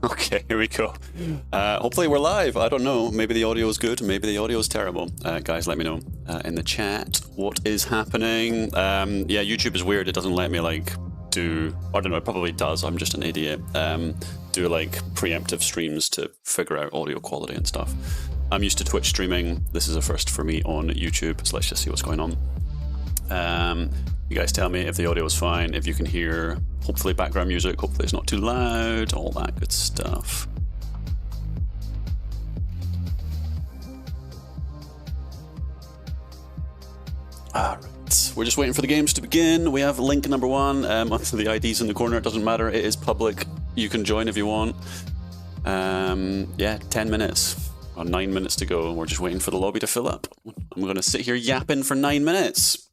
Okay, here we go. Hopefully we're live. I don't know. Maybe the audio is good. Maybe the audio is terrible. Guys, let me know in the chat what is happening. Yeah, YouTube is weird. It doesn't let me like do. I don't know. It probably does. I'm just an idiot. Do like preemptive streams to figure out audio quality and stuff. I'm used to Twitch streaming. This is a first for me on YouTube. So let's just see what's going on. You guys tell me if the audio is fine, if you can hear, hopefully background music, hopefully it's not too loud, all that good stuff. Alright, we're just waiting for the games to begin. We have link number 1. The ID's in the corner, it doesn't matter, it is public. You can join if you want. Yeah, 10 minutes, or 9 minutes to go. We're just waiting for the lobby to fill up. I'm going to sit here yapping for 9 minutes.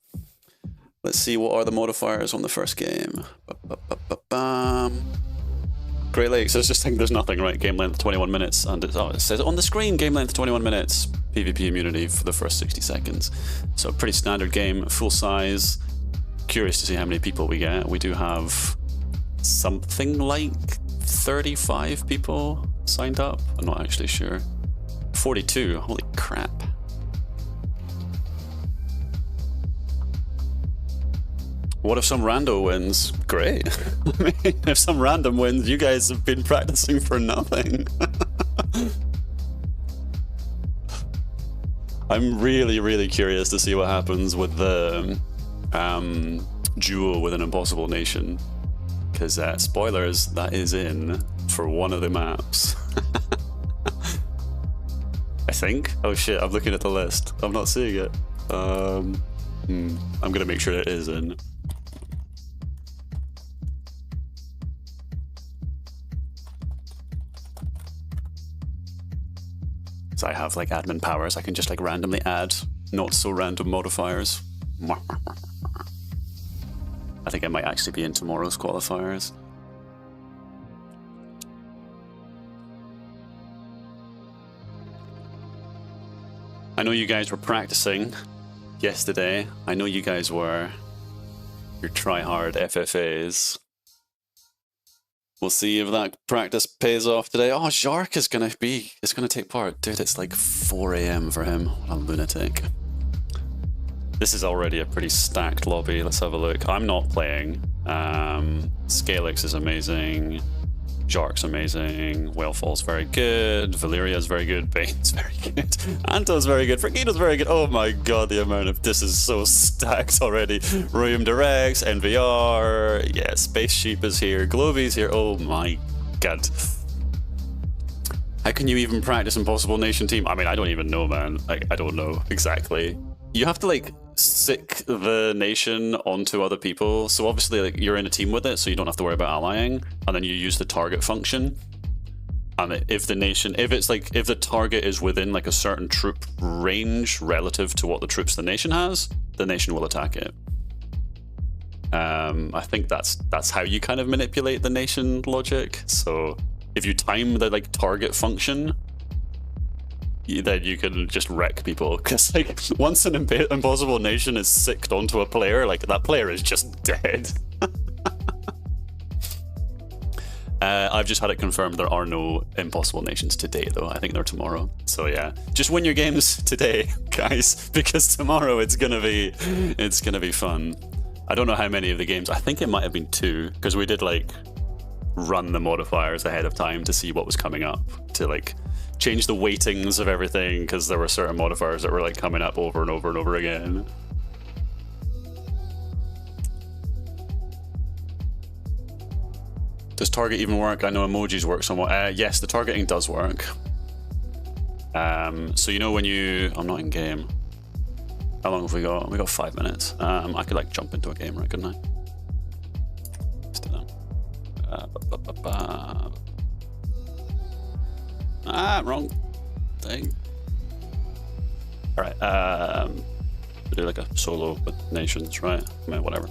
Let's see what are the modifiers on the first game. Great Lakes, I was just thinking there's nothing, right? Game length 21 minutes, and it says on the screen, game length 21 minutes, PvP immunity for the first 60 seconds. So pretty standard game, full size. Curious to see how many people we get. We do have something like 35 people signed up. I'm not actually sure. 42, holy crap. What if some rando wins? Great. I mean, if some random wins, you guys have been practicing for nothing. I'm really curious to see what happens with the duo with an impossible nation. Because, spoilers, that is in for one of the maps. I think? Oh shit, I'm looking at the list. I'm not seeing it. I'm gonna make sure it is in. I have like admin powers, I can just like randomly add not so random modifiers. I think I might actually be in tomorrow's qualifiers. I know you guys were practicing yesterday. I know you guys were. Your try-hard FFAs. We'll see if that practice pays off today. Oh, Jark is gonna take part. Dude, it's like 4 AM for him. What a lunatic. This is already a pretty stacked lobby. Let's have a look. I'm not playing. Scalix is amazing. Jark's amazing. Whalefall's very good. Valeria's very good. Bane's very good. Anto's very good. Frigito's very good. Oh my god, the amount of this is so stacked already. Room Directs, NVR. Yeah, Space Sheep is here. Glovy's here. Oh my god. How can you even practice Impossible Nation Team? I mean, I don't even know, man. Like, I don't know exactly. You have to like sick the nation onto other people. So obviously like you're in a team with it, so you don't have to worry about allying. And then you use the target function. And if the target is within like a certain troop range relative to what the troops the nation has, the nation will attack it. I think that's how you kind of manipulate the nation logic. So if you time the like target function, then you can just wreck people, because like once an impossible nation is sicked onto a player, like that player is just dead. I've just had it confirmed there are no impossible nations today though. I think they're tomorrow. So yeah, just win your games today, guys, because tomorrow it's gonna be fun. I don't know how many of the games. I think it might have been 2, because we did like run the modifiers ahead of time to see what was coming up, to like change the weightings of everything, because there were certain modifiers that were like coming up over and over and over again. Does target even work? I know emojis work somewhat. Yes, the targeting does work. So you know when you... I'm not in game. How long have we got? We got 5 minutes. I could like jump into a game, right? Couldn't I? Let's do that. Wrong thing. Alright, we do like a solo with nations, right? I mean, whatever.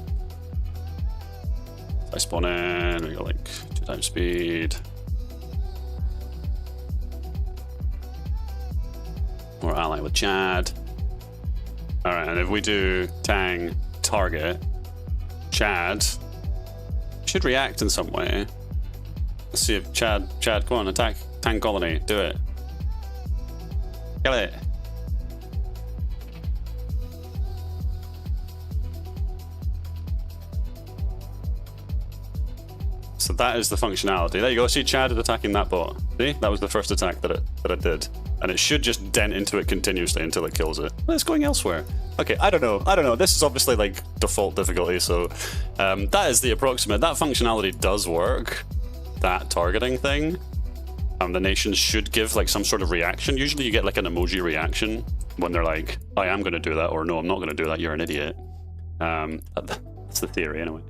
I spawn in, we got like 2 times speed. We're allying with Chad. Alright, and if we do Tang target, Chad should react in some way. Let's see if Chad, come on, attack Tank Colony. Do it. Kill it. So that is the functionality. There you go. See, Chad is attacking that bot. See, that was the first attack that I did, and it should just dent into it continuously until it kills it. But it's going elsewhere. Okay, I don't know. This is obviously like default difficulty, so that is the approximate. That functionality does work. That targeting thing. The nations should give like some sort of reaction. Usually, you get like an emoji reaction when they're like, "I am going to do that," or "No, I'm not going to do that. You're an idiot." That's the theory, anyway.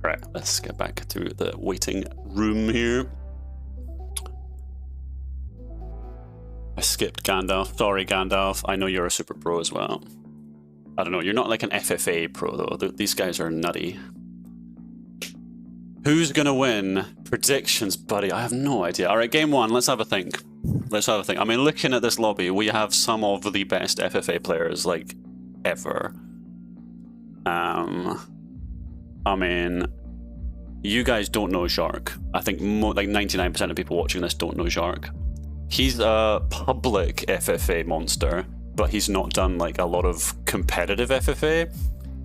Alright, let's get back to the waiting room here. I skipped Gandalf. Sorry, Gandalf. I know you're a super pro as well. I don't know, you're not like an FFA pro though. These guys are nutty. Who's gonna win? Predictions, buddy. I have no idea. Alright, game one, let's have a think. I mean, looking at this lobby, we have some of the best FFA players, like, ever. I mean, you guys don't know Shark. I think like 99% of people watching this don't know Shark. He's a public FFA monster, but he's not done like a lot of competitive FFA.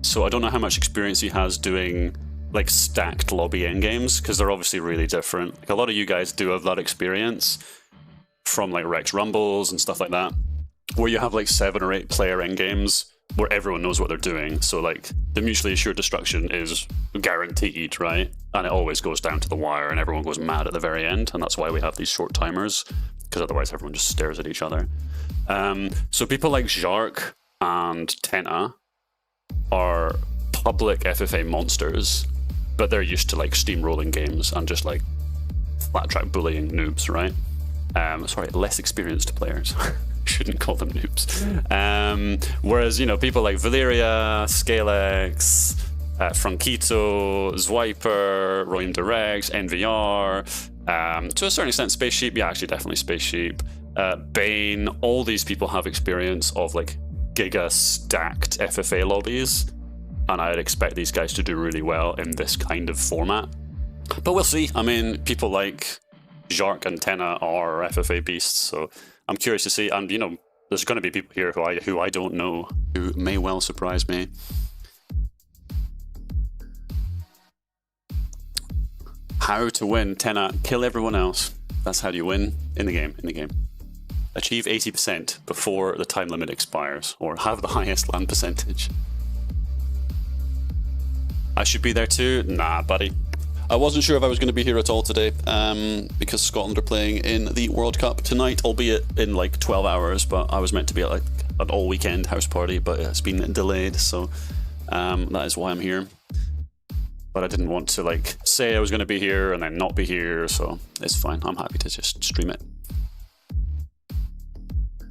So I don't know how much experience he has doing like stacked lobby endgames, because they're obviously really different. Like a lot of you guys do have that experience from like Rex Rumbles and stuff like that, where you have like 7 or 8 player endgames where everyone knows what they're doing. So like the mutually assured destruction is guaranteed, right? And it always goes down to the wire and everyone goes mad at the very end. And that's why we have these short timers, because otherwise everyone just stares at each other. So people like Jark and Tena are public FFA monsters, but they're used to like steamrolling games and just like flat track bullying noobs, right? Sorry, less experienced players. Shouldn't call them noobs. Whereas, you know, people like Valeria, Scalex, Franquito, Zwiper, Roim Directs, NVR, to a certain extent Space Sheep, yeah, actually definitely Space Sheep, Bane, all these people have experience of like giga stacked FFA lobbies, and I'd expect these guys to do really well in this kind of format. But we'll see. I mean, people like Jark and Tena are FFA beasts, so I'm curious to see. And you know, there's going to be people here who I don't know, who may well surprise me. How to win? Tena, kill everyone else. That's how you win in the game. Achieve 80% before the time limit expires, or have the highest land percentage. I should be there too? Nah, buddy. I wasn't sure if I was going to be here at all today, because Scotland are playing in the World Cup tonight, albeit in like 12 hours, but I was meant to be at like an all-weekend house party, but it's been delayed, so that is why I'm here. But I didn't want to like say I was going to be here and then not be here, so it's fine. I'm happy to just stream it.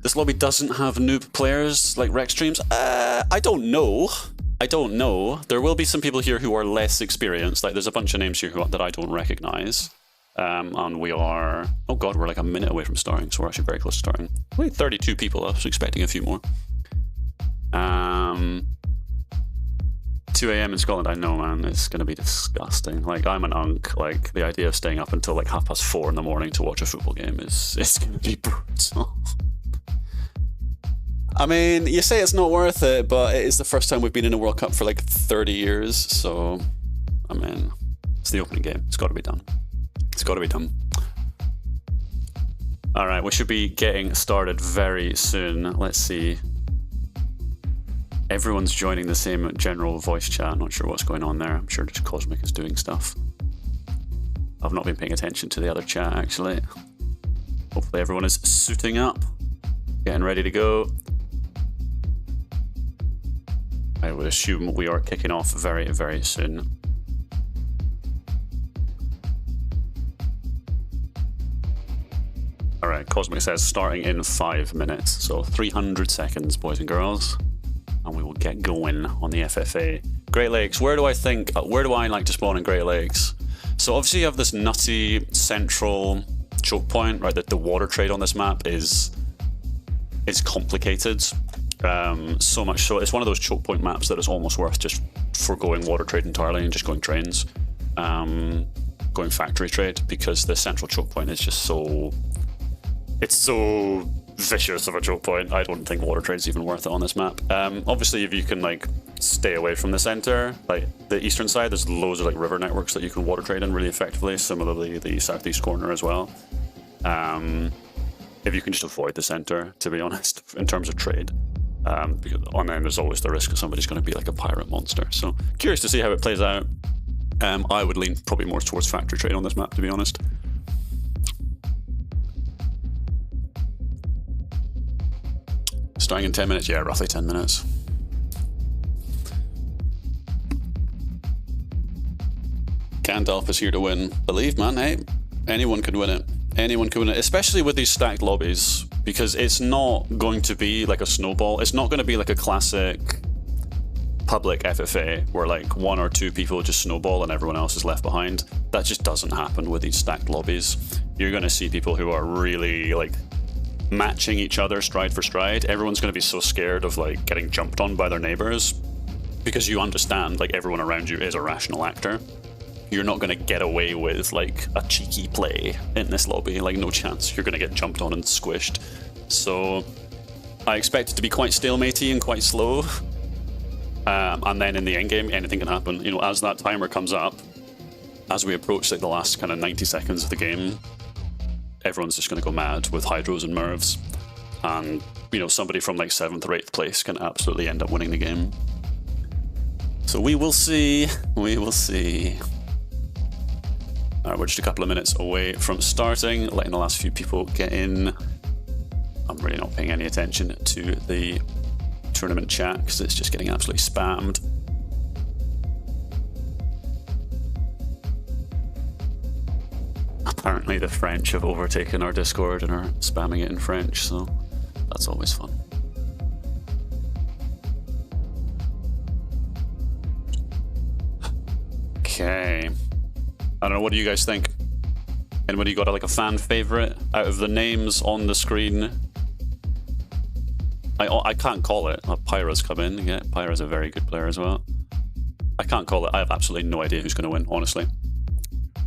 This lobby doesn't have noob players like Rex streams? I don't know. There will be some people here who are less experienced. Like there's a bunch of names here that I don't recognize. And we are... Oh god, we're like a minute away from starting, so we're actually very close to starting. Only 32 people, I was expecting a few more. 2 a.m. in Scotland, I know, man, it's going to be disgusting. Like, I'm an unk. Like, the idea of staying up until like 4:30 in the morning to watch a football game it's going to be brutal. I mean, you say it's not worth it, but it is the first time we've been in a World Cup for like 30 years, so, I mean, it's the opening game. It's got to be done. It's got to be done. Alright, we should be getting started very soon. Let's see. Everyone's joining the same general voice chat. Not sure what's going on there. I'm sure just Cosmic is doing stuff. I've not been paying attention to the other chat, actually. Hopefully everyone is suiting up, getting ready to go. I would assume we are kicking off very, very soon. Alright, Cosmic says starting in 5 minutes. So 300 seconds, boys and girls. And we will get going on the FFA. Great Lakes, where do I like to spawn in Great Lakes? So obviously you have this nutty central choke point, right? The water trade on this map is complicated. So much so, it's one of those choke point maps that is almost worth just foregoing water trade entirely and just going trains. going factory trade, because the central choke point is just so... It's so vicious of a choke point. I don't think water trade's even worth it on this map. Obviously, if you can like stay away from the center, like the eastern side, there's loads of like river networks that you can water trade in really effectively. Similarly, the southeast corner as well. If you can just avoid the center, to be honest, in terms of trade. Because on them, there's always the risk that somebody's going to be like a pirate monster. So curious to see how it plays out. I would lean probably more towards factory trade on this map, to be honest. Starting in 10 minutes? Yeah, roughly 10 minutes. Gandalf is here to win. Believe, man, hey, anyone could win it. Anyone can win it, especially with these stacked lobbies, because it's not going to be like a snowball. It's not going to be like a classic public FFA where like 1 or 2 people just snowball and everyone else is left behind. That just doesn't happen with these stacked lobbies. You're going to see people who are really like matching each other stride for stride. Everyone's going to be so scared of like getting jumped on by their neighbors, because you understand like everyone around you is a rational actor. You're not going to get away with like a cheeky play in this lobby, like no chance. You're going to get jumped on and squished. So I expect it to be quite stalematey and quite slow. And then in the end game, anything can happen. You know, as that timer comes up, as we approach like the last kind of 90 seconds of the game, everyone's just going to go mad with hydros and mervs. And, you know, somebody from like 7th or 8th place can absolutely end up winning the game. So we will see. We will see. We're just a couple of minutes away from starting, letting the last few people get in. I'm really not paying any attention to the tournament chat because it's just getting absolutely spammed. Apparently the French have overtaken our Discord and are spamming it in French, so that's always fun. Okay. I don't know, what do you guys think? Anybody got like a fan favorite out of the names on the screen? I can't call it. Pyra's come in. Yeah, Pyra's a very good player as well. I can't call it. I have absolutely no idea who's going to win, honestly.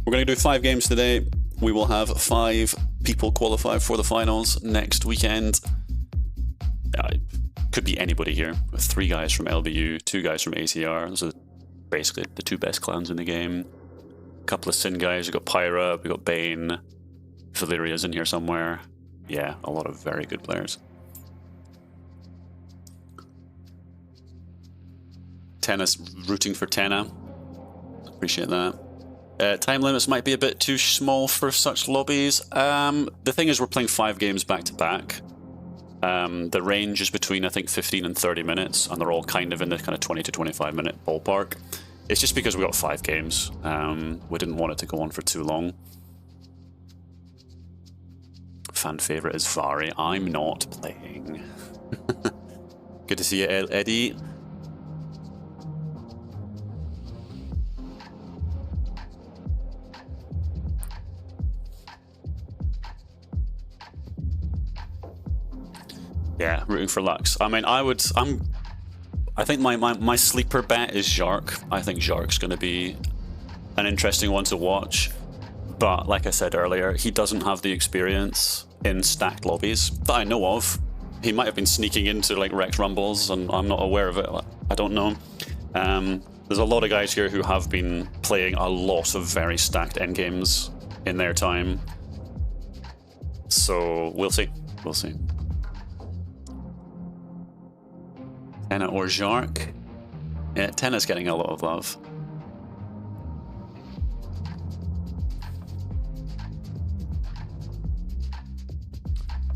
We're going to do 5 games today. We will have 5 people qualify for the finals next weekend. Could be anybody here. With 3 guys from LBU, 2 guys from ATR. Those are basically the 2 best clans in the game. A couple of Sin guys. We've got Pyra, we've got Bane. Valeria's in here somewhere. Yeah, a lot of very good players. Tennis rooting for Tenna. Appreciate that. Time limits might be a bit too small for such lobbies. The thing is, we're playing 5 games back to back. The range is between, I think, 15 and 30 minutes, and they're all kind of in the kind of 20 to 25 minute ballpark. It's just because we got 5 games. We didn't want it to go on for too long. Fan favorite is Vari. I'm not playing. Good to see you, Eddie. Yeah, rooting for Lux. I mean, I think my sleeper bet is Jark. I think Jark's going to be an interesting one to watch. But like I said earlier, he doesn't have the experience in stacked lobbies that I know of. He might have been sneaking into like Rex Rumbles and I'm not aware of it. I don't know. There's a lot of guys here who have been playing a lot of very stacked endgames in their time. So we'll see. We'll see. Tenna or Jark? Yeah, Tenna's getting a lot of love.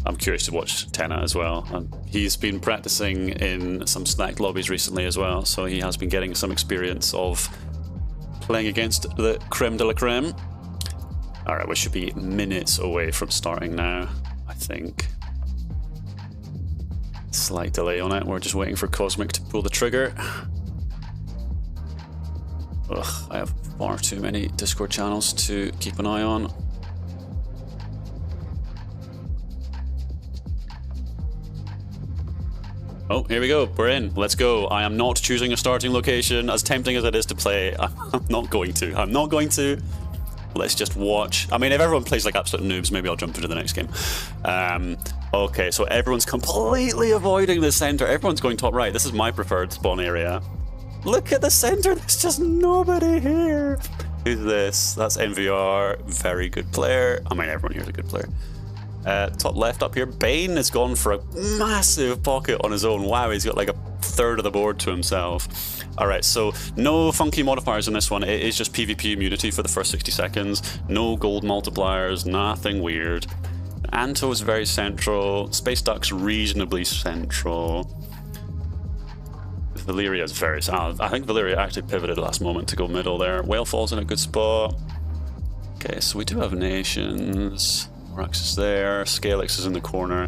I'm curious to watch Tenna as well. And he's been practicing in some stacked lobbies recently as well, so he has been getting some experience of playing against the creme de la creme. Alright, we should be minutes away from starting now, I think. Slight delay on it. We're just waiting for Cosmic to pull the trigger. Ugh, I have far too many Discord channels to keep an eye on. Oh, here we go. We're in. Let's go. I am not choosing a starting location. As tempting as it is to play, I'm not going to. I'm not going to. Let's just watch. I mean, if everyone plays like absolute noobs, maybe I'll jump into the next game. Okay, so everyone's completely avoiding the center. Everyone's going top right. This is my preferred spawn area. Look at the center. There's just nobody here. Who's this? That's MVR. Very good player. I mean, everyone here is a good player. Top left up here, Bane has gone for a massive pocket on his own. Wow, he's got like a third of the board to himself. Alright, so no funky modifiers in this one. It is just PvP immunity for the first 60 seconds. No gold multipliers, nothing weird. Anto is very central. Space Duck's reasonably central. Valyria is very... I think Valyria actually pivoted last moment to go middle there. Whalefall's in a good spot. Okay, so we do have nations. Rax is there. Scalix is in the corner.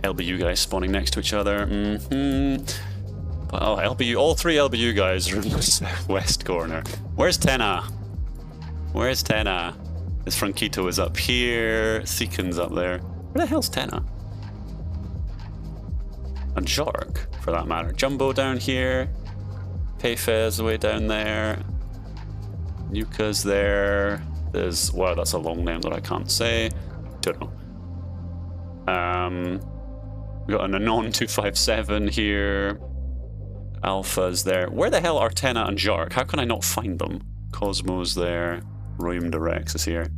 LBU guys spawning next to each other. Oh, LBU. All three LBU guys are in the southwest corner. Where's Tenna? Where's Tenna? This Franquito is up here. Theeken's up there. Where the hell's Tenna? And Jark, for that matter. Jumbo down here. Payfez way down there. Nuka's there. There's... Wow, that's a long name that I can't say. Don't know. We got an Anon 257 here. Alpha's there. Where the hell are Tenna and Jark? How can I not find them? Cosmo's there. Royum Directs is here.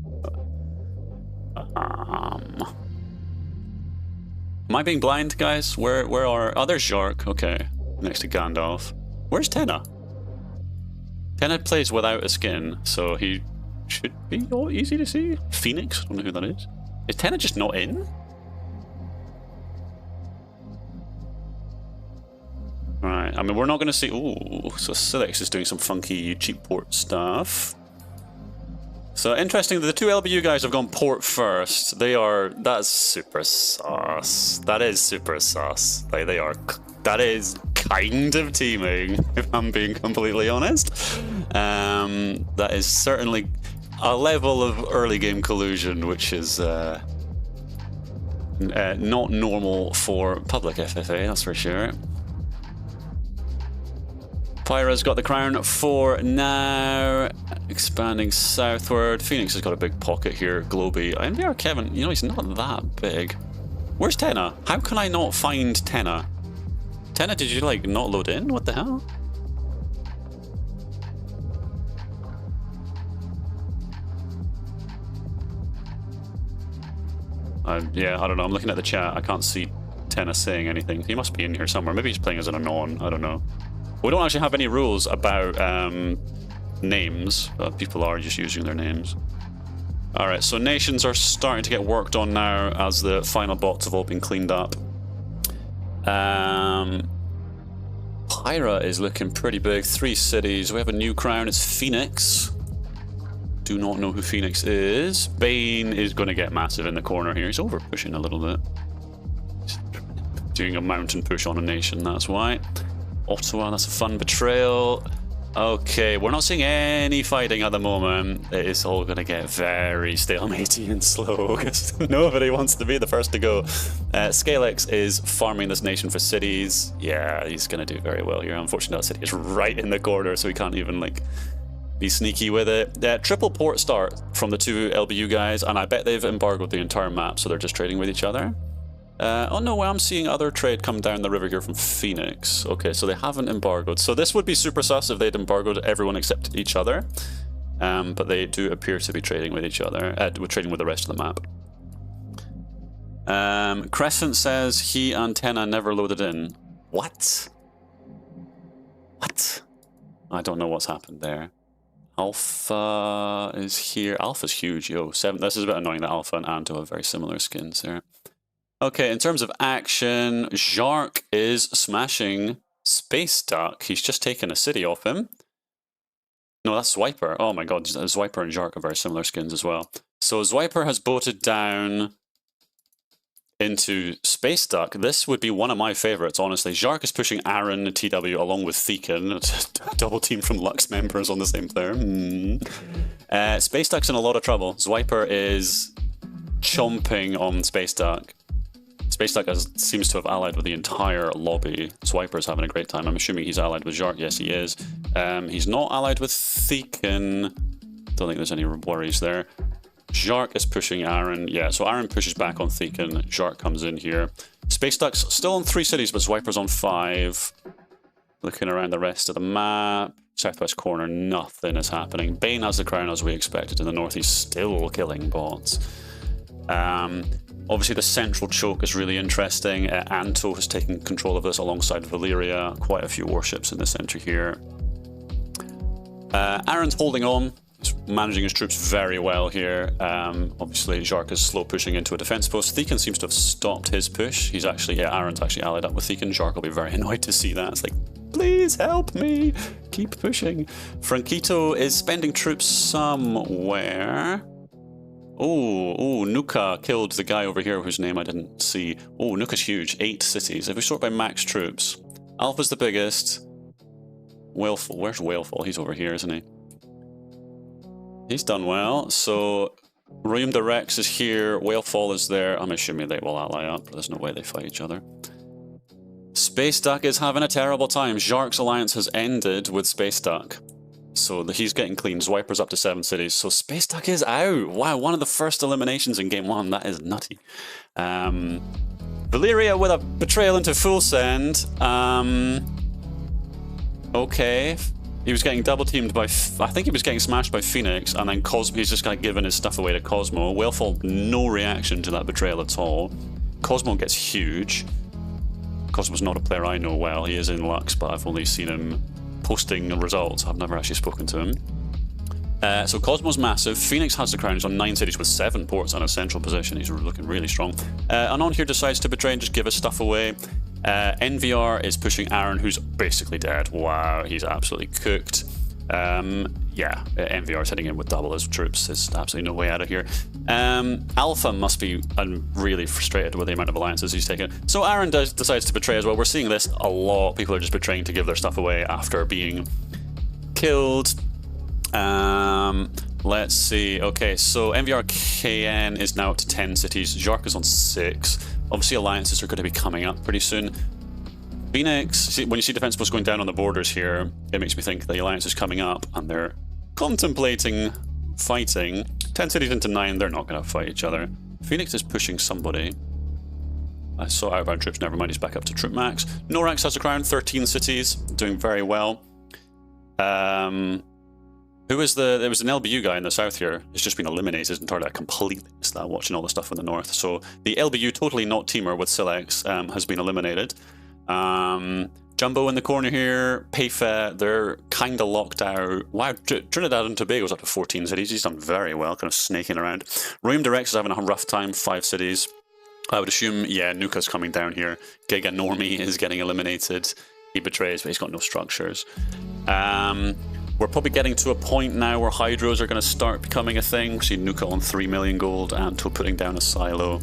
Am I being blind, guys? Where are... Oh, there's Jark. Okay. Next to Gandalf. Where's Tenna? Tenna plays without a skin, so he should be all easy to see. Phoenix? I don't know who that is. Is Tenna just not in? Right, I mean, we're not going to see... Ooh, so Silix is doing some funky cheap port stuff. So, interesting, the two LBU guys have gone port first. They are... That's super sauce. That is super sauce. Like, they are... That is kind of teaming, if I'm being completely honest. That is certainly... a level of early game collusion, which is not normal for public FFA, that's for sure. Pyra's got the crown for now, expanding southward. Phoenix has got a big pocket here, Globy. MVR Kevin, you know, he's not that big. Where's Tenna? How can I not find Tenna? Tenna, did you like not load in? What the hell? Yeah, I don't know. I'm looking at the chat. I can't see Tenna saying anything. He must be in here somewhere. Maybe he's playing as an Anon. I don't know. We don't actually have any rules about names. People are just using their names. Alright, so nations are starting to get worked on now as the final bots have all been cleaned up. Pyra is looking pretty big. 3 cities. We have a new crown. It's Phoenix. Do not know who Phoenix is. Bane is going to get massive in the corner here. He's over pushing a little bit. He's doing a mountain push on a nation, that's why. Ottawa, that's a fun betrayal. Okay, we're not seeing any fighting at the moment. It's all going to get very stalematey and slow because nobody wants to be the first to go. Scalix is farming this nation for cities. Yeah, he's going to do very well here. Unfortunately, that city is right in the corner, so he can't even, like... be sneaky with it. Triple port start from the two LBU guys, and I bet they've embargoed the entire map, so they're just trading with each other. Oh no, I'm seeing other trade come down the river here from Phoenix. Okay, so they haven't embargoed. So this would be super sus if they'd embargoed everyone except each other. But they do appear to be trading with each other, trading with the rest of the map. Crescent says he and Tenna never loaded in. What? What? I don't know what's happened there. Alpha is here. Alpha's huge, yo. 7. This is a bit annoying that Alpha and Anto have very similar skins here. Okay, in terms of action, Jark is smashing Space Duck. He's just taken a city off him. No, that's Zwiper. Oh my god, Zwiper and Jark are very similar skins as well. So Zwiper has boated down into Space Duck. This would be one of my favorites, honestly. Jark is pushing Aaron TW along with Theeken. Double team from LUX members on the same player. Space Duck's in a lot of trouble. Zwiper is chomping on Space Duck. Space Duck seems to have allied with the entire lobby. Zwiper's having a great time. I'm assuming he's allied with Jark. Yes, he is. He's not allied with Theeken. Don't think there's any worries there. Jark is pushing Aaron. Yeah, so Aaron pushes back on Thekin. Jark comes in here. Space Duck's still on 3 cities, but Swiper's on 5. Looking around the rest of the map. Southwest corner, nothing is happening. Bane has the crown as we expected. In the north, he's still killing bots. Obviously, the central choke is really interesting. Anto has taken control of this alongside Valyria. Quite a few warships in the center here. Aaron's holding on. He's managing his troops very well here. Obviously, Jark is slow pushing into a defense post. Thekin seems to have stopped his push. He's actually, yeah, Aaron's actually allied up with Thekin. Jark will be very annoyed to see that. It's like, please help me. Keep pushing. Franquito is spending troops somewhere. Oh, Nuka killed the guy over here whose name I didn't see. Oh, Nuka's huge. 8 cities. If we sort by max troops, Alpha's the biggest. Whalefall. Where's Whalefall? He's over here, isn't he? He's done well. So, Royum de Rex is here. Whalefall is there. I'm assuming they will ally up, but there's no way they fight each other. Space Duck is having a terrible time. Jark's alliance has ended with Space Duck. So he's getting clean. Swiper's up to 7 cities. So Space Duck is out. Wow, one of the first eliminations in Game 1. That is nutty. Valyria with a betrayal into full send. Okay. He was getting double teamed by... I think he was getting smashed by Phoenix, and then he's just kind of given his stuff away to Cosmo. Whalefall, no reaction to that betrayal at all. Cosmo gets huge. Cosmo's not a player I know well. He is in Lux, but I've only seen him posting results. I've never actually spoken to him. So Cosmo's massive. Phoenix has the crown. He's on 9 cities with 7 ports and a central position. He's looking really strong. Anon here decides to betray and just give his stuff away. NVR is pushing Aaron, who's basically dead. Wow, he's absolutely cooked. Yeah, NVR's heading in with double his troops. There's absolutely no way out of here. Alpha must be really frustrated with the amount of alliances he's taken. So Aaron decides to betray as well. We're seeing this a lot. People are just betraying to give their stuff away after being killed. Let's see. Okay, so NVR KN is now up to 10 cities. Jark is on 6. Obviously, alliances are going to be coming up pretty soon. Phoenix, when you see defense posts going down on the borders here, it makes me think the alliance is coming up and they're contemplating fighting. 10 cities into 9, they're not going to fight each other. Phoenix is pushing somebody. I saw outbound troops, never mind, he's back up to troop max. Norax has a crown, 13 cities, doing very well. There was an LBU guy in the south here. It's just been eliminated entirely. I completely missed that watching all the stuff in the north. So the LBU, totally not teamer with Silex, has been eliminated. Jumbo in the corner here. Payfa, they're kind of locked out. Wow, Trinidad and Tobago's up to 14 cities. He's done very well, kind of snaking around. Royum Direct is having a rough time, 5 cities. I would assume, yeah, Nuka's coming down here. Giga Normie is getting eliminated. He betrays, but he's got no structures. We're probably getting to a point now where Hydros are going to start becoming a thing. We see Nuka on 3 million gold, Anto putting down a silo.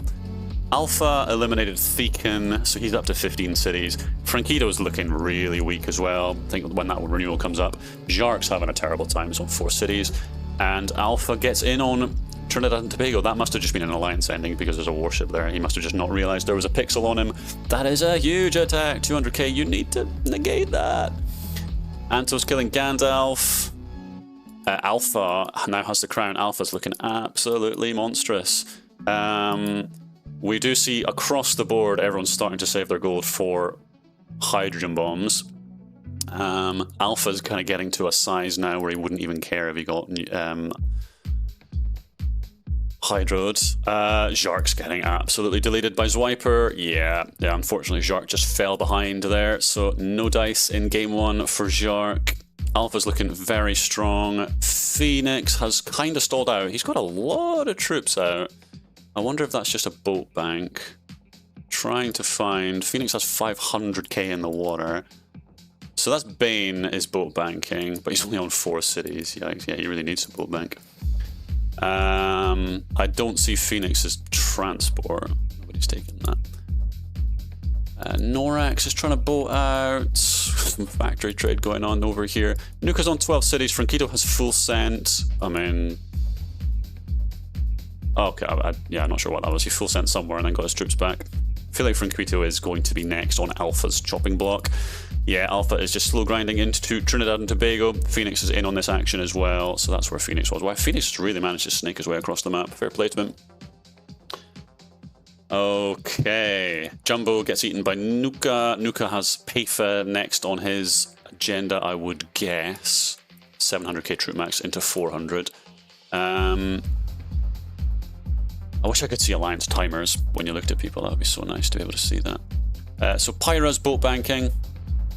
Alpha eliminated Thekin, so he's up to 15 cities. Franquito's looking really weak as well. I think when that renewal comes up. Jark's having a terrible time, he's on 4 cities. And Alpha gets in on Trinidad and Tobago. That must have just been an alliance ending because there's a warship there. He must have just not realized there was a pixel on him. That is a huge attack, 200k. You need to negate that. Anto's killing Gandalf. Alpha now has the crown. Alpha's looking absolutely monstrous. We do see across the board everyone's starting to save their gold for hydrogen bombs. Alpha's kind of getting to a size now where he wouldn't even care if he got hydroed. Jark's getting absolutely deleted by Swiper. Yeah, unfortunately Jark just fell behind there, so no dice in game 1 for Jark. Alpha's looking very strong. Phoenix has kind of stalled out. He's got a lot of troops out. I wonder if that's just a boat bank. Trying to find... Phoenix has 500k in the water. So that's Bane is boat banking, but he's only on 4 cities. Yeah, he really needs a boat bank. I don't see Phoenix's transport. Nobody's taking that. Norax is trying to boat out. Some factory trade going on over here. Nuka's on 12 cities. Franquito has full sent. I mean... Okay, yeah, I'm not sure what that was. He full sent somewhere and then got his troops back. I feel like Franquito is going to be next on Alpha's chopping block. Yeah, Alpha is just slow grinding into Trinidad and Tobago. Phoenix is in on this action as well, so that's where Phoenix was. Wow, Phoenix really managed to snake his way across the map. Fair play to him. Okay, Jumbo gets eaten by Nuka. Nuka has Payfa next on his agenda, I would guess. 700k troop max into 400. I wish I could see alliance timers when you looked at people. That would be so nice to be able to see that. So Pyra's boat banking.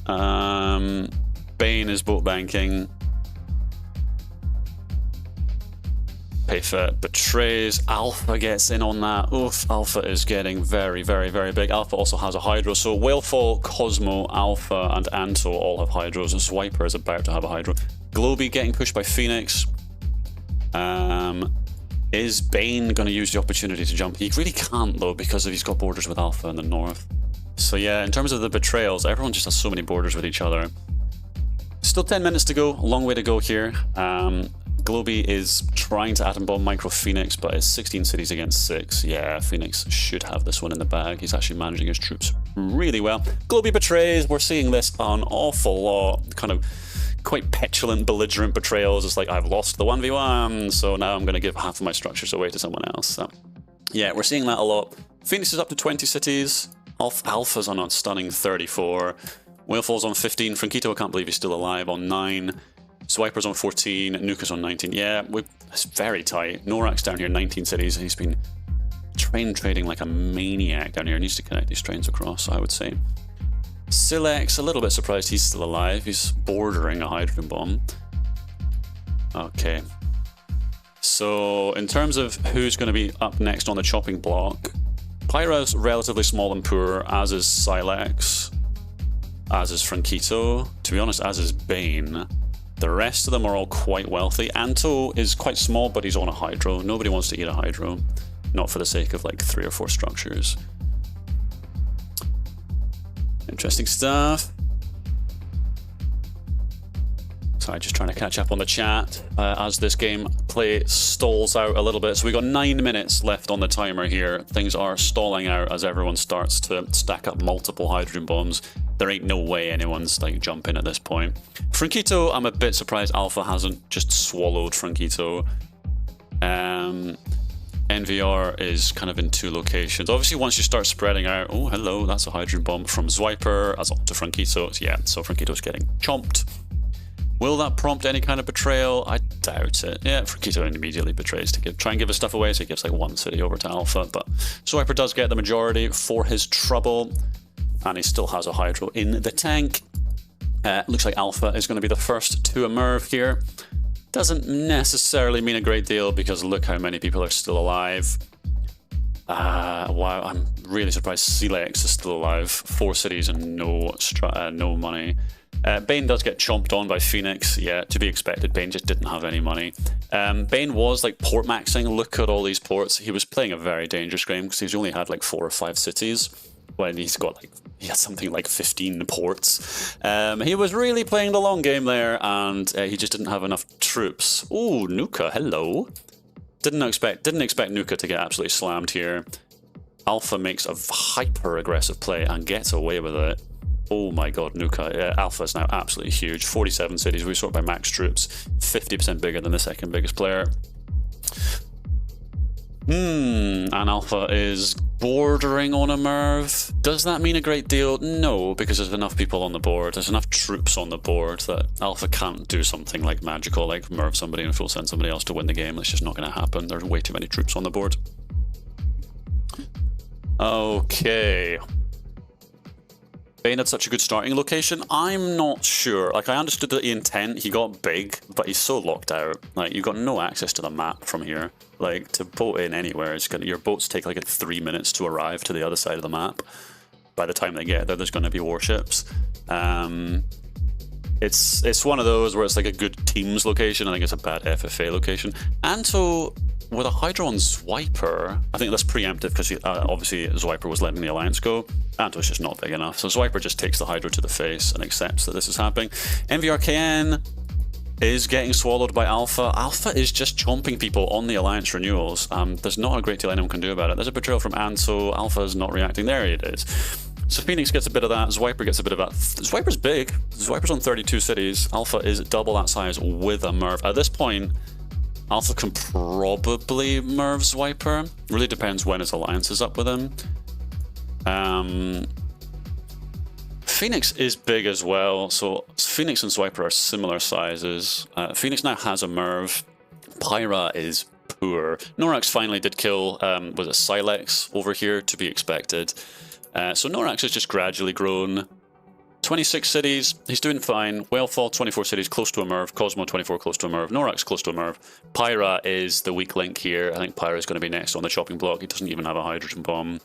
Bane is boat banking. Payfa betrays. Alpha gets in on that. Oof, Alpha is getting very, very, very big. Alpha also has a Hydro. So Whalefall, Cosmo, Alpha, and Anto all have Hydros. Swiper is about to have a Hydro. Globy getting pushed by Phoenix. Is Bane going to use the opportunity to jump? He really can't though, because he's got borders with Alpha in the north. So yeah, in terms of the betrayals, everyone just has so many borders with each other. Still 10 minutes to go, a long way to go here. Globy is trying to atom bomb Micro Phoenix, but it's 16 cities against 6. Yeah, Phoenix should have this one in the bag. He's actually managing his troops really well. Globy betrays. We're seeing this an awful lot. Kind of quite petulant, belligerent betrayals. It's like, I've lost the 1v1, so now I'm going to give half of my structures away to someone else. So yeah, we're seeing that a lot. Phoenix is up to 20 cities. Alpha's on a stunning 34. Whalefall's on 15. Franquito, I can't believe he's still alive, on 9. Swiper's on 14. Nuka's on 19. Yeah, it's very tight. Norak's down here, 19 cities, and he's been train trading like a maniac down here. He needs to connect these trains across, I would say. Silex, a little bit surprised he's still alive. He's bordering a hydrogen bomb. Okay. So, in terms of who's going to be up next on the chopping block, Pyra's relatively small and poor, as is Silex, as is Franquito, to be honest, as is Bane. The rest of them are all quite wealthy. Anto is quite small, but he's on a Hydro. Nobody wants to eat a Hydro, not for the sake of like 3 or 4 structures. Interesting stuff. Sorry, just trying to catch up on the chat as this game play stalls out a little bit. So we got 9 minutes left on the timer here. Things are stalling out as everyone starts to stack up multiple hydrogen bombs. There ain't no way anyone's like jumping at this point. Franquito, I'm a bit surprised Alpha hasn't just swallowed Franquito. NVR is kind of in 2 locations. Obviously, once you start spreading out, oh, hello, that's a hydrogen bomb from Swiper, as up to Franquito. Yeah, so Franquito's getting chomped. Will that prompt any kind of betrayal? I doubt it. Yeah, Franquito immediately betrays to try and give his stuff away, so he gives like 1 city over to Alpha, but Swiper does get the majority for his trouble, and he still has a Hydro in the tank. Looks like Alpha is going to be the first to emerge here. Doesn't necessarily mean a great deal, because look how many people are still alive. Wow, I'm really surprised Silex is still alive. 4 cities and no money. Bane does get chomped on by Phoenix. Yeah, to be expected. Bane just didn't have any money. Bane was like port maxing. Look at all these ports. He was playing a very dangerous game because he's only had like 4 or 5 cities when he had something like 15 ports. He was really playing the long game there, and he just didn't have enough troops. Ooh, Nuka, hello. Didn't expect Nuka to get absolutely slammed here. Alpha makes a hyper aggressive play and gets away with it. Oh my god, Nuka. Alpha is now absolutely huge. 47 cities, we sort by max troops. 50% bigger than the second biggest player. And Alpha is bordering on a Merv. Does that mean a great deal? No, because there's enough people on the board. There's enough troops on the board that Alpha can't do something like magical, like Merv somebody and full send somebody else to win the game. That's just not going to happen. There's way too many troops on the board. Okay. Bane had such a good starting location. I'm not sure. Like, I understood the intent. He got big, but he's so locked out. Like, you've got no access to the map from here. Like, to boat in anywhere, your boats take like 3 minutes to arrive to the other side of the map. By the time they get there, there's going to be warships. It's one of those where it's like a good teams location. I think it's a bad FFA location. Anto, with a Hydro on Swiper, I think that's preemptive because obviously Swiper was letting the Alliance go. Anto's just not big enough. So Swiper just takes the Hydro to the face and accepts that this is happening. MVRKN is getting swallowed by Alpha. Alpha is just chomping people on the Alliance renewals. There's not a great deal anyone can do about it. There's a betrayal from Anso. Alpha's not reacting. There it is. So Phoenix gets a bit of that. Zwiper gets a bit of that. Zwiper's big. Zwiper's on 32 cities. Alpha is double that size with a Merv. At this point, Alpha can probably Merv Zwiper. Really depends when his alliance is up with him. Phoenix is big as well, so Phoenix and Zwiper are similar sizes. Phoenix now has a Merv. Pyra is poor. Norax finally did kill, was it Silex over here, to be expected. So Norax has just gradually grown. 26 cities, he's doing fine. Whalefall, 24 cities, close to a Merv. Cosmo, 24, close to a Merv. Norax, close to a Merv. Pyra is the weak link here. I think Pyra is going to be next on the chopping block. He doesn't even have a hydrogen bomb.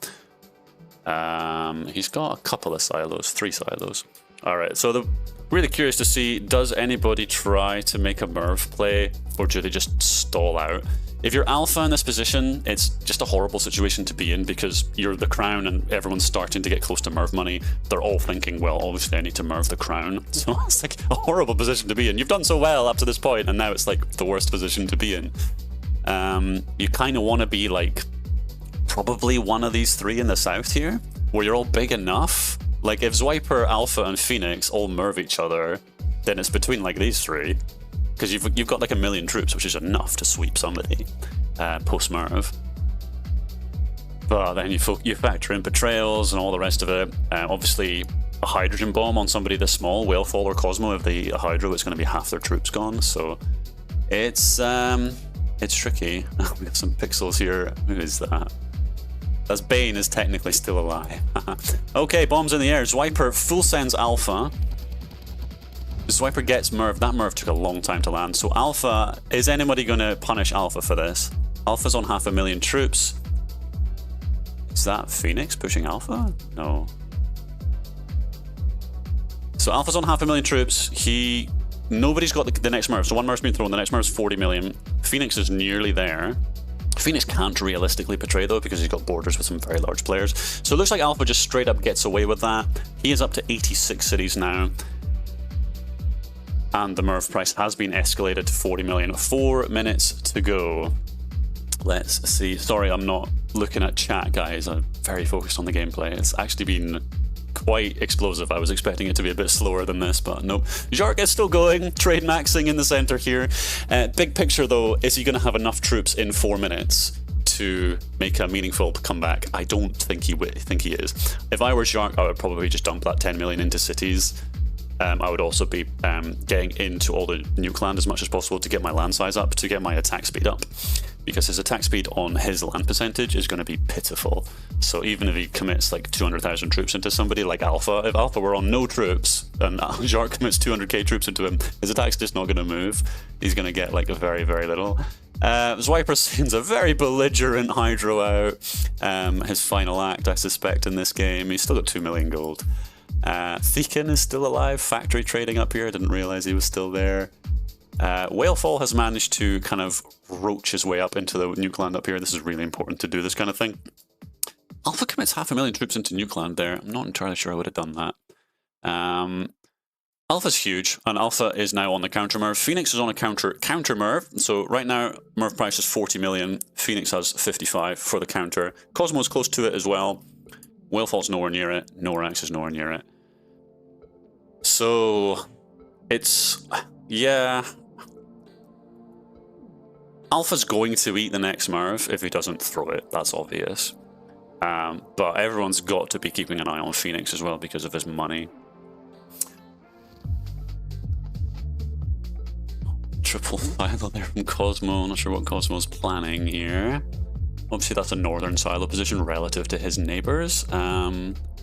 He's got a couple of silos, 3 silos. Alright, so really curious to see, does anybody try to make a Merv play, or do they just stall out? If you're Alpha in this position, it's just a horrible situation to be in because you're the crown and everyone's starting to get close to Merv money. They're all thinking, well, obviously I need to Merv the crown. So it's like a horrible position to be in. You've done so well up to this point, and now it's like the worst position to be in. You kind of want to be like probably one of these 3 in the south here, where you're all big enough. Like if Zwiper, Alpha, and Phoenix all Merv each other, then it's between like these 3. Because you've got like 1 million troops, which is enough to sweep somebody post-Merv. But then you factor in betrayals and all the rest of it. Obviously, a hydrogen bomb on somebody this small, Whalefall or Cosmo, if they hydro, it's going to be half their troops gone. So it's tricky. We have some pixels here. Who is that? That's Bane is technically still alive. Okay, bombs in the air. Zwiper full sends Alpha. Zwiper gets Merv. That Merv took a long time to land. So Alpha, is anybody going to punish Alpha for this? Alpha's on 500,000 troops. Is that Phoenix pushing Alpha? No. So Alpha's on 500,000 troops. Nobody's got the next Merv. So one Merv's been thrown. The next Merv's 40 million. Phoenix is nearly there. Phoenix can't realistically betray though because he's got borders with some very large players. So it looks like Alpha just straight up gets away with that. He is up to 86 cities now. And the Merv price has been escalated to 40 million. 4 minutes to go. Let's see. Sorry, I'm not looking at chat, guys. I'm very focused on the gameplay. It's actually been quite explosive. I was expecting it to be a bit slower than this, but nope. Jark is still going. Trade maxing in the center here. Big picture, though, is he going to have enough troops in 4 minutes to make a meaningful comeback? I don't think he is. If I were Jark, I would probably just dump that 10 million into cities. I would also be getting into all the nuke land as much as possible to get my land size up, to get my attack speed up, because his attack speed on his land percentage is going to be pitiful. So even if he commits like 200,000 troops into somebody like Alpha, if Alpha were on no troops and Jark commits 200k troops into him, his attack's just not going to move. He's going to get like very, very little. Zwiper sends a very belligerent Hydro out. His final act, I suspect, in this game. He's still got 2 million gold. Thekin is still alive, factory trading up here. I didn't realize he was still there. Whalefall has managed to kind of roach his way up into the nuke land up here. This is really important to do this kind of thing. Alpha commits 500,000 troops into nuke land there. I'm not entirely sure I would have done that. Alpha's huge, and Alpha is now on the counter Merv. Phoenix is on a counter Merv. So right now, Merv price is 40 million. Phoenix has 55 for the counter. Cosmo's close to it as well. Whalefall's nowhere near it. Norax is nowhere near it. So it's, yeah. Alpha's going to eat the next Merv if he doesn't throw it. That's obvious. But everyone's got to be keeping an eye on Phoenix as well because of his money. Triple silo there from Cosmo. Not sure what Cosmo's planning here. Obviously that's a northern silo position relative to his neighbors.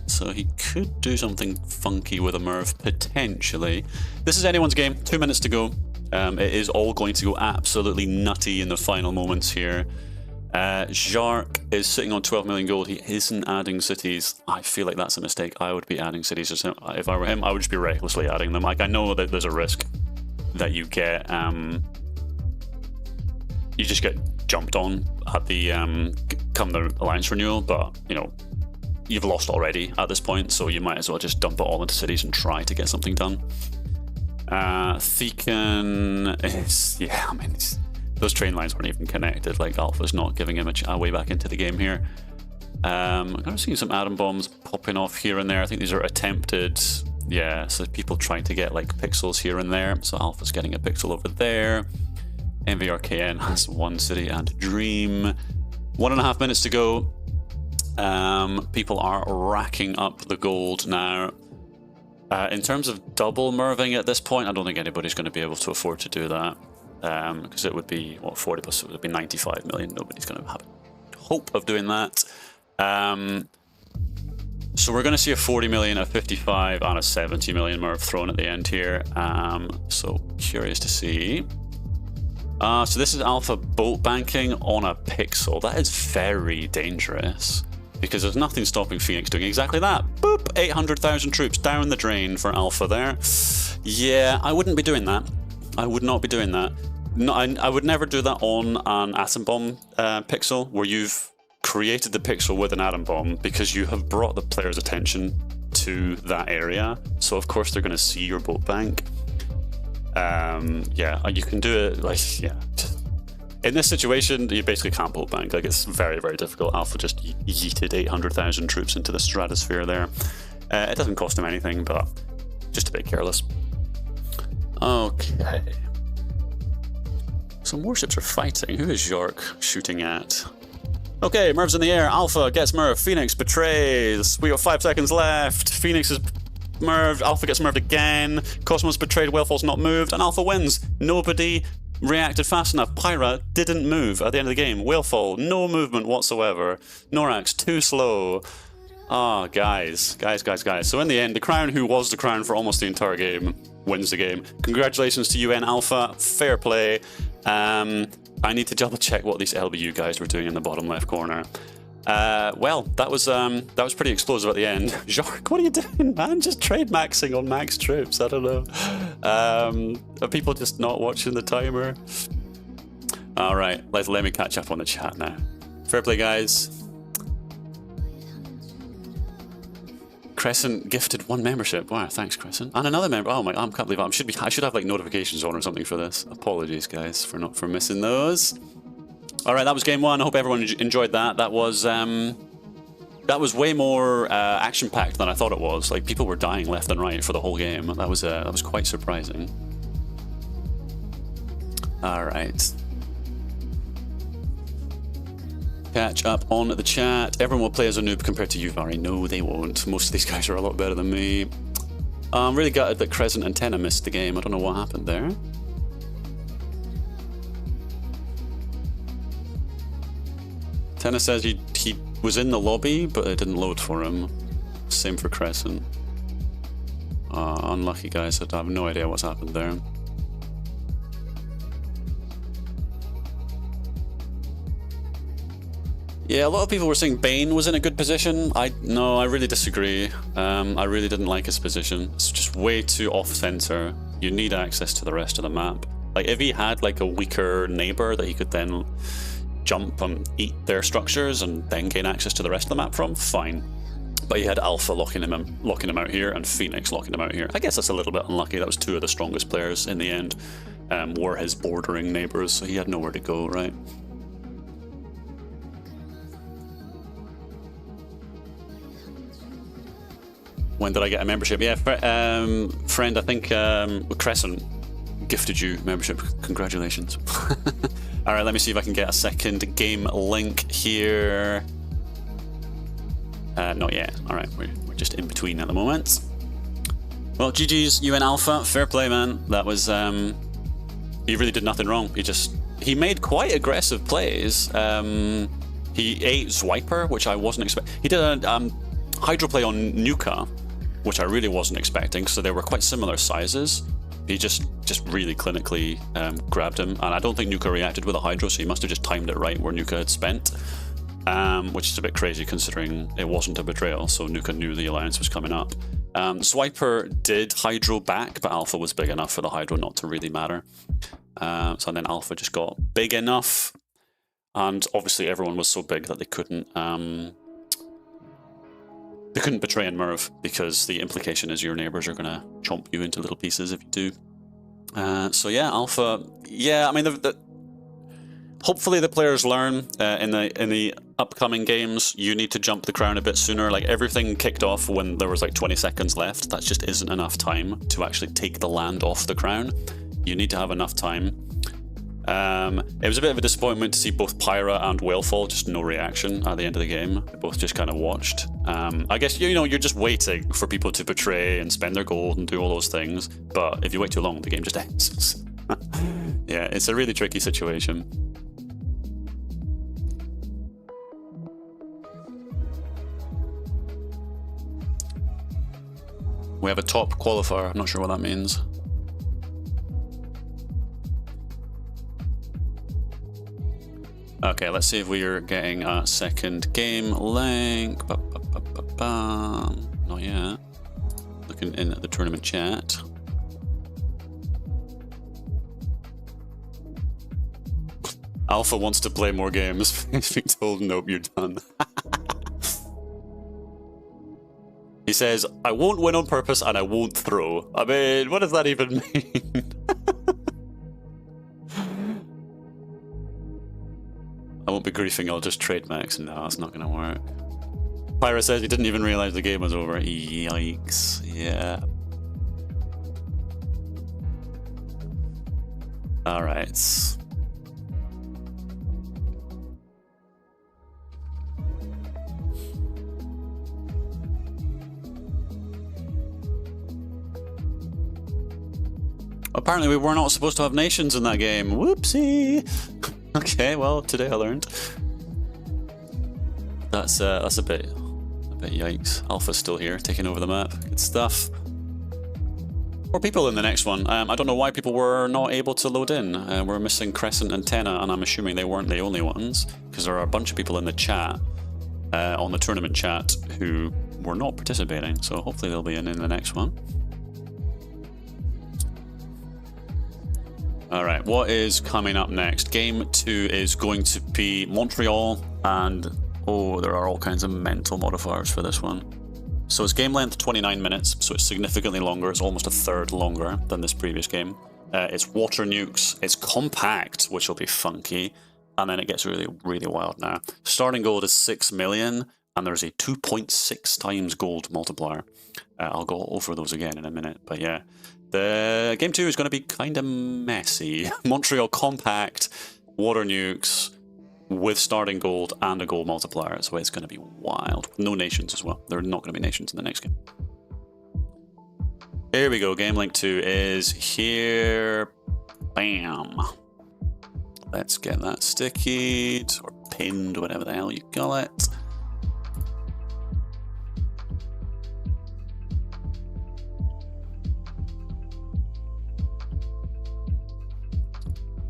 So he could do something funky with a Merv, potentially. This is anyone's game. 2 minutes to go. It is all going to go absolutely nutty in the final moments here. Jark is sitting on 12 million gold. He isn't adding cities. I feel like that's a mistake. I would be adding cities. If I were him, I would just be recklessly adding them. Like, I know that there's a risk that you get, you just get jumped on at the come the alliance renewal, but you know, you've lost already at this point, so you might as well just dump it all into cities and try to get something done. Thecan is, yeah, I mean, those train lines weren't even connected. Like, Alpha's not giving him a way back into the game here. I'm kind of seeing some atom bombs popping off here and there. I think these are attempted. Yeah, so people trying to get like pixels here and there. So Alpha's getting a pixel over there. MVRKN has one city and Dream. 1.5 minutes to go. People are racking up the gold now. In terms of double Merving at this point, I don't think anybody's going to be able to afford to do that. Because it would be, what, 40 plus, it would be 95 million. Nobody's going to have hope of doing that. So we're going to see a 40 million, a 55 and a 70 million Merv thrown at the end here. So curious to see. So this is Alpha boat banking on a pixel. That is very dangerous because there's nothing stopping Phoenix doing exactly that. Boop, 800,000 troops down the drain for Alpha there. Yeah, I wouldn't be doing that. I would not be doing that. No, I would never do that on an atom bomb pixel where you've created the pixel with an atom bomb because you have brought the player's attention to that area. So of course they're going to see your boat bank. Yeah, you can do it like, yeah. In this situation, you basically can't boat bank. Like, it's very, very difficult. Alpha just yeeted 800,000 troops into the stratosphere there. It doesn't cost him anything, but just a bit careless. Okay. Some warships are fighting. Who is York shooting at? Okay, Merv's in the air. Alpha gets Merv. Phoenix betrays. We got 5 seconds left. Phoenix is Merved. Alpha gets Merved again. Cosmos betrayed. Whalefall's not moved. And Alpha wins. Nobody reacted fast enough. Pyra didn't move at the end of the game. Whalefall, no movement whatsoever. Norax, too slow. Ah, guys. So in the end, the Crown, who was the Crown for almost the entire game, wins the game. Congratulations to UN Alpha. Fair play. I need to double check what these LBU guys were doing in the bottom left corner. Well, that was pretty explosive at the end. Jark, what are you doing, man? Just trade maxing on max troops. I don't know. Are people just not watching the timer? All right, let me catch up on the chat now. Fair play, guys. Crescent gifted 1 membership. Wow, thanks, Crescent. And another member. Oh my, I can't believe it. I should have like notifications on or something for this. Apologies, guys, for missing those. All right, that was game 1. I hope everyone enjoyed that. That was way more action-packed than I thought it was. Like, people were dying left and right for the whole game. That was quite surprising. All right. Catch up on the chat. Everyone will play as a noob compared to you, Vari. No, they won't. Most of these guys are a lot better than me. I'm really gutted that Crescent and Tenna missed the game. I don't know what happened there. Tenna says he was in the lobby, but it didn't load for him. Same for Crescent. Unlucky guys. I have no idea what's happened there. Yeah, a lot of people were saying Bane was in a good position. No, I really disagree. I really didn't like his position. It's just way too off-center. You need access to the rest of the map. Like, if he had like a weaker neighbor that he could then jump and eat their structures and then gain access to the rest of the map from, fine. But he had Alpha locking him out here and Phoenix locking him out here. I guess that's a little bit unlucky. That was 2 of the strongest players in the end. Were his bordering neighbors, so he had nowhere to go, right? When did I get a membership? Yeah, friend, I think Crescent gifted you membership. Congratulations. All right, let me see if I can get a second game link here. Not yet. All right, we're just in between at the moment. Well, GG's UN Alpha. Fair play, man. That was he really did nothing wrong. He made quite aggressive plays. He ate Zwiper, which I wasn't expecting. He did a hydro play on Nuka, which I really wasn't expecting. So they were quite similar sizes. He just really clinically grabbed him, and I don't think Nuka reacted with a hydro, so he must have just timed it right where Nuka had spent, which is a bit crazy considering it wasn't a betrayal, so Nuka knew the alliance was coming up. Swiper did hydro back, but Alpha was big enough for the hydro not to really matter. So then Alpha just got big enough, and obviously everyone was so big that they couldn't betray and Merv, because the implication is your neighbors are going to chomp you into little pieces if you do. So yeah, Alpha. Yeah, I mean, hopefully the players learn in the upcoming games. You need to jump the crown a bit sooner. Like, everything kicked off when there was like 20 seconds left. That just isn't enough time to actually take the land off the crown. You need to have enough time. It was a bit of a disappointment to see both Pyra and Whalefall just no reaction at the end of the game. They both just kind of watched. I guess, you know, you're just waiting for people to betray and spend their gold and do all those things. But if you wait too long, the game just ends. Yeah, it's a really tricky situation. We have a top qualifier. I'm not sure what that means. Okay, let's see if we are getting a second game link. Not yet. Looking in at the tournament chat. Alpha wants to play more games. He's being told, nope, you're done. He says, I won't win on purpose and I won't throw. I mean, what does that even mean? I won't be griefing, I'll just trade max. No, it's not going to work. Pyra says he didn't even realize the game was over. Yikes. Yeah. Alright. Apparently we were not supposed to have nations in that game. Whoopsie! Okay, well, today I learned. That's a bit yikes. Alpha's still here, taking over the map. Good stuff. More people in the next one. I don't know why people were not able to load in. We're missing Crescent and Tenna, and I'm assuming they weren't the only ones, because there are a bunch of people in the chat, on the tournament chat, who were not participating. So hopefully they'll be in the next one. Alright, what is coming up next? Game 2 is going to be Montreal, and oh, there are all kinds of mental modifiers for this one. So it's game length 29 minutes, so it's significantly longer. It's almost a third longer than this previous game. It's water nukes, it's compact, which will be funky, and then it gets really, really wild now. Starting gold is 6 million, and there's a 2.6 times gold multiplier. I'll go over those again in a minute, but yeah. The game 2 is going to be kind of messy. Montreal compact, water nukes, with starting gold and a gold multiplier, so it's going to be wild. No nations as well. There are not going to be nations in the next game. Here we go. Game link 2 is here. Bam. Let's get that stickied or pinned, whatever the hell you call it.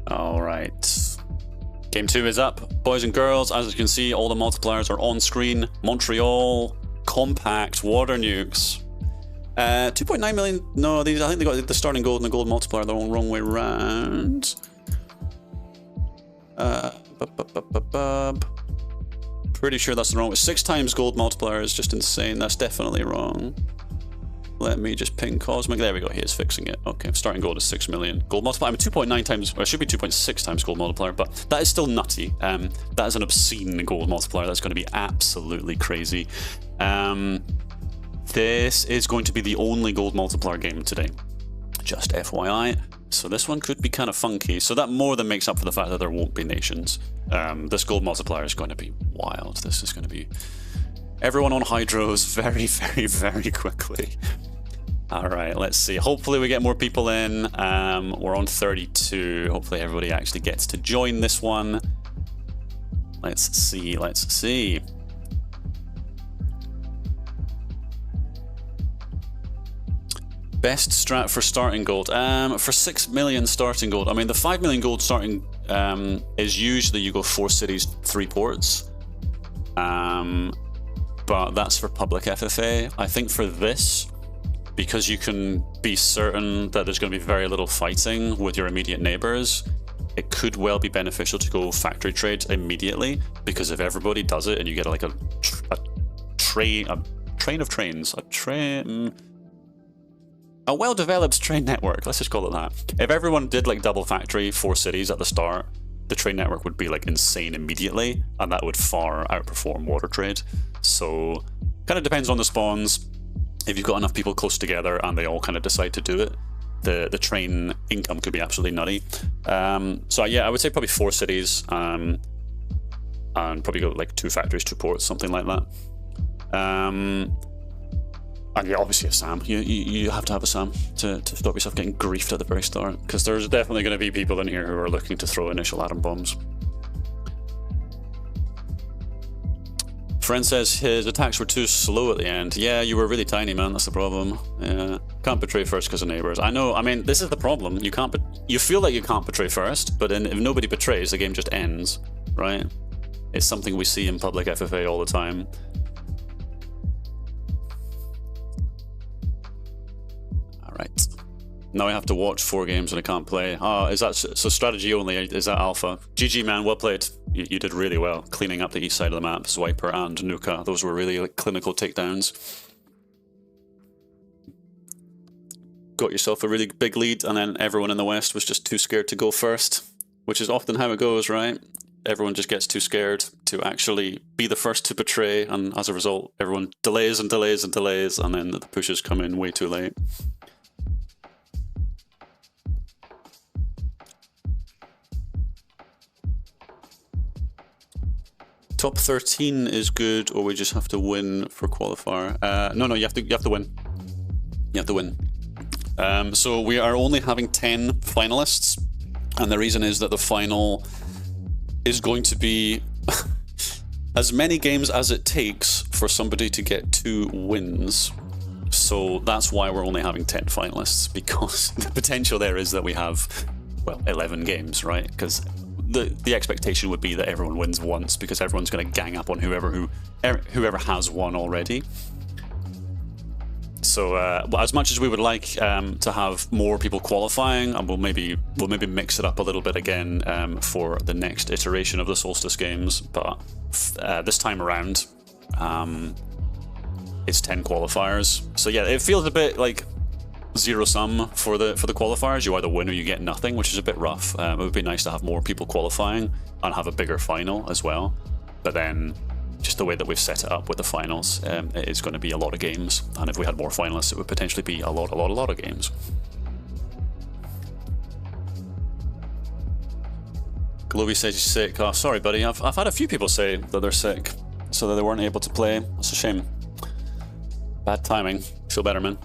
All right. Game 2 is up. Boys and girls, as you can see, all the multipliers are on screen. Montreal, compact, water nukes. 2.9 million. No, these, I think they got the starting gold and the gold multiplier the wrong way round. Pretty sure that's the wrong way. 6 times gold multiplier is just insane. That's definitely wrong. Let me just ping Cosmic. There we go. He is fixing it. Okay, starting gold is 6 million. Gold multiplier. I mean, 2.9 times, or it should be 2.6 times gold multiplier, but that is still nutty. That is an obscene gold multiplier. That's going to be absolutely crazy. This is going to be the only gold multiplier game today. Just FYI. So this one could be kind of funky. So that more than makes up for the fact that there won't be nations. This gold multiplier is going to be wild. This is going to be everyone on hydros very, very, very quickly. All right, let's see. Hopefully we get more people in. We're on 32. Hopefully everybody actually gets to join this one. Let's see, let's see. Best strat for starting gold. For 6 million starting gold. I mean, the 5 million gold starting is usually you go 4 cities, 3 ports. But that's for public FFA. I think for this, because you can be certain that there's going to be very little fighting with your immediate neighbors, it could well be beneficial to go factory trade immediately, because if everybody does it and you get like a train of trains, A well-developed train network, let's just call it that. If everyone did like double factory, 4 cities at the start, the train network would be like insane immediately, and that would far outperform water trade. So kind of depends on the spawns. If you've got enough people close together and they all kind of decide to do it, the train income could be absolutely nutty. So yeah, I would say probably 4 cities, and probably go like 2 factories, 2 ports, something like that. And yeah, obviously a SAM. You have to have a SAM to stop yourself getting griefed at the very start, because there's definitely going to be people in here who are looking to throw initial atom bombs. Friend says his attacks were too slow at the end. Yeah, you were really tiny, man. That's the problem. Yeah, can't betray first because of neighbors. I know. I mean, this is the problem. You can't. You feel like you can't betray first, but if nobody betrays, the game just ends, right? It's something we see in public FFA all the time. Right. Now I have to watch 4 games and I can't play. Oh, is that so? Strategy only? Is that alpha? GG, man. Well played. You did really well cleaning up the east side of the map. Swiper and Nuka. Those were really like clinical takedowns. Got yourself a really big lead, and then everyone in the west was just too scared to go first, which is often how it goes, right? Everyone just gets too scared to actually be the first to betray, and as a result, everyone delays and delays and delays, and then the pushes come in way too late. Top 13 is good, or we just have to win for qualifier. No, you have to win. You have to win. So we are only having 10 finalists, and the reason is that the final is going to be as many games as it takes for somebody to get 2 wins. So that's why we're only having 10 finalists, because the potential there is that we have, well, 11 games, right? Because the expectation would be that everyone wins once, because everyone's going to gang up on whoever has won already. So as much as we would like to have more people qualifying, and we'll maybe mix it up a little bit again for the next iteration of the Solstice games, but this time around it's 10 qualifiers. So yeah, it feels a bit like zero sum for the qualifiers. You either win or you get nothing, which is a bit rough. It would be nice to have more people qualifying and have a bigger final as well. But then just the way that we've set it up with the finals, it is going to be a lot of games. And if we had more finalists, it would potentially be a lot of games. Globy says he's sick. Oh, sorry, buddy. I've had a few people say that they're sick, so that they weren't able to play. That's a shame. Bad timing. Feel better, man.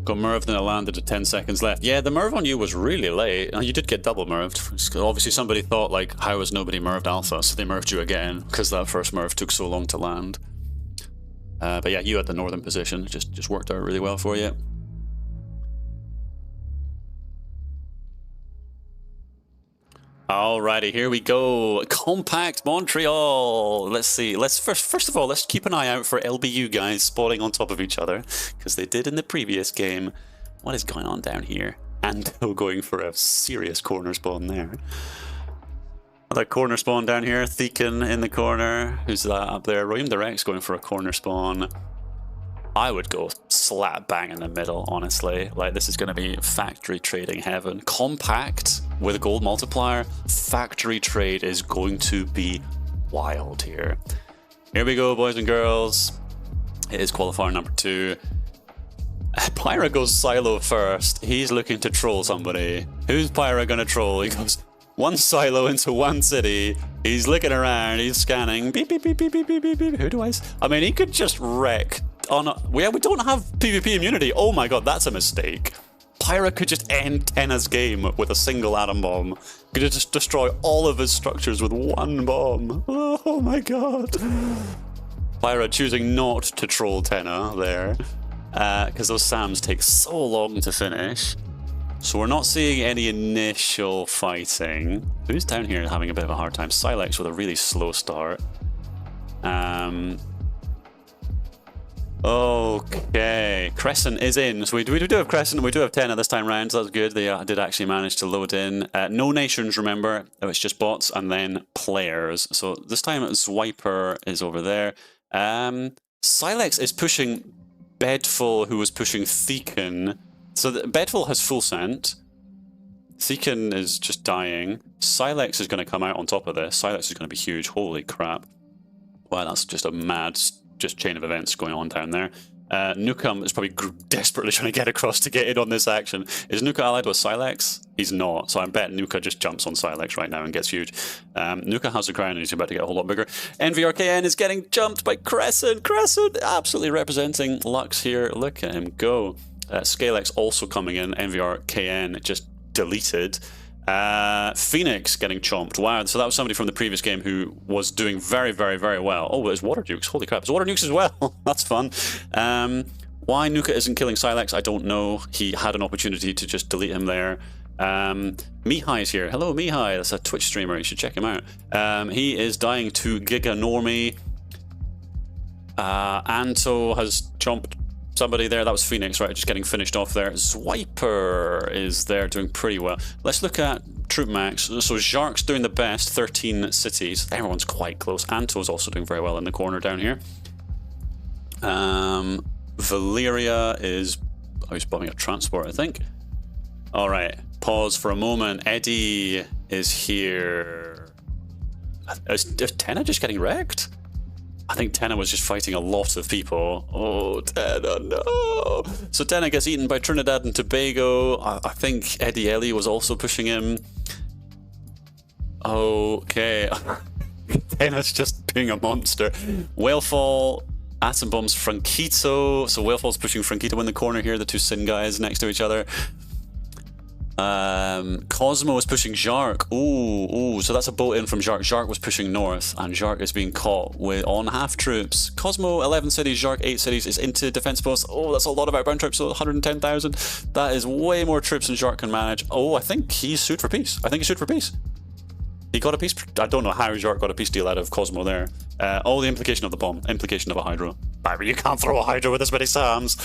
Got Merved and it landed at 10 seconds left. Yeah, the Merv on you was really late. You did get double Merved. Obviously somebody thought, like, how has nobody Merved Alpha? So they Merved you again, because that first Merv took so long to land. But yeah, you had the northern position. Just worked out really well for you. Alrighty, here we go. Compact Montreal. Let's see. First of all, let's keep an eye out for LBU guys spawning on top of each other, because they did in the previous game. What is going on down here? Ando going for a serious corner spawn there. Another corner spawn down here. Thekin in the corner. Who's that up there? William Direct's going for a corner spawn. I would go slap bang in the middle, honestly. Like, this is going to be factory trading heaven. Compact with a gold multiplier. Factory trade is going to be wild here. Here we go, boys and girls. It is qualifier number 2. Pyra goes silo first. He's looking to troll somebody. Who's Pyra going to troll? He goes 1 silo into 1 city. He's looking around. He's scanning. Beep, beep, beep, beep, beep, beep, beep, beep. Who do I mean, he could just wreck. We don't have PvP immunity. Oh my god, that's a mistake. Pyra could just end Tenna's game with a single atom bomb. Could just destroy all of his structures with 1 bomb. Oh my god. Pyra choosing not to troll Tenna there, because those SAMs take so long to finish. So we're not seeing any initial fighting. Who's down here having a bit of a hard time? Silex with a really slow start. Okay, Crescent is in. So we do have Crescent, and we do have Tenna this time round, so that's good. They did actually manage to load in. No nations, remember. It's just bots and then players. So this time Swiper is over there. Silex is pushing Bedful, who was pushing Thekin. So Bedful has full scent. Thekin is just dying. Silex is going to come out on top of this. Silex is going to be huge. Holy crap. Wow, that's just a mad just chain of events going on down there. Nukem is probably desperately trying to get across to get in on this action. Is Nuka allied with Silex? He's not, so I bet Nuka just jumps on Silex right now and gets huge. Nuka has the crown and he's about to get a whole lot bigger. NVRKN is getting jumped by Crescent. Crescent absolutely representing Lux here. Look at him go. Scalex also coming in. NVRKN just deleted. Phoenix getting chomped. Wow, so that was somebody from the previous game who was doing very, very, very well. Oh, it's Water Nukes. Holy crap, it's Water Nukes as well. That's fun. Why Nuka isn't killing Silex, I don't know. He had an opportunity to just delete him there. Mihai's here. Hello, Mihai. That's a Twitch streamer. You should check him out. He is dying to Giga Normie. Anto has chomped somebody there. That was Phoenix, right? Just getting finished off there. Swiper is there doing pretty well. Let's look at Troop Max. So Jark's doing the best, 13 cities. Everyone's quite close. Anto's also doing very well in the corner down here. Valeria is... Oh, he's bombing a transport, I think. All right. Pause for a moment. Eddie is here. Is Tenna just getting wrecked? I think Tenna was just fighting a lot of people. Oh, Tenna, no. So Tenna gets eaten by Trinidad and Tobago. I think Eddie Ellie was also pushing him. Okay. Tenna's just being a monster. Whalefall, Atom Bombs, Franquito. So Whalefall's pushing Franquito in the corner here, the two Sin guys next to each other. Cosmo is pushing Jark. Ooh, so that's a boat in from Jark. Jark was pushing north, and Jark is being caught on half troops. Cosmo 11 cities, Jark 8 cities is into defense posts. Oh, that's a lot of outbound troops. So 110,000. That is way more troops than Jark can manage. Oh, I think he's sued for peace. He got a peace. I don't know how Jark got a peace deal out of Cosmo there. Oh, the implication of the bomb. Implication of a hydro. You can't throw a hydro with this many SAMs.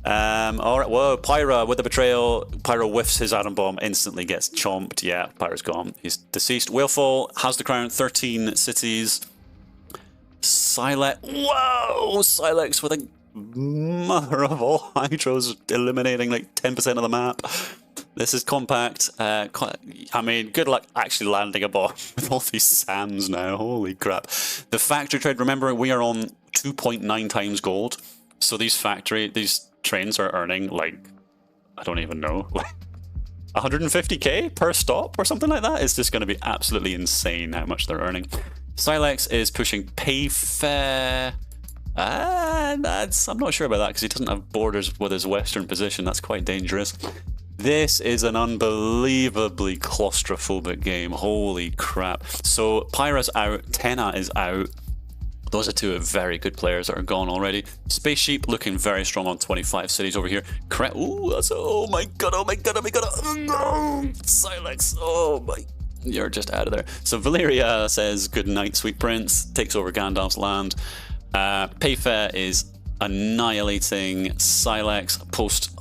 Alright, whoa, Pyra with the betrayal. Pyra whiffs his atom bomb, instantly gets chomped. Yeah, Pyra's gone. He's deceased. Whalefall has the crown, 13 cities. Silex. Whoa! Silex with a mother of all hydros, eliminating like 10% of the map. This is compact. I mean, good luck actually landing a bomb with all these SAMs now. Holy crap. The factory trade, remember, we are on 2.9 times gold. So these trains are earning like, I don't even know, like 150k per stop or something like that. It's just going to be absolutely insane how much they're earning. Silex is pushing Payfair. I'm not sure about that because he doesn't have borders with his western position. That's quite dangerous. This is an unbelievably claustrophobic game. Holy crap. So Pyra's out, Tenna is out. Those are two very good players that are gone already. Space Sheep looking very strong on 25 cities over here. Ooh, that's, oh my god. Oh, no! Silex, oh my. You're just out of there. So Valeria says, good night, sweet prince. Takes over Gandalf's land. Payfair is annihilating Silex post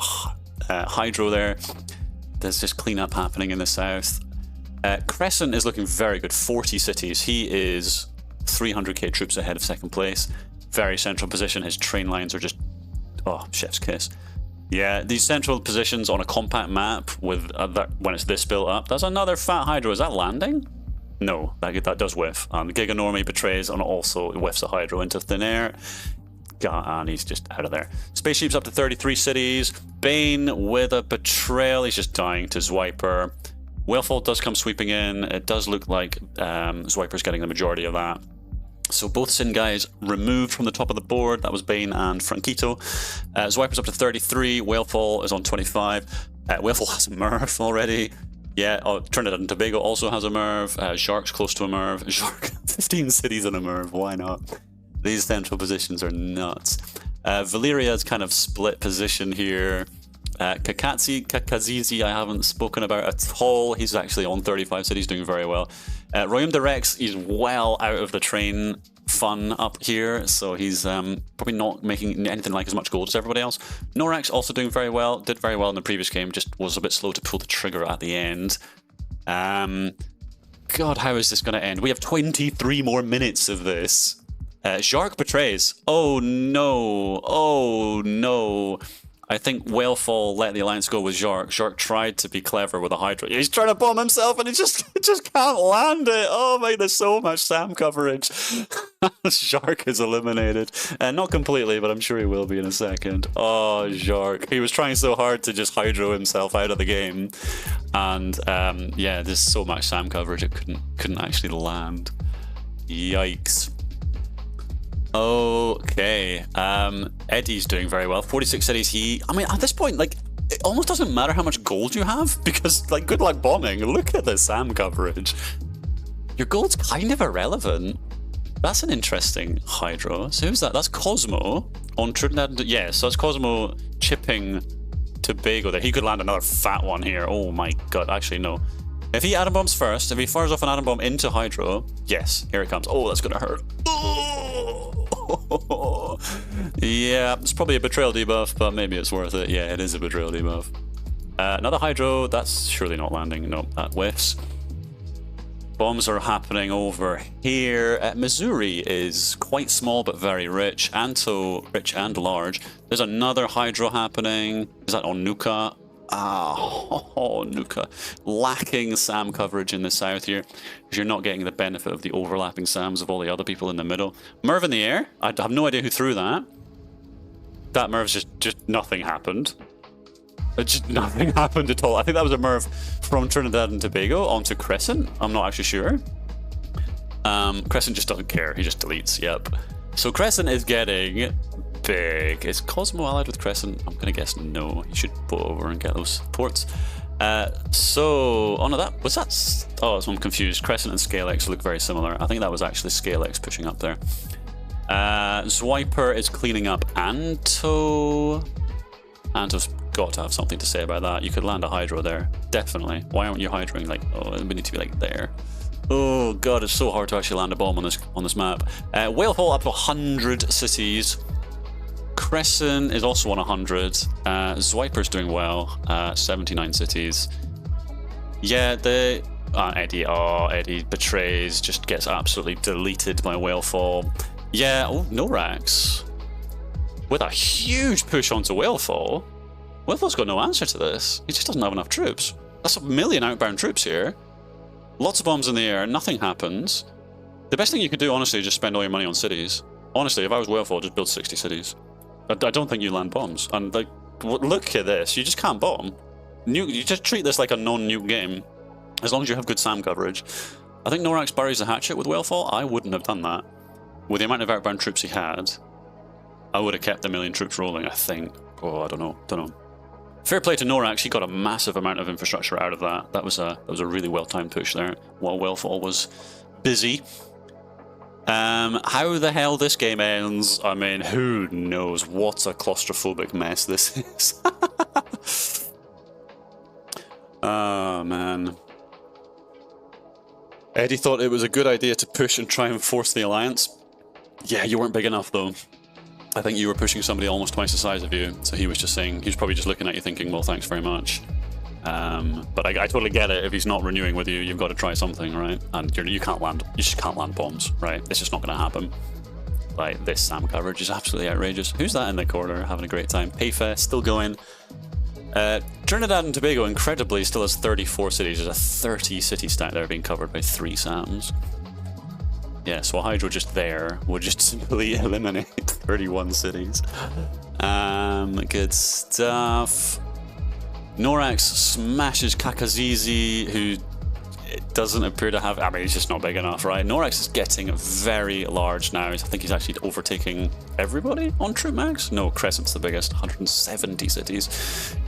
Hydro there. There's just cleanup happening in the south. Crescent is looking very good. 40 cities. He is 300k troops ahead of second place. Very central position. His train lines are just, oh, chef's kiss. Yeah, these central positions on a compact map with when it's this built up. That's another fat hydro. Is that landing? No, that does whiff. Giga Normie betrays and also whiffs a hydro into thin air. And he's just out of there. Spaceship's up to 33 cities. Bane with a betrayal. He's just dying to Zwiper. Whalefall does come sweeping in. It does look like Zwiper's getting the majority of that. So both Sin guys removed from the top of the board. That was Bane and Franquito. Zwiper's up to 33. Whalefall is on 25. Whalefall has a Merv already. Yeah, Trinidad and Tobago also has a Merv. Shark's close to a Merv. Shark, 15 cities and a Merv. Why not? These central positions are nuts. Valeria's kind of split position here. Kakazizi I haven't spoken about at all. He's actually on 35 cities, doing very well. Royum de Rex is well out of the train fun up here, so he's probably not making anything like as much gold as everybody else. Norax also doing very well, did very well in the previous game, just was a bit slow to pull the trigger at the end. God, how is this going to end? We have 23 more minutes of this. Jark betrays. Oh no. Oh no. I think Whalefall let the alliance go with Jark. Jark tried to be clever with a Hydra. He's trying to bomb himself and he just can't land it. Oh my, there's so much SAM coverage. Jark is eliminated. Not completely, but I'm sure he will be in a second. Oh, Jark. He was trying so hard to just Hydro himself out of the game. And yeah, there's so much SAM coverage it couldn't actually land. Yikes. Okay, Eddie's doing very well. 46 cities. I mean, at this point, like, it almost doesn't matter how much gold you have because, like, good luck bombing. Look at the SAM coverage. Your gold's kind of irrelevant. That's an interesting Hydro. So who's that? That's Cosmo on Trinidad. Yeah, so that's Cosmo chipping Tobago there. He could land another fat one here. Oh my god, actually no. If he atom bombs first, if he fires off an atom bomb into Hydro, yes, here it comes. Oh, that's gonna hurt. Oh. Yeah, it's probably a betrayal debuff, but maybe it's worth it. Yeah, it is a betrayal debuff. Another Hydro, that's surely not landing. No, that whiffs. Bombs are happening over here. Missouri is quite small but very rich. Anto, rich and large. There's another Hydro happening. Is that on Nuka? Ah, Nuka. Lacking SAM coverage in the south here, because you're not getting the benefit of the overlapping SAMs of all the other people in the middle. Merv in the air. I have no idea who threw that. That Merv's just nothing happened. Just nothing happened at all. I think that was a Merv from Trinidad and Tobago onto Crescent. I'm not actually sure. Crescent just doesn't care. He just deletes. Yep. So Crescent is getting big. Is Cosmo allied with Crescent? I'm gonna guess no. He should put over and get those ports. So on that was that. Oh, so I'm confused. Crescent and Scalex look very similar. I think that was actually Scalex pushing up there. Zwiper is cleaning up Anto. Anto's got to have something to say about that. You could land a Hydro there, definitely. Why aren't you Hydroing like? Oh, we need to be like there. Oh god, it's so hard to actually land a bomb on this map. Whalefall up to 100 cities. Crescent is also on 100. Zwiper's doing well. 79 cities. Yeah, the Eddie betrays, just gets absolutely deleted by Whalefall. Yeah, oh, Norax with a huge push onto Whalefall. Whalefall's got no answer to this. He just doesn't have enough troops. That's a million outbound troops here. Lots of bombs in the air, nothing happens. The best thing you could do, honestly, is just spend all your money on cities. Honestly, if I was Whalefall, just build 60 cities. I don't think you land bombs. And like, look at this, you just can't bomb. You just treat this like a non-nuke game, as long as you have good SAM coverage. I think Norax buries the hatchet with Whalefall. I wouldn't have done that. With the amount of outbound troops he had, I would have kept the million troops rolling, I think. Oh, I don't know. Fair play to Norax, he got a massive amount of infrastructure out of that. That was a really well-timed push there, while Whalefall was busy. How the hell this game ends, I mean, who knows? What a claustrophobic mess this is. Oh, man. Eddie thought it was a good idea to push and try and force the alliance. Yeah, you weren't big enough, though. I think you were pushing somebody almost twice the size of you, so he was just saying, he was probably just looking at you thinking, well, thanks very much. But I totally get it. If he's not renewing with you, you've got to try something, right? And you can't land. You just can't land bombs, right? It's just not going to happen. Like, this SAM coverage is absolutely outrageous. Who's that in the corner having a great time? Payfest still going. Trinidad and Tobago, incredibly, still has 34 cities. There's a 30 city stack there being covered by 3 SAMs. Yeah, so a Hydro just there would just simply eliminate 31 cities. Good stuff. Norax smashes Kakazizi, who doesn't appear to have... I mean, he's just not big enough, right? Norax is getting very large now. I think he's actually overtaking everybody on Troop Max. No, Crescent's the biggest, 170 cities.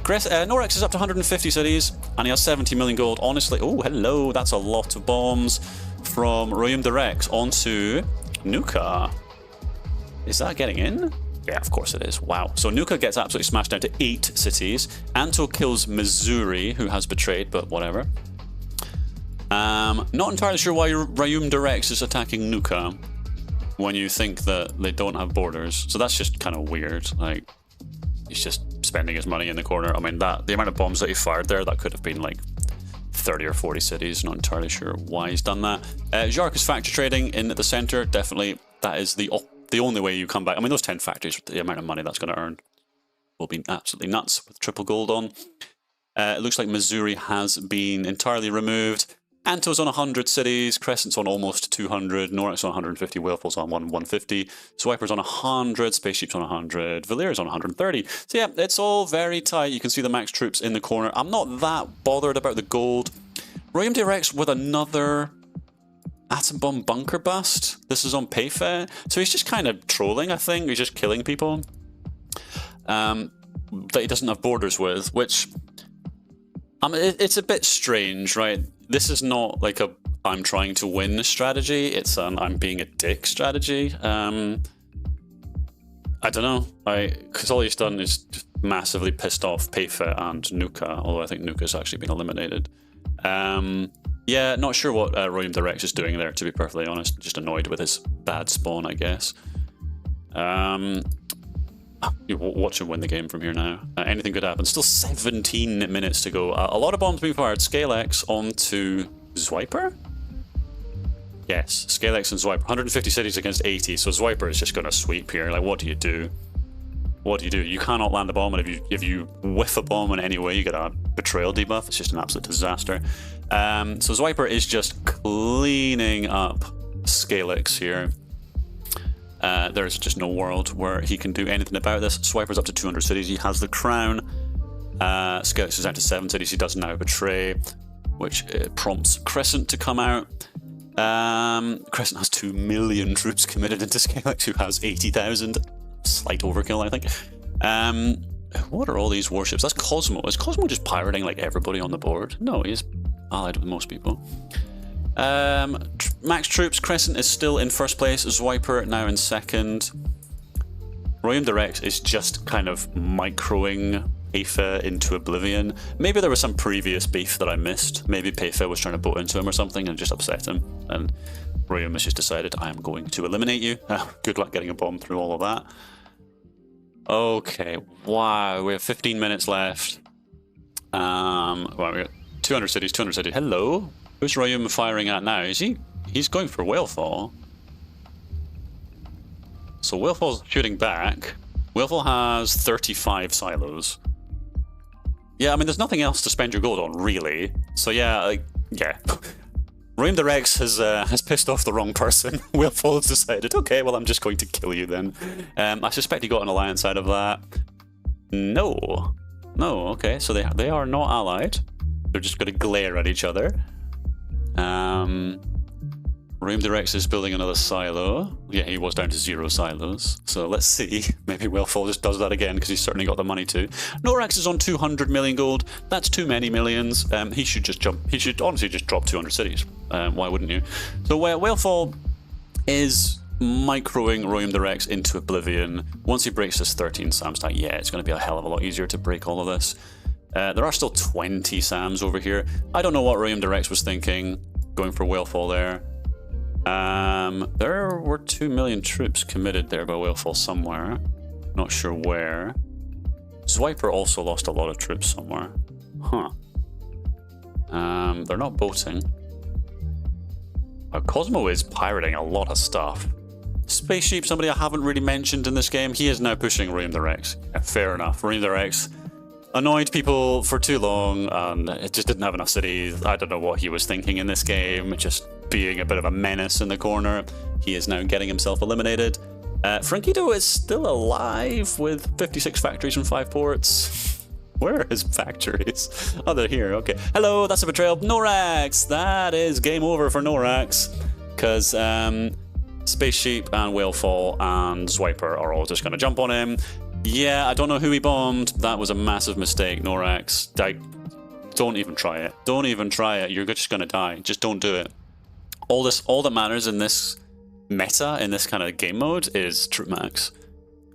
Norax is up to 150 cities, and he has 70 million gold. Honestly, oh, hello, that's a lot of bombs from Royum de Rex onto Nuka. Is that getting in? Yeah, of course it is. Wow. So Nuka gets absolutely smashed down to 8 cities. Anto kills Missouri, who has betrayed, but whatever. Not entirely sure why Royum de Rex is attacking Nuka when you think that they don't have borders. So that's just kind of weird. Like, he's just spending his money in the corner. I mean, the amount of bombs that he fired there, that could have been like 30 or 40 cities. Not entirely sure why he's done that. Jark is factory trading in the center. Definitely that is the only way you come back. I mean, those 10 factories, the amount of money that's going to earn will be absolutely nuts with triple gold on. It looks like Missouri has been entirely removed. Anto's on 100 cities, Crescent's on almost 200, Norax on 150, Whalefall's on 150, Swiper's on 100, Spaceship's on 100, Valeria's on 130. So yeah, it's all very tight. You can see the max troops in the corner. I'm not that bothered about the gold. Royum de Rex with another atom bomb bunker bust. This is on Payfair. So he's just kind of trolling, I think. He's just killing people that he doesn't have borders with, which it's a bit strange, right? This is not like a I'm trying to win strategy. It's an I'm being a dick strategy. I don't know. Because all he's done is just massively pissed off Payfa and Nuka, although I think Nuka's actually been eliminated. Yeah, not sure what Royum de Rex is doing there, to be perfectly honest. Just annoyed with his bad spawn, I guess. Watch him win the game from here now. Anything could happen. Still 17 minutes to go. A lot of bombs being fired. ScaleX onto Swiper? Yes, ScaleX and Swiper. 150 cities against 80, so Swiper is just going to sweep here. Like, what do you do? What do you do? You cannot land a bomb, and if you whiff a bomb in any way, you get a betrayal debuff. It's just an absolute disaster. So Swiper is just cleaning up ScaleX here. There's just no world where he can do anything about this. Swiper's up to 200 cities. He has the crown. ScaleX is down to 7 cities. He does now betray, which prompts Crescent to come out. Crescent has 2 million troops committed into ScaleX, who has 80,000. Slight overkill, I think. What are all these warships? That's Cosmo. Is Cosmo just pirating like everybody on the board? No, he's allied with most people. Max troops, Crescent is still in first place, Swiper now in second. Royum de Rex is just kind of microing Payfa into oblivion. Maybe there was some previous beef that I missed. Maybe Payfa was trying to boat into him or something and just upset him. And Royum has just decided, I am going to eliminate you. Good luck getting a bomb through all of that. Okay, wow, we have 15 minutes left. Well, we got 200 cities, 200 cities. Hello? Who's Royum firing at now? Is he? He's going for Whalefall. So Whalefall's shooting back. Whalefall has 35 silos. Yeah, I mean, there's nothing else to spend your gold on, really. So yeah, yeah. Royum de Rex has pissed off the wrong person. Whalefall has decided, okay, well, I'm just going to kill you then. I suspect he got an alliance out of that. No. No, okay, so they are not allied. They're just going to glare at each other. Royum de Rex is building another silo. Yeah, he was down to 0 silos. So let's see. Maybe Whalefall just does that again because he's certainly got the money to. Norax is on 200 million gold. That's too many millions. He should just jump. He should honestly just drop 200 cities. Why wouldn't you? So Whalefall is microing Royum de Rex into oblivion. Once he breaks this 13 SAM stack, yeah, it's going to be a hell of a lot easier to break all of this. There are still 20 SAMs over here. I don't know what Royum de Rex was thinking, going for Whalefall there. There were 2 million troops committed there by Whalefall somewhere. Not sure where. Swiper also lost a lot of troops somewhere. Huh. They're not boating. Cosmo is pirating a lot of stuff. Spaceship, somebody I haven't really mentioned in this game, he is now pushing Royum de Rex. Yeah, fair enough. Royum de Rex annoyed people for too long, and it just didn't have enough cities. I don't know what he was thinking in this game, just being a bit of a menace in the corner. He is now getting himself eliminated. Franquito is still alive with 56 factories and 5 ports. Where are his factories? Oh, they're here, okay. Hello, that's a betrayal. Norax! That is game over for Norax. Because Spaceship and Whalefall and Swiper are all just going to jump on him. Yeah, I don't know who he bombed. That was a massive mistake, Norax. Don't even try it. Don't even try it. You're just going to die. Just don't do it. All that matters in this meta, in this kind of game mode, is troop max.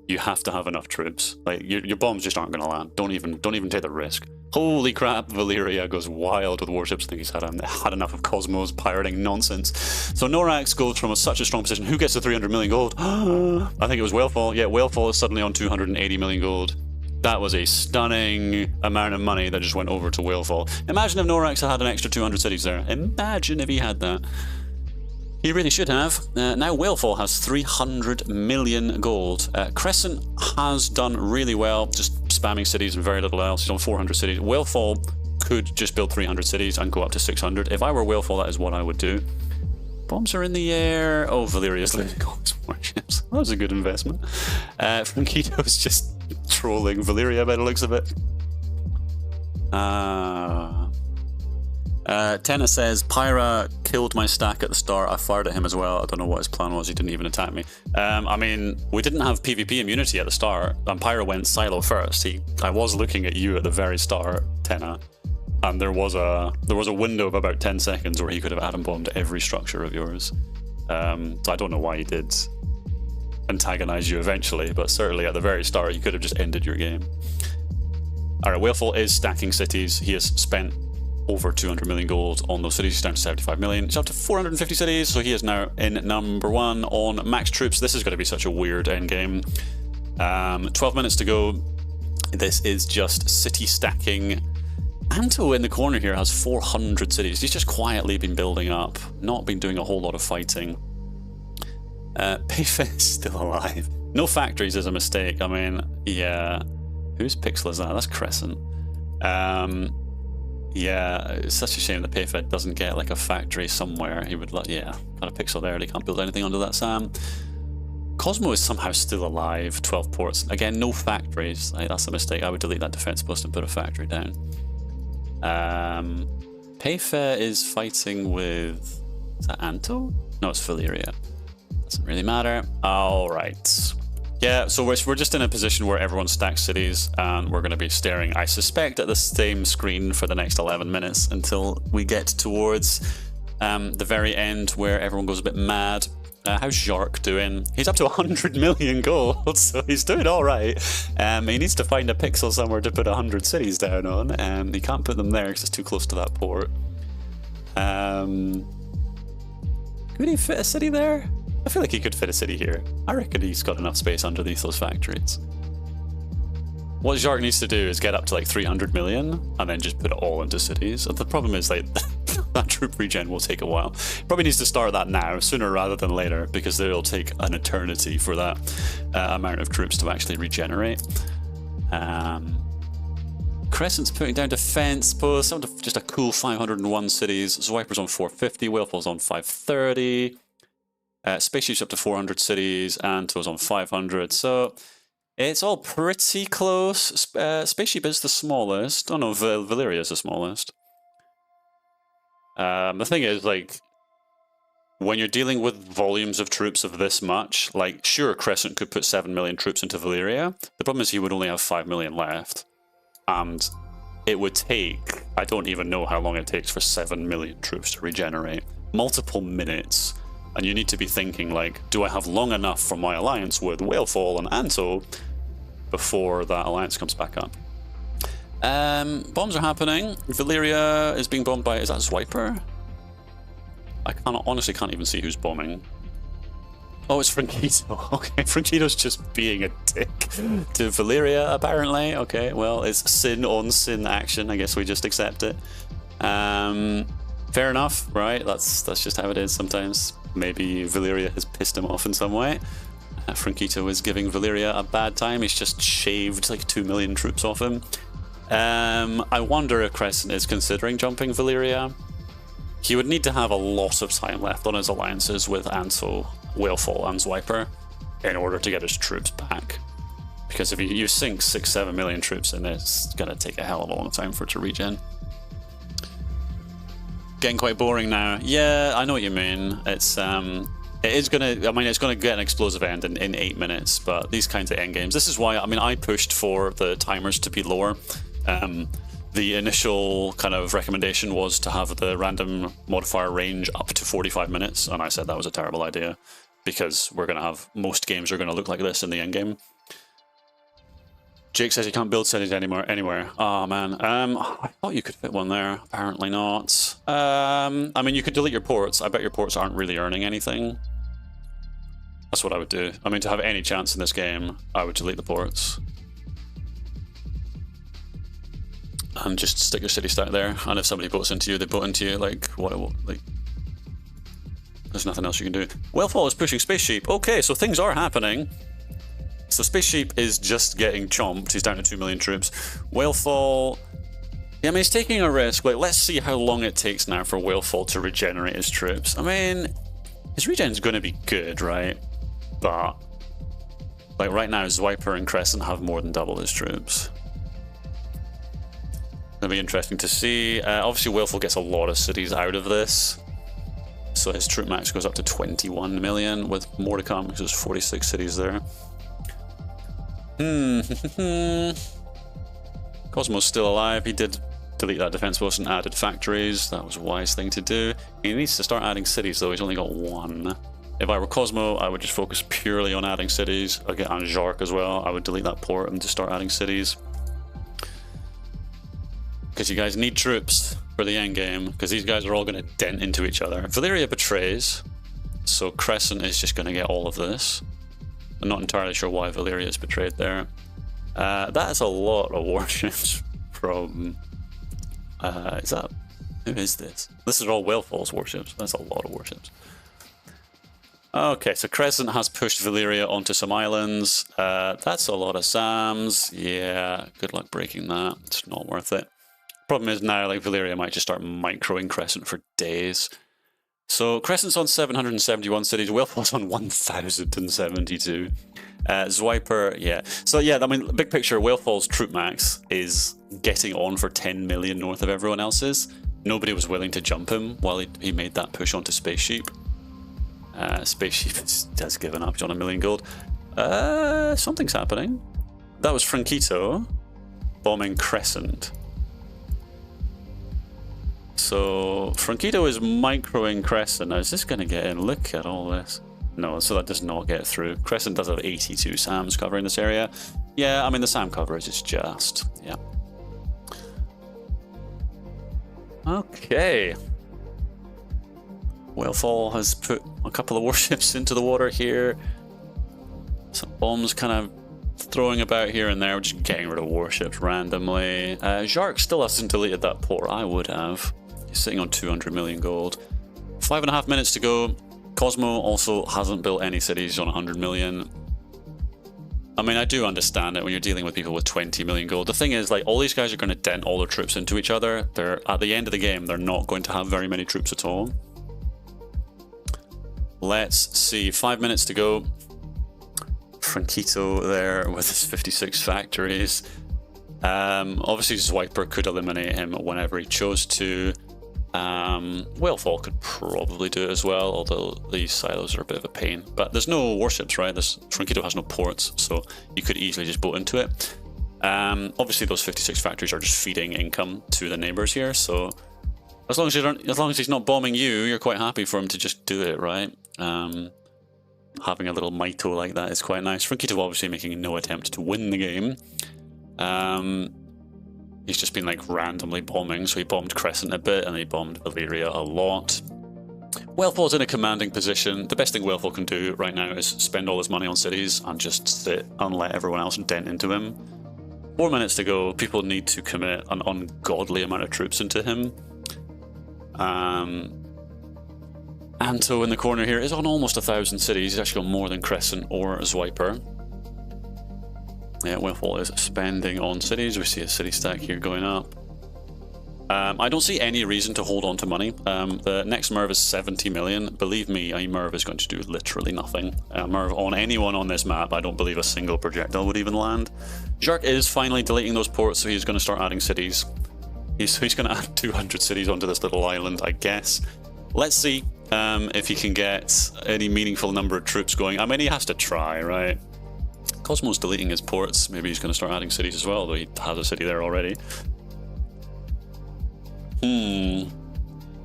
You have to have enough troops. Like your bombs just aren't going to land. Don't even take the risk. Holy crap! Valeria goes wild with warships. I think he's had enough of Cosmo's pirating nonsense. So Norax goes from such a strong position. Who gets the 300 million gold? I think it was Whalefall. Yeah, Whalefall is suddenly on 280 million gold. That was a stunning amount of money that just went over to Whalefall. Imagine if Norax had an extra 200 cities there. Imagine if he had that. He really should have. Now Whalefall has 300 million gold. Crescent has done really well, just spamming cities and very little else. He's on 400 cities. Whalefall could just build 300 cities and go up to 600. If I were Whalefall, that is what I would do. Bombs are in the air. Oh, Valeria's losing all his warships. That was a good investment. Frankito's just trolling Valeria by the looks of it. Tenna says, Pyra killed my stack at the start. I fired at him as well. I don't know what his plan was. He didn't even attack me. I mean, we didn't have PvP immunity at the start, and Pyra went silo first. I was looking at you at the very start, Tenna, and there was a window of about 10 seconds where he could have atom bombed every structure of yours. So I don't know why he did antagonize you eventually, but certainly at the very start, you could have just ended your game. All right, Whalefall is stacking cities. He has spent over 200 million gold on those cities. He's down to 75 million. He's up to 450 cities, so he is now in number 1 on max troops. This is going to be such a weird endgame. 12 minutes to go. This is just city stacking. Anto in the corner here has 400 cities. He's just quietly been building up, not been doing a whole lot of fighting. Payfit is still alive. No factories is a mistake. I mean, yeah. Whose pixel is that? That's Crescent. Yeah, it's such a shame that Payfed doesn't get like a factory somewhere. He would like, yeah, got a pixel there. They can't build anything under that, Sam. Cosmo is somehow still alive. 12 ports. Again, no factories. That's a mistake. I would delete that defense post and put a factory down. Payfair is fighting with... Is that Anto? No, it's Valeria. Doesn't really matter. All right. Yeah, so we're just in a position where everyone stacks cities, and we're going to be staring, I suspect, at the same screen for the next 11 minutes until we get towards the very end where everyone goes a bit mad. How's Jark doing? He's up to 100 million gold, so he's doing all right. He needs to find a pixel somewhere to put 100 cities down on. He can't put them there because it's too close to that port. Could he fit a city there? I feel like he could fit a city here. I reckon he's got enough space underneath those factories. What Jark needs to do is get up to like 300 million and then just put it all into cities. The problem is like that troop regen will take a while. Probably needs to start that now, sooner rather than later, because it'll take an eternity for that amount of troops to actually regenerate. Crescent's putting down defense posts, just a cool 501 cities. Swiper's on 450, Whalefall's on 530. Spaceship's up to 400 cities, Anto's on 500, so it's all pretty close. Spaceship is the smallest. Oh no, Valeria is the smallest. The thing is, like, when you're dealing with volumes of troops of this much, like, sure, Crescent could put 7 million troops into Valeria. The problem is he would only have 5 million left. And it would take, I don't even know how long it takes for 7 million troops to regenerate. Multiple minutes. And you need to be thinking, like, do I have long enough for my alliance with Whalefall and Anto before that alliance comes back up? Bombs are happening. Valeria is being bombed by, is that Swiper? I honestly can't even see who's bombing. Oh, it's Frankito. Okay, Frankito's just being a dick to Valeria, apparently. Okay, well, it's sin on sin action. I guess we just accept it. Fair enough, right? That's just how it is sometimes. Maybe Valeria has pissed him off in some way. Frankito is giving Valeria a bad time. He's just shaved like 2 million troops off him. I wonder if Crescent is considering jumping Valeria. He would need to have a lot of time left on his alliances with Anto, Whalefall, and Swiper in order to get his troops back. Because if you sink 6-7 million troops in, it's going to take a hell of a long time for it to regen. Getting quite boring now. Yeah, I know what you mean. It is gonna. I mean, it's gonna get an explosive end in 8 minutes. But these kinds of end games. This is why. I mean, I pushed for the timers to be lower. The initial kind of recommendation was to have the random modifier range up to 45 minutes, and I said that was a terrible idea because we're gonna have most games are gonna look like this in the end game. Jake says you can't build cities anywhere. Oh man, I thought you could fit one there. Apparently not. I mean, you could delete your ports. I bet your ports aren't really earning anything. That's what I would do. I mean, to have any chance in this game, I would delete the ports. And just stick your city stack there. And if somebody boats into you, they boat into you. Like, what? Like, There's nothing else you can do. Whalefall is pushing Space Sheep. Okay, so things are happening. So Space Sheep is just getting chomped. He's down to 2 million troops. Whalefall... Yeah, I mean, he's taking a risk. Like, let's see how long it takes now for Whalefall to regenerate his troops. I mean, his regen's going to be good, right? But, like, right now, Zwiper and Crescent have more than double his troops. It'll be interesting to see. Obviously, Whalefall gets a lot of cities out of this. So his troop max goes up to 21 million, with more to come, because there's 46 cities there. Cosmo's still alive. He did delete that defense post and added factories. That was a wise thing to do. He needs to start adding cities, though. He's only got 1. If I were Cosmo, I would just focus purely on adding cities. Again, on Jark as well. I would delete that port and just start adding cities. Because you guys need troops for the end game, because these guys are all going to dent into each other. Valyria betrays, so Crescent is just going to get all of this. I'm not entirely sure why Valyria is betrayed there. That is a lot of warships from... is that... Who is this? This is all Whalefall's warships. That's a lot of warships. Okay, so Crescent has pushed Valyria onto some islands. That's a lot of SAMs. Yeah, good luck breaking that. It's not worth it. Problem is now, like, Valyria might just start microing Crescent for days. So Crescent's on 771 cities, Whalefall's on 1,072. Zwiper, yeah. So yeah, I mean, big picture, Whalefall's troop max is getting on for 10 million north of everyone else's. Nobody was willing to jump him while he made that push onto Space Sheep. Space Sheep has given up. He's on 1 million gold. Something's happening. That was Franquito bombing Crescent. So Franquito is microing Crescent. Now, is this going to get in? Look at all this. No, so that does not get through. Crescent does have 82 SAMs covering this area. Yeah, I mean, the SAM coverage is just... yeah. Okay. Whalefall has put a couple of warships into the water here. Some bombs kind of throwing about here and there. We're just getting rid of warships randomly. Jark still hasn't deleted that port. I would have. He's sitting on 200 million gold. 5.5 minutes to go. Cosmo also hasn't built any cities on 100 million. I mean, I do understand it when you're dealing with people with 20 million gold. The thing is, like, all these guys are going to dent all their troops into each other. They're at the end of the game, they're not going to have very many troops at all. Let's see, 5 minutes to go. Franquito there with his 56 factories. Obviously, Zwiper could eliminate him whenever he chose to. Whalefall could probably do it as well, although these silos are a bit of a pain. But there's no warships, right? Franquito has no ports, so you could easily just boat into it. Obviously, those 56 factories are just feeding income to the neighbors here, so as long as he's not bombing you, you're quite happy for him to just do it, right? Having a little Mito like that is quite nice. Franquito obviously making no attempt to win the game. He's just been like randomly bombing, so he bombed Crescent a bit and he bombed Valyria a lot. Whalefall's in a commanding position. The best thing Whalefall can do right now is spend all his money on cities and just sit and let everyone else dent into him. 4 minutes to go. People need to commit an ungodly amount of troops into him. Anto in the corner here is on almost 1,000 cities. He's actually got more than Crescent or Zwiper. Yeah, Whalefall is spending on cities. We see a city stack here going up. I don't see any reason to hold on to money. The next Merv is 70 million. Believe me, a Merv is going to do literally nothing. Merv on anyone on this map, I don't believe a single projectile would even land. Jark is finally deleting those ports, so he's going to start adding cities. He's going to add 200 cities onto this little island, I guess. Let's see if he can get any meaningful number of troops going. I mean, he has to try, right? Cosmo's deleting his ports. Maybe he's going to start adding cities as well, though he has a city there already.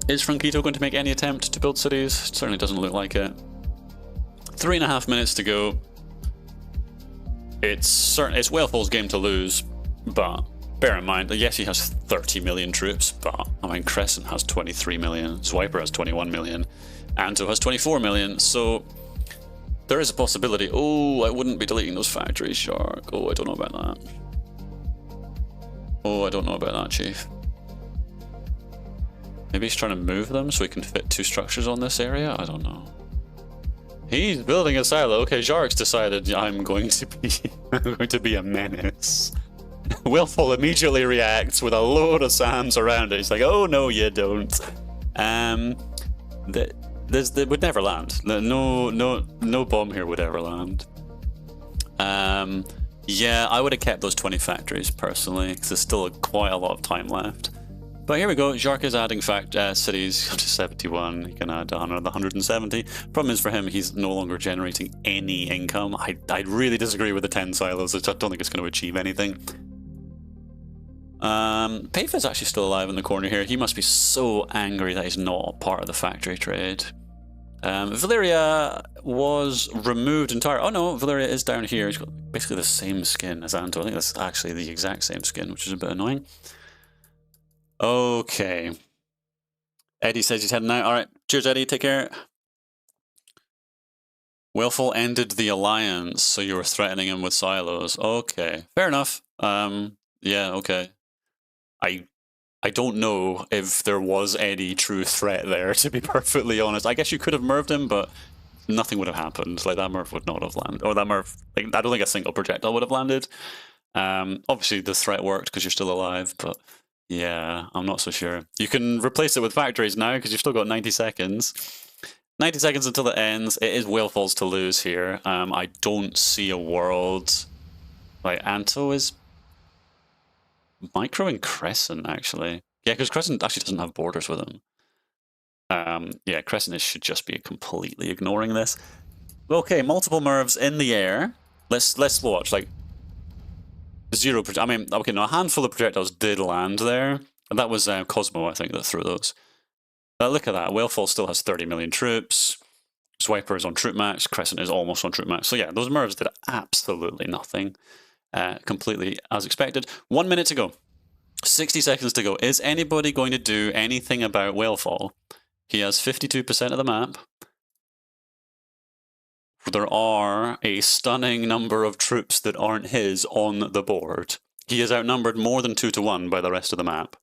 Is Franquito going to make any attempt to build cities? It certainly doesn't look like it. 3.5 minutes to go. It's Whalefall's game to lose, but bear in mind that yes, he has 30 million troops, but I mean Crescent has 23 million, Zwiper has 21 million, Anto has 24 million, so there is a possibility. Oh, I wouldn't be deleting those factories, Shark. Oh, I don't know about that. Oh, I don't know about that, Chief. Maybe he's trying to move them so he can fit 2 structures on this area? I don't know. He's building a silo. Okay, Jark's decided I'm going to be I'm going to be a menace. Willful immediately reacts with a load of Sams around it. He's like, oh no, you don't. That would never land. No bomb here would ever land. Yeah, I would have kept those 20 factories personally, because there's still quite a lot of time left. But here we go. Jark is adding cities to 71. He can add another 170. Problem is for him, he's no longer generating any income. I really disagree with the 10 silos. I don't think it's going to achieve anything. Payfa's actually still alive in the corner here. He must be so angry that he's not part of the factory trade. Valeria was removed entirely. Oh no, Valeria is down here. He's got basically the same skin as Anto. I think that's actually the exact same skin, which is a bit annoying. Okay. Eddie says he's heading out. Alright, cheers Eddie, take care. Willful ended the alliance, so you were threatening him with silos. Okay, fair enough. Yeah, okay. I don't know if there was any true threat there, to be perfectly honest. I guess you could have merved him, but nothing would have happened. Like, that merv would not have landed. Or that merv, like, I don't think a single projectile would have landed. Obviously, the threat worked because you're still alive, but yeah, I'm not so sure. You can replace it with factories now because you've still got 90 seconds. 90 seconds until it ends. It is Willful's to lose here. I don't see a world... Like, Anto is... Microing Crescent, actually. Yeah, because Crescent actually doesn't have borders with him. Yeah, Crescent should just be completely ignoring this. Okay, multiple mervs in the air. Let's watch, like... 0 I mean, okay, no, a handful of projectiles did land there. And that was Cosmo, I think, that threw those. Look at that. Willful still has 30 million troops. Swiper is on troop max. Crescent is almost on troop max. So yeah, those mervs did absolutely nothing. Completely as expected. 1 minute to go. 60 seconds to go. Is anybody going to do anything about Willful? He has 52% of the map. There are a stunning number of troops that aren't his on the board. He is outnumbered more than 2 to 1 by the rest of the map.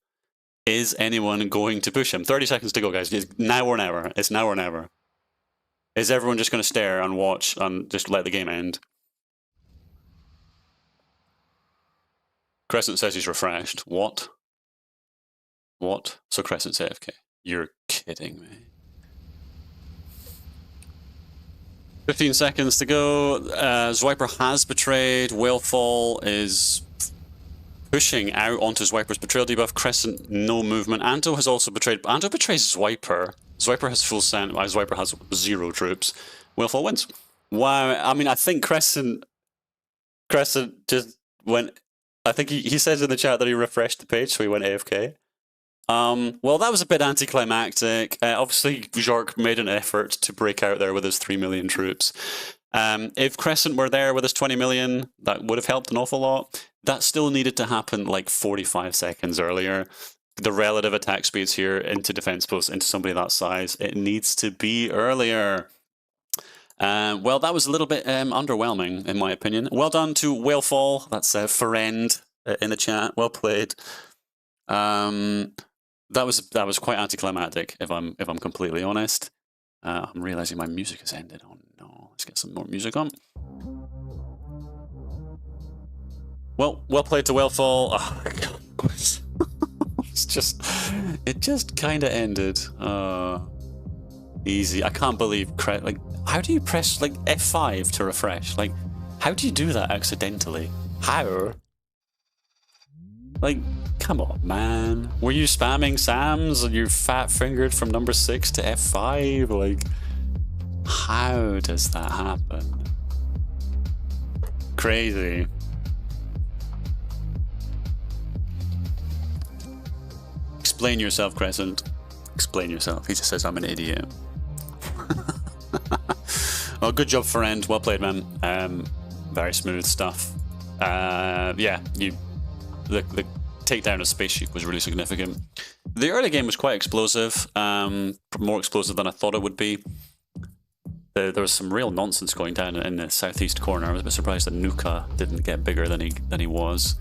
Is anyone going to push him? 30 seconds to go, guys. It's now or never. It's now or never. Is everyone just going to stare and watch and just let the game end? Crescent says he's refreshed. What? What? So Crescent's AFK. You're kidding me. 15 seconds to go. Swiper has betrayed. Willful is pushing out onto Swiper's betrayal debuff. Crescent, no movement. Anto has also betrayed. Anto betrays Swiper. Swiper has full send. Swiper has 0 troops. Willful wins. Wow. I mean, I think Crescent just went... I think he says in the chat that he refreshed the page, so he went AFK. Well, that was a bit anticlimactic. Obviously, Jark made an effort to break out there with his 3 million troops. If Crescent were there with his 20 million, that would have helped an awful lot. That still needed to happen like 45 seconds earlier. The relative attack speeds here into defense posts, into somebody that size, it needs to be earlier. Well, that was a little bit underwhelming, in my opinion. Well done to Willful. That's Ferend in the chat. Well played. That was quite anticlimactic, if I'm completely honest. I'm realizing my music has ended. Oh no! Let's get some more music on. Well played to Willful. Oh my God. It just kind of ended. Easy. I can't believe like. How do you press like F5 to refresh? Like, how do you do that accidentally? How? Like, come on, man. Were you spamming Sams and you fat-fingered from number 6 to F5? Like, how does that happen? Crazy. Explain yourself, Crescent. Explain yourself. He just says I'm an idiot. Well, good job, friend. Well played, man. Very smooth stuff. Yeah, the takedown of Space Sheik was really significant. The early game was quite explosive, more explosive than I thought it would be. There was some real nonsense going down in the southeast corner. I was a bit surprised that Nuka didn't get bigger than he was.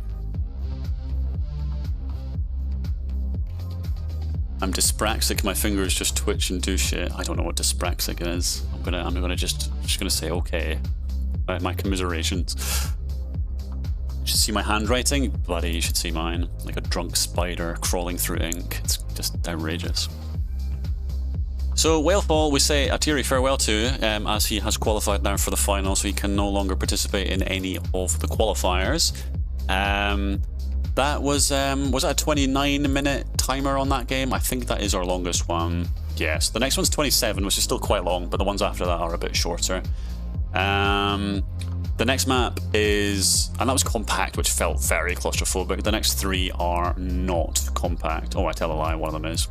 I'm dyspraxic. My fingers just twitch and do shit. I don't know what dyspraxic is. I'm gonna just gonna say okay. My commiserations. You should see my handwriting, bloody. You should see mine. Like a drunk spider crawling through ink. It's just outrageous. So Whalefall, we say a teary farewell to, as he has qualified now for the final, so he can no longer participate in any of the qualifiers. That was that a 29-minute timer on that game? I think that is our longest one. Yes, the next one's 27, which is still quite long, but the ones after that are a bit shorter. The next map is, and that was compact, which felt very claustrophobic. The next three are not compact. Oh, I tell a lie, one of them is.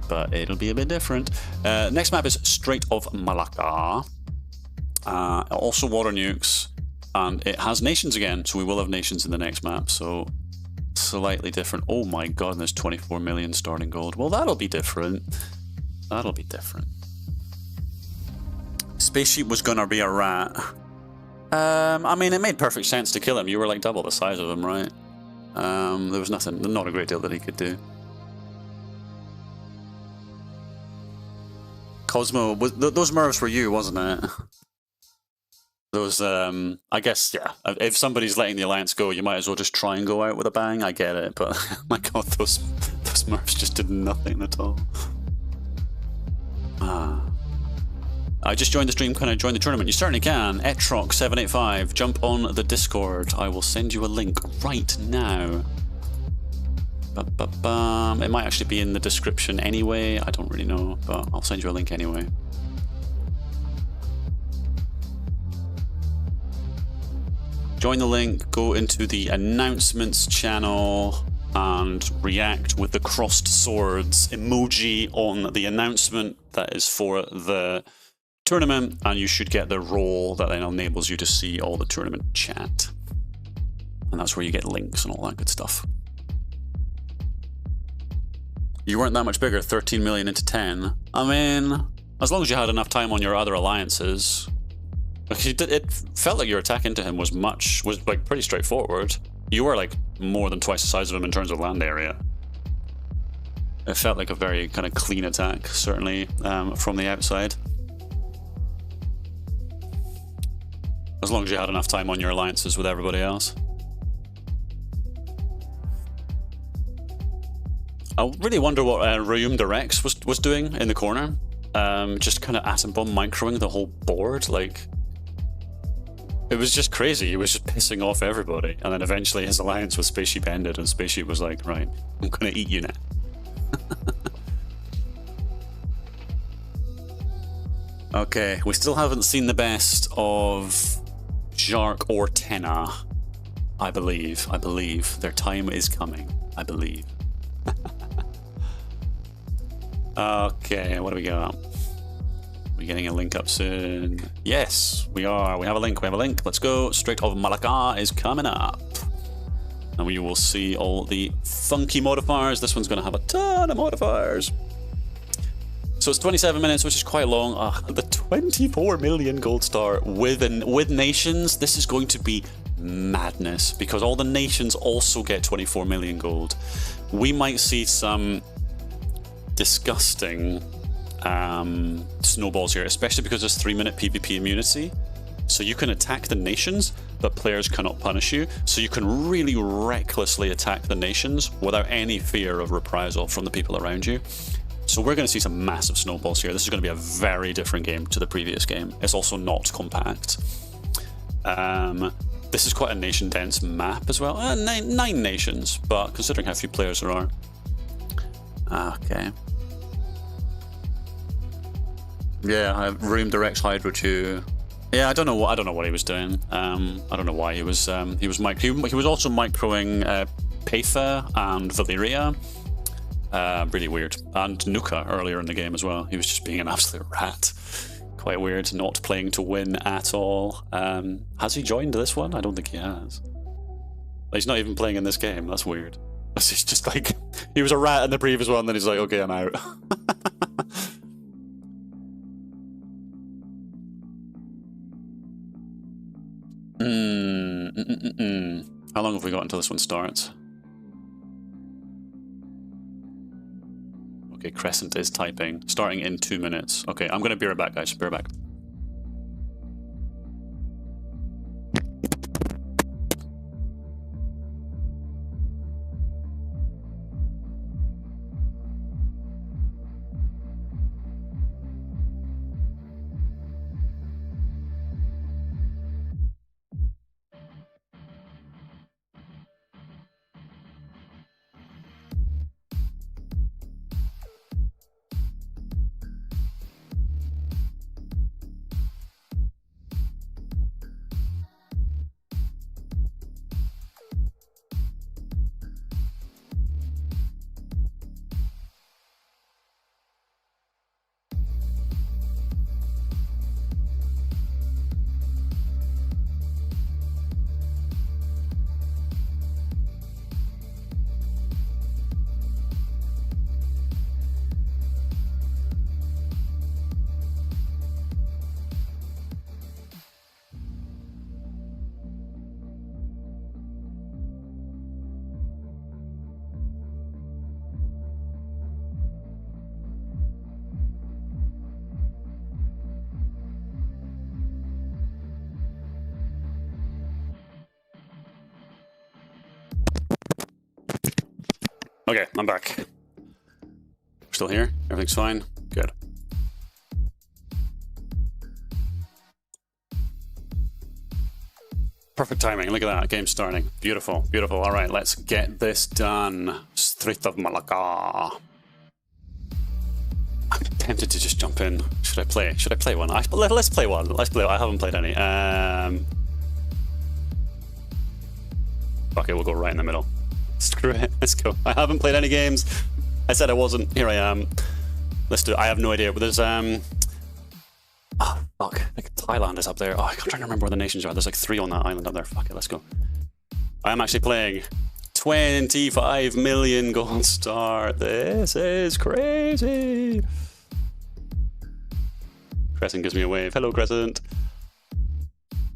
But it'll be a bit different. Next map is Strait of Malacca. Also water nukes. And it has nations again, so we will have nations in the next map. So slightly different. Oh my god, there's 24 million starting gold. Well, that'll be different. That'll be different. Spaceship was gonna be a rat. I mean, it made perfect sense to kill him. You were like double the size of him, right? There was nothing, not a great deal that he could do. Cosmo, those Mervs were you, wasn't it? Those, I guess, yeah. If somebody's letting the Alliance go, you might as well just try and go out with a bang. I get it, but my god, those Mervs just did nothing at all. I just joined the stream. Can I join the tournament? You certainly can. Etroc785, jump on the Discord. I will send you a link right now. It might actually be in the description anyway. I don't really know, but I'll send you a link anyway. Join the link, go into the announcements channel and react with the crossed swords emoji on the announcement that is for the tournament, and you should get the role that then enables you to see all the tournament chat. And that's where you get links and all that good stuff. You weren't that much bigger, 13 million into 10. I mean, as long as you had enough time on your other alliances. It felt like your attack into him was like pretty straightforward. You were like more than twice the size of him in terms of land area. It felt like a very kind of clean attack, certainly from the outside. As long as you had enough time on your alliances with everybody else. I really wonder what Rayum the Rex was doing in the corner. Just kind of atom bomb microing the whole board. Like, it was just crazy. He was just pissing off everybody. And then eventually his alliance with Spaceship ended, and Spaceship was like, right, I'm gonna eat you now. Okay, we still haven't seen the best of Jark or Tenna. I believe. Their time is coming. I believe. Okay, what do we got? We're getting a link up soon. Yes, we are. We have a link. Let's go. Strait of Malacca is coming up. And we will see all the funky modifiers. This one's going to have a ton of modifiers. So it's 27 minutes, which is quite long. The 24 million gold star with nations. This is going to be madness because all the nations also get 24 million gold. We might see some disgusting snowballs here, especially because there's 3-minute PvP immunity. So you can attack the nations, but players cannot punish you. So you can really recklessly attack the nations without any fear of reprisal from the people around you. So we're going to see some massive snowballs here. This is going to be a very different game to the previous game. It's also not compact. This is quite a nation-dense map as well. 9 nations, but considering how few players there are. Okay. Yeah, Room Direct Hydro 2. Yeah, I don't know what he was doing. I don't know why he was also microing Pefa and Valyria. Really weird. And Nuka earlier in the game as well. He was just being an absolute rat. Quite weird, not playing to win at all. Has he joined this one? I don't think he has. He's not even playing in this game. That's weird. It's just like, he was a rat in the previous one, then he's like, okay, I'm out. How long have we got until this one starts? Okay, Okay, Crescent is typing. Starting in 2 minutes. Okay, I'm going to be right back, guys. Be right back. Okay, I'm back. We're still here? Everything's fine? Good. Perfect timing. Look at that. Game starting. Beautiful. Beautiful. All right, let's get this done. Street of Malacca. I'm tempted to just jump in. Should I play? Should I play one? Let's play one. Let's play one. I haven't played any. Okay, we'll go right in the middle. Screw it. Let's go. I haven't played any games. I said I wasn't. Here I am. Let's do it. I have no idea. But there's oh fuck. Like Thailand is up there. Oh, I'm trying to remember where the nations are. There's like 3 on that island up there. Fuck it. Let's go. I am actually playing 25 million gold star. This is crazy. Crescent gives me a wave. Hello, Crescent.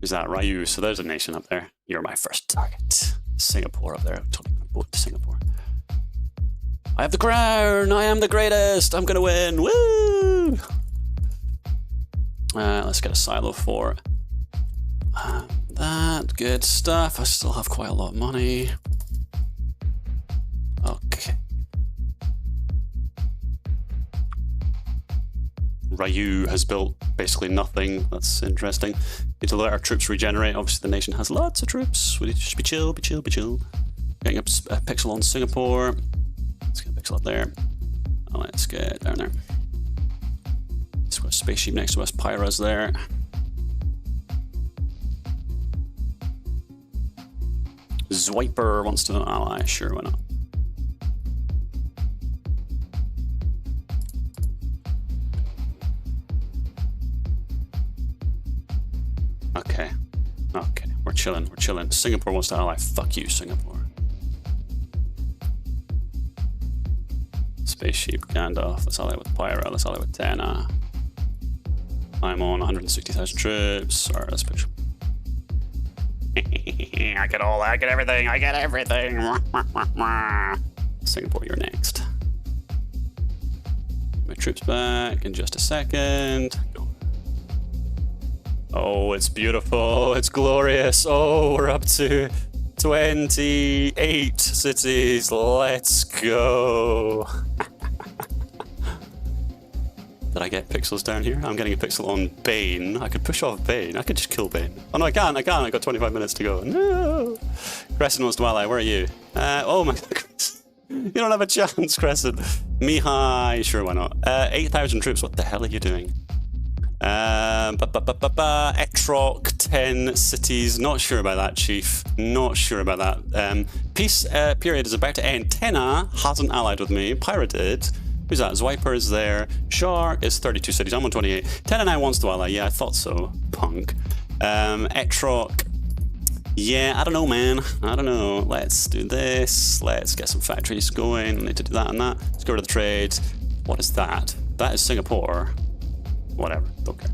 Who's that? Ryu. So there's a nation up there. You're my first target. Singapore up there. I'm talking about boat to Singapore. I have the crown. I am the greatest. I'm gonna win. Woo! Let's get a silo for that. Good stuff. I still have quite a lot of money. Okay. Ryu has built basically nothing. That's interesting. Need to let our troops regenerate. Obviously, the nation has lots of troops. We need to just be chill, be chill, be chill. Getting up a pixel on Singapore. Let's get a pixel up there. Oh, let's get down there. Let's got a spaceship next to us. Pyra's there. Zwiper wants to ally. Sure, why not? Okay. Okay. We're chilling. We're chilling. Singapore wants to ally. Fuck you, Singapore. Spaceship Gandalf. Let's ally with Pyra. Let's ally with Tena. I'm on 160,000 troops. Alright, let's picture. I get everything. I get everything. Singapore, you're next. My troops back in just a second. Go. Oh, it's beautiful. It's glorious. Oh, we're up to 28 cities. Let's go. Did I get pixels down here? I'm getting a pixel on Bane. I could push off Bane. I could just kill Bane. Oh no, I can't. I got 25 minutes to go. No. Crescent wants to ally. Where are you? Oh my God. You don't have a chance, Crescent. Mihai. Sure, why not? 8,000 troops. What the hell are you doing? Etrog, 10 cities. Not sure about that, Chief. Not sure about that. Peace period is about to end. Tena hasn't allied with me. Pyra did. Who's that? Zwiper is there. Shark is 32 cities. I'm on 28. Tena now wants to ally. Yeah, I thought so. Punk. Etrog. Yeah, I don't know, man. I don't know. Let's do this. Let's get some factories going. I need to do that and that. Let's go to the trade. What is that? That is Singapore. Whatever. Don't care.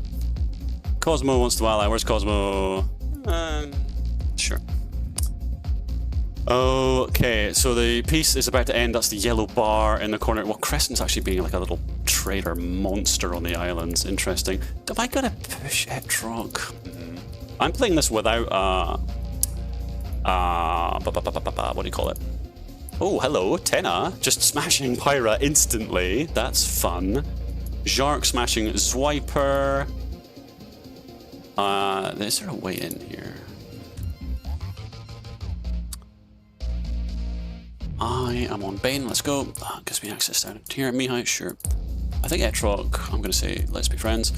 Cosmo wants to ally. Where's Cosmo? Sure. Okay, so the piece is about to end. That's the yellow bar in the corner. Well, Crescent's actually being like a little trader monster on the islands. Interesting. Am I gonna push Etrog? I'm playing this without what do you call it? Oh, hello, Tenna. Just smashing Pyra instantly. That's fun. Jark smashing Zwiper. Is there a way in here? I am on Bane, let's go. That gives me access down here. Mihai, sure. I think Etrog, I'm gonna say, let's be friends.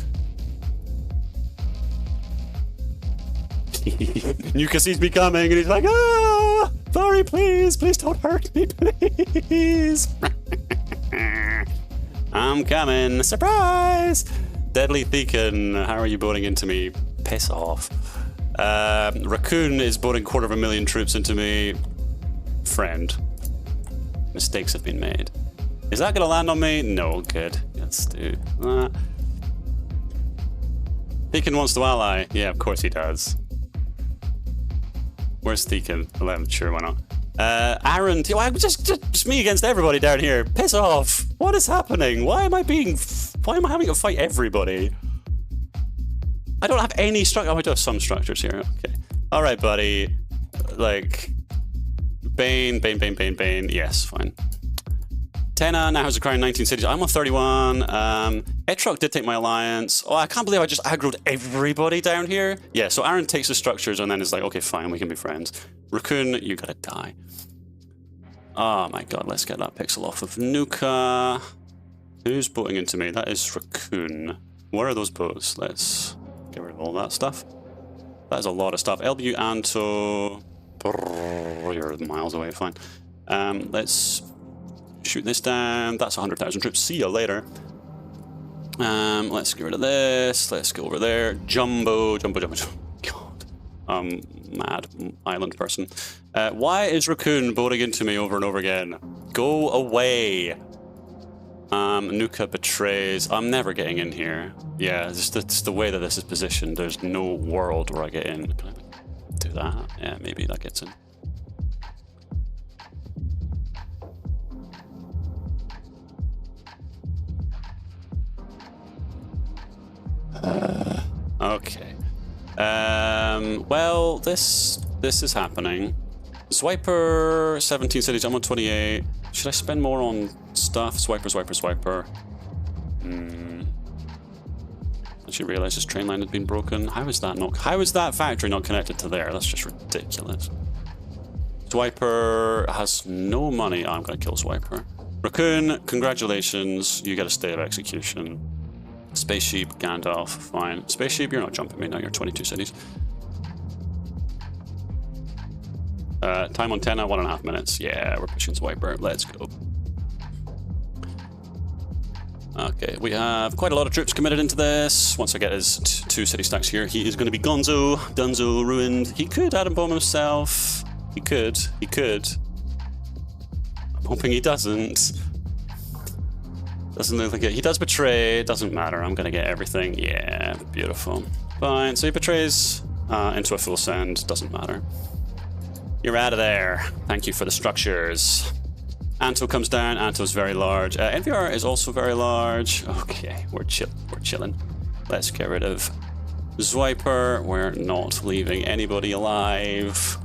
Nuka sees me coming and he's like, ah! Sorry, please don't hurt me, please. I'm coming, surprise! Deadly Thekin, how are you boating into me? Piss off. Raccoon is boating 250,000 troops into me. Friend. Mistakes have been made. Is that gonna land on me? No, good. Let's do that. Thekin wants to ally. Yeah, of course he does. Where's Thekin? 11, sure, why not? Aaron, just me against everybody down here. Piss off. What is happening? Why am I having to fight everybody? I don't have any structure. Oh, I do have some structures here. Okay. All right, buddy. Like, Bane. Yes, fine. Tenna now has a crown 19 cities. I'm on 31. Etrog did take my alliance. Oh, I can't believe I just aggroed everybody down here. Yeah, so Aaron takes the structures and then is like, okay, fine, we can be friends. Raccoon, you gotta die. Oh my god, let's get that pixel off of Nuka. Who's boating into me? That is Raccoon. Where are those boats? Let's get rid of all that stuff. That is a lot of stuff. LBU Anto. You're miles away, fine. Let's shoot this down. That's 100,000 troops. See you later. Let's get rid of this. Let's go over there. Jumbo. God. Mad island person. Why is Raccoon boating into me over and over again? Go away. Nuka betrays. I'm never getting in here. Yeah, it's the way that this is positioned. There's no world where I get in. Can I do that? Yeah, maybe that gets in. Okay. Well, this is happening. Zwiper, 17 cities. I'm on 28. Should I spend more on stuff? Zwiper. I actually realised this train line had been broken. How is that factory not connected to there? That's just ridiculous. Zwiper has no money. I'm gonna kill Zwiper. Raccoon, congratulations. You get a stay of execution. Space Sheep, Gandalf, fine. Space Sheep, you're not jumping me now, you're 22 cities. Time on 10 at 1.5 minutes. Yeah, we're pushing Zwiper. Let's go. Okay, we have quite a lot of troops committed into this. Once I get his 2 city stacks here, he is going to be Dunzo, ruined. He could atom bomb himself. He could. I'm hoping he doesn't. Doesn't look like it. He does betray. Doesn't matter. I'm going to get everything. Yeah, beautiful. Fine. So he betrays into a full send. Doesn't matter. You're out of there. Thank you for the structures. Anto comes down. Anto's very large. NVR is also very large. Okay, we're chilling. Let's get rid of Zwiper. We're not leaving anybody alive.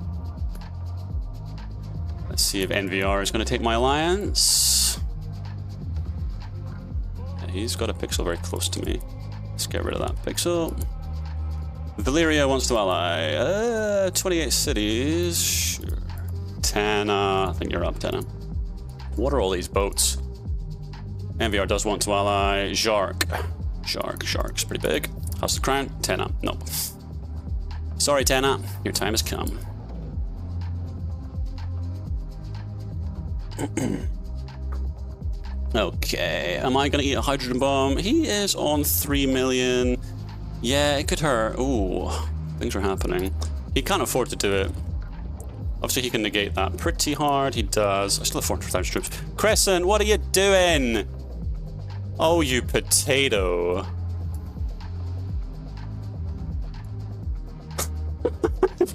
Let's see if NVR is going to take my alliance. He's got a pixel very close to me. Let's get rid of that pixel. Valyria wants to ally. 28 cities. Sure. Tenna. I think you're up, Tenna. What are all these boats? NVR does want to ally. Shark's pretty big. House of the Crown. Tenna. Nope. Sorry, Tenna. Your time has come. Okay, am I gonna eat a hydrogen bomb? He is on 3 million. Yeah, it could hurt. Ooh, things are happening. He can't afford to do it. Obviously, he can negate that pretty hard. He does. I still have 400,000 troops. Crescent, what are you doing? Oh, you potato.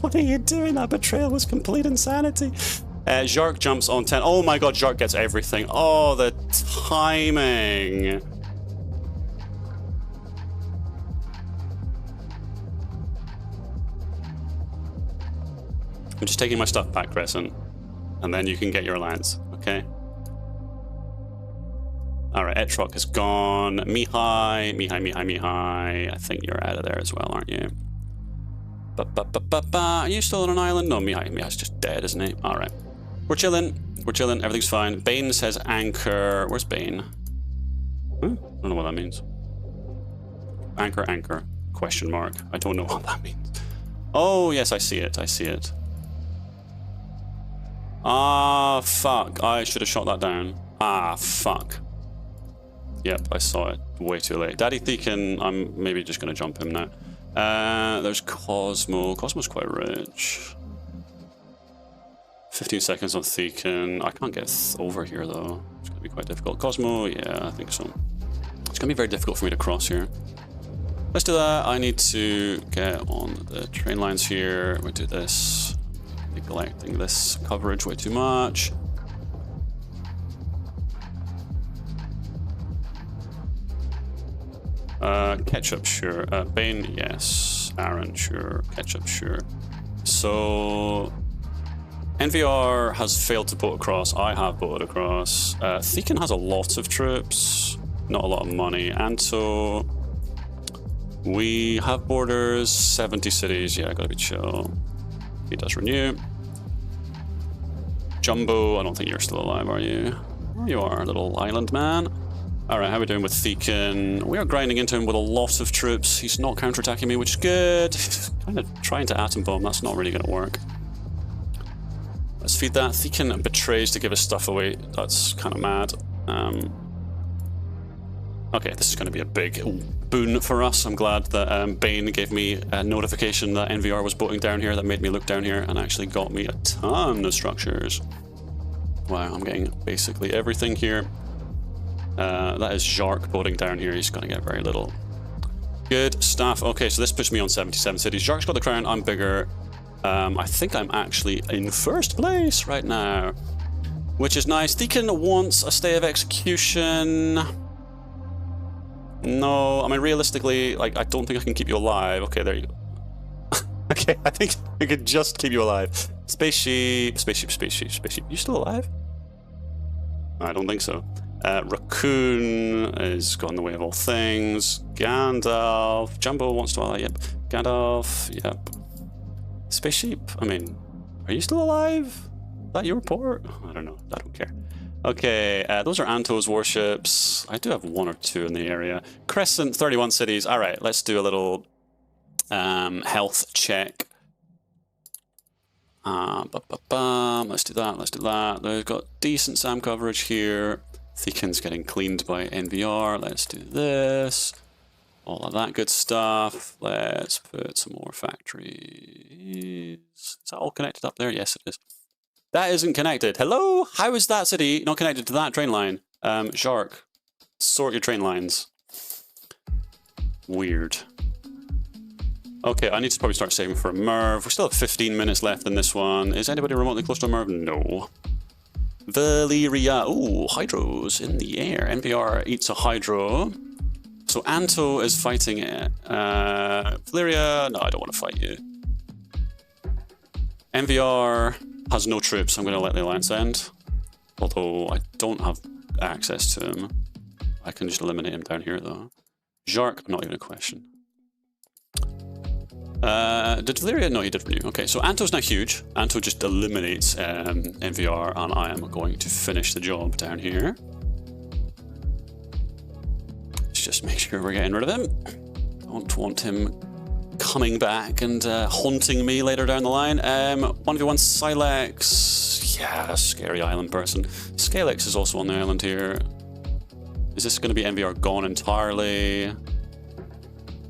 What are you doing? That betrayal was complete insanity. Jark jumps on 10. Oh my god, Jark gets everything. Oh, the timing. I'm just taking my stuff back, Crescent. And then you can get your alliance, okay? Alright, Etrog is gone. Mihai, Mihai. I think you're out of there as well, aren't you? Are you still on an island? No, Mihai's just dead, isn't he? Alright. We're chilling. We're chilling. Everything's fine. Bane says anchor. Where's Bane? I don't know what that means. Anchor, anchor. Question mark. I don't know what that means. Oh, yes, I see it. I see it. Ah, fuck. I should have shot that down. Ah, fuck. Yep, I saw it way too late. Daddy Thekin, I'm maybe just going to jump him now. There's Cosmo. Cosmo's quite rich. 15 seconds on Thekin. I can't get over here, though. It's going to be quite difficult. Cosmo, yeah, I think so. It's going to be very difficult for me to cross here. Let's do that. I need to get on the train lines here. We'll do this. Neglecting this coverage way too much. Ketchup, sure. Bane, yes. Aaron, sure. Ketchup, sure. So... NVR has failed to boat across. I have boated across. Thekin has a lot of troops. Not a lot of money. Anto... We have borders. 70 cities. Yeah, gotta be chill. He does renew. Jumbo, I don't think you're still alive, are you? There you are, little island man. Alright, how are we doing with Thekin? We are grinding into him with a lot of troops. He's not counterattacking me, which is good. Kind of trying to atom bomb, that's not really going to work. Let's feed that. Thekin betrays to give his stuff away. That's kind of mad. Okay, this is going to be a big boon for us. I'm glad that Bane gave me a notification that NVR was boating down here. That made me look down here and actually got me a ton of structures. Wow, I'm getting basically everything here. That is Jark boating down here. He's going to get very little. Good stuff. Okay, so this puts me on 77 cities. Jark's got the crown. I'm bigger. I think I'm actually in first place right now, which is nice. Thekin wants a stay of execution. No, I mean, realistically, like, I don't think I can keep you alive. Okay, there you go. Okay, I think I could just keep you alive. Spaceship. You still alive? I don't think so. Raccoon is gone the way of all things. Gandalf. Jumbo wants to ally. Yep. Gandalf. Yep. Spaceship. I mean, are you still alive? Is that your port? I don't know. I don't care. Okay, those are Anto's warships. I do have one or two in the area. Crescent, 31 cities. All right, let's do a little health check. Let's do that, let's do that. They've got decent SAM coverage here. Thekin's getting cleaned by NVR. Let's do this. All of that good stuff. Let's put some more factories. Is that all connected up there? Yes, it is. That isn't connected. Hello? How is that city not connected to that train line? Shark, sort your train lines. Weird. Okay, I need to probably start saving for a Merv. We still have 15 minutes left in this one. Is anybody remotely close to a Merv? No. Valyria. Ooh, hydros in the air. NVR eats a hydro. So Anto is fighting it. Valyria, no, I don't want to fight you. NVR has no troops. I'm going to let the alliance end. Although I don't have access to him. I can just eliminate him down here though. Jark, not even a question. Did Valyria? No, he did renew. Okay, so Anto's now huge. Anto just eliminates NVR, and I am going to finish the job down here. Let's just make sure we're getting rid of him. Don't want him coming back and haunting me later down the line. 1v1 Silex. Yeah, scary island person. Scalex is also on the island here. Is this going to be NVR gone entirely?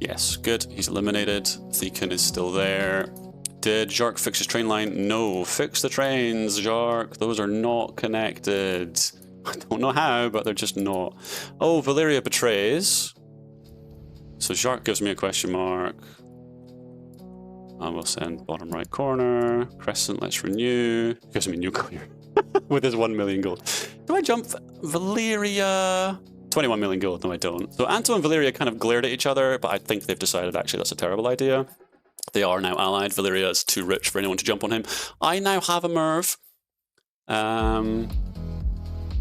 Yes, good. He's eliminated. Thekin is still there. Did Jark fix his train line? No. Fix the trains, Jark. Those are not connected. I don't know how, but they're just not. Oh, Valyria betrays. So Jark gives me a question mark. I will send bottom right corner. Crescent, let's renew. Gives me nuclear with his 1 million gold. Do I jump Valyria? 21 million gold. No, I don't. So Anto and Valyria kind of glared at each other, but I think they've decided actually that's a terrible idea. They are now allied. Valyria is too rich for anyone to jump on him. I now have a Merv.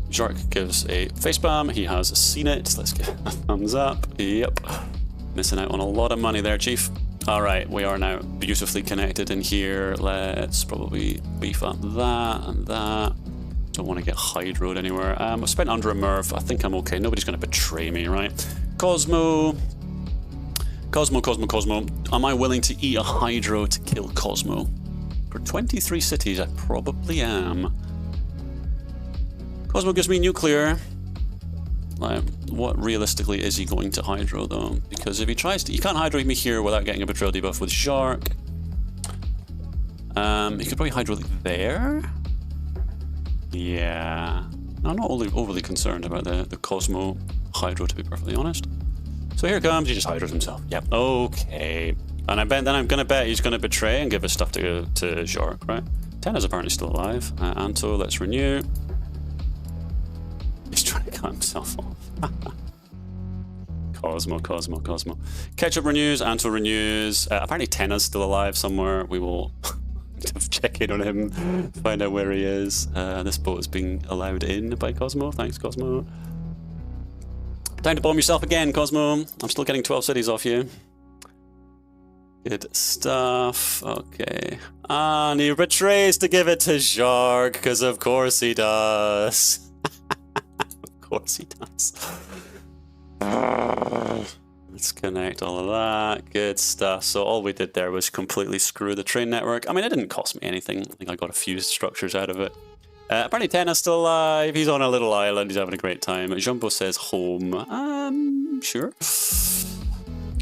Jark gives a facepalm. He has seen it. Let's get a thumbs up. Yep. Missing out on a lot of money there, Chief. All right, we are now beautifully connected in here. Let's probably beef up that and that. Don't want to get hydroed anywhere. I've spent under a Merv. I think I'm okay. Nobody's going to betray me, right? Cosmo. Am I willing to eat a hydro to kill Cosmo? For 23 cities, I probably am. Cosmo gives me nuclear. Like, what realistically is he going to hydro though? Because if he tries to, he can't hydro me here without getting a betrayal debuff with Shark. He could probably hydro there. Yeah, I'm not overly concerned about the Cosmo hydro, to be perfectly honest. So here comes, he just hydros himself. Yep, okay. And I bet then I'm gonna bet he's gonna betray and give his stuff to Shark, right? Tenna's apparently still alive. Anto, let's renew. He's trying to cut himself off. Cosmo. Ketchup renews, Anto renews. Apparently Tenna's still alive somewhere. We will check in on him, find out where he is. This boat is being allowed in by Cosmo. Thanks, Cosmo. Time to bomb yourself again, Cosmo. I'm still getting 12 cities off you. Good stuff. Okay. And he betrays to give it to Shark, because of course he does. Of course he does. Let's connect all of that. Good stuff. So all we did there was completely screw the train network. I mean, it didn't cost me anything. I think I got a few structures out of it. Apparently Tenna's still alive. He's on a little island. He's having a great time. Jumbo says home. Sure.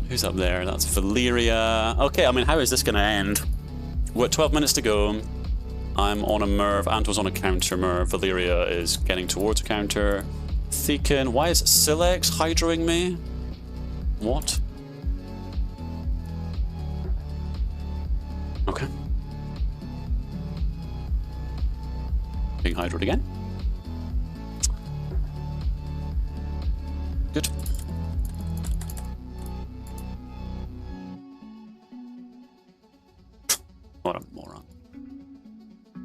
Who's up there? That's Valyria. Okay, I mean, how is this going to end? We're at 12 minutes to go. I'm on a Merv. Anto's on a counter Merv. Valyria is getting towards a counter. Thekin. Why is Silex hydroing me? What? Okay. Being hydroed again. Good. What a moron.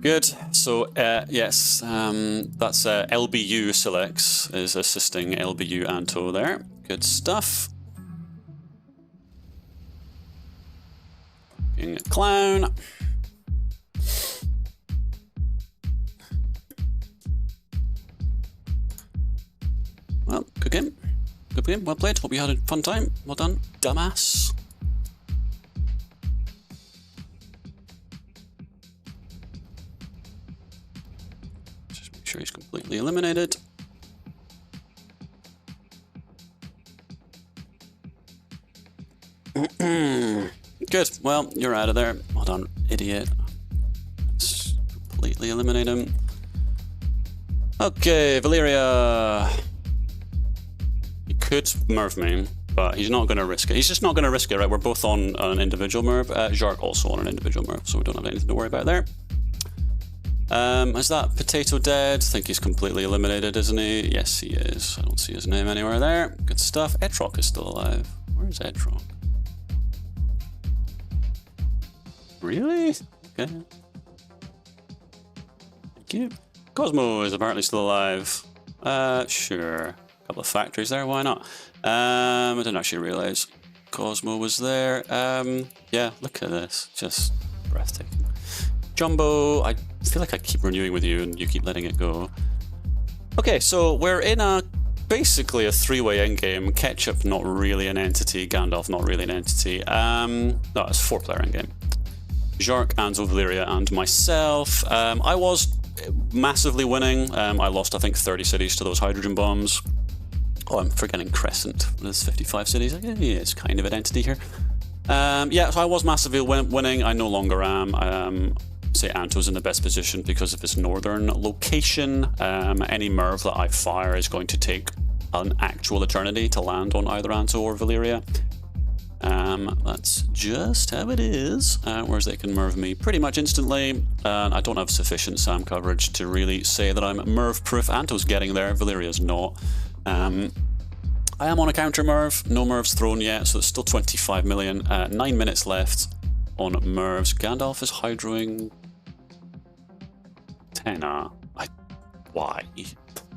Good. So, yes, that's LBU Silex is assisting LBU Anto there. Good stuff. Being a clown. Well, good game. Good game. Well played. Hope you had a fun time. Well done, dumbass. Just make sure he's completely eliminated. Good. Well, you're out of there. Well done, idiot. Let's completely eliminate him. Okay, Valyria. He could Merv me, but he's not going to risk it. He's just not going to risk it, right? We're both on an individual Merv. Jark also on an individual Merv, so we don't have anything to worry about there. Is that Potato dead? I think he's completely eliminated, isn't he? Yes, he is. I don't see his name anywhere there. Good stuff. Etrock is still alive. Where's Etrock? Really? Okay. Thank you. Cosmo is apparently still alive. Sure. A couple of factories there, why not? I didn't actually realize Cosmo was there. Yeah, look at this. Just breathtaking. Jumbo, I feel like I keep renewing with you and you keep letting it go. Okay, so we're in basically a three-way endgame. Ketchup, not really an entity. Gandalf, not really an entity. No, it's a four-player endgame. Jark, Anzo, Valyria, and myself. I was massively winning. I lost, I think, 30 cities to those hydrogen bombs. Oh, I'm forgetting Crescent. There's 55 cities. Yeah, it's kind of an entity here. Yeah, so I was massively winning. I no longer am. Say Anto's in the best position because of his northern location. Any Merv that I fire is going to take an actual eternity to land on either Anto or Valyria. That's just how it is. Whereas they can Merv me pretty much instantly. I don't have sufficient SAM coverage to really say that I'm Merv-proof. Anto's getting there, Valeria's not. I am on a counter Merv, no Mervs thrown yet, so it's still 25 million. 9 minutes left on Mervs. Gandalf is hydroing Tenor. Why?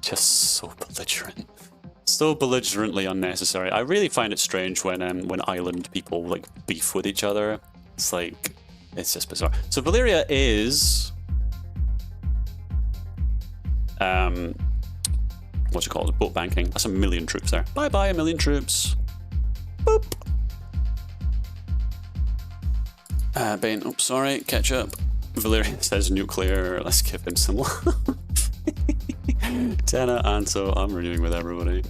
Just so belligerent. So belligerently unnecessary. I really find it strange when island people like beef with each other. It's like, it's just bizarre. So Valeria is what's it called? Boat banking. That's 1 million troops there. Bye bye, 1 million troops. Boop. Bane, oops, sorry, catch up. Valeria says nuclear. Let's give him some love. Tenna, Anto, I'm renewing with everybody.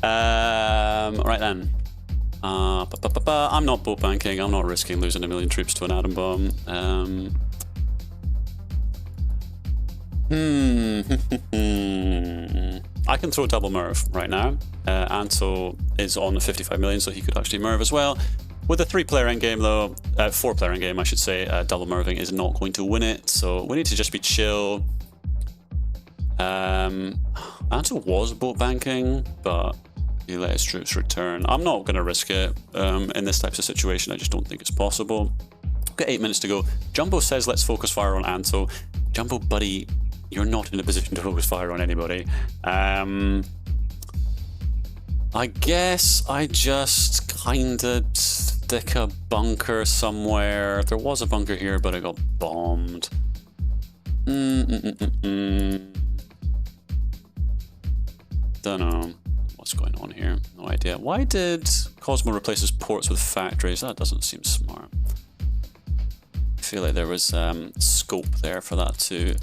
Right then. I'm not boat banking. I'm not risking losing 1 million troops to an atom bomb. I can throw double Merv right now. Anto is on the 55 million, so he could actually Merv as well. With a 3-player endgame though, 4-player endgame I should say, double Merving is not going to win it, so we need to just be chill. Anto was boat banking, but he let his troops return. I'm not going to risk it in this type of situation. I just don't think it's possible. We've got 8 minutes to go. Jumbo says let's focus fire on Anto. Jumbo, buddy, you're not in a position to focus fire on anybody. I guess I just kind of stick a bunker somewhere. There was a bunker here, but it got bombed. Don't know what's going on here. No idea. Why did Cosmo replace his ports with factories? That doesn't seem smart. I feel like there was scope there for that to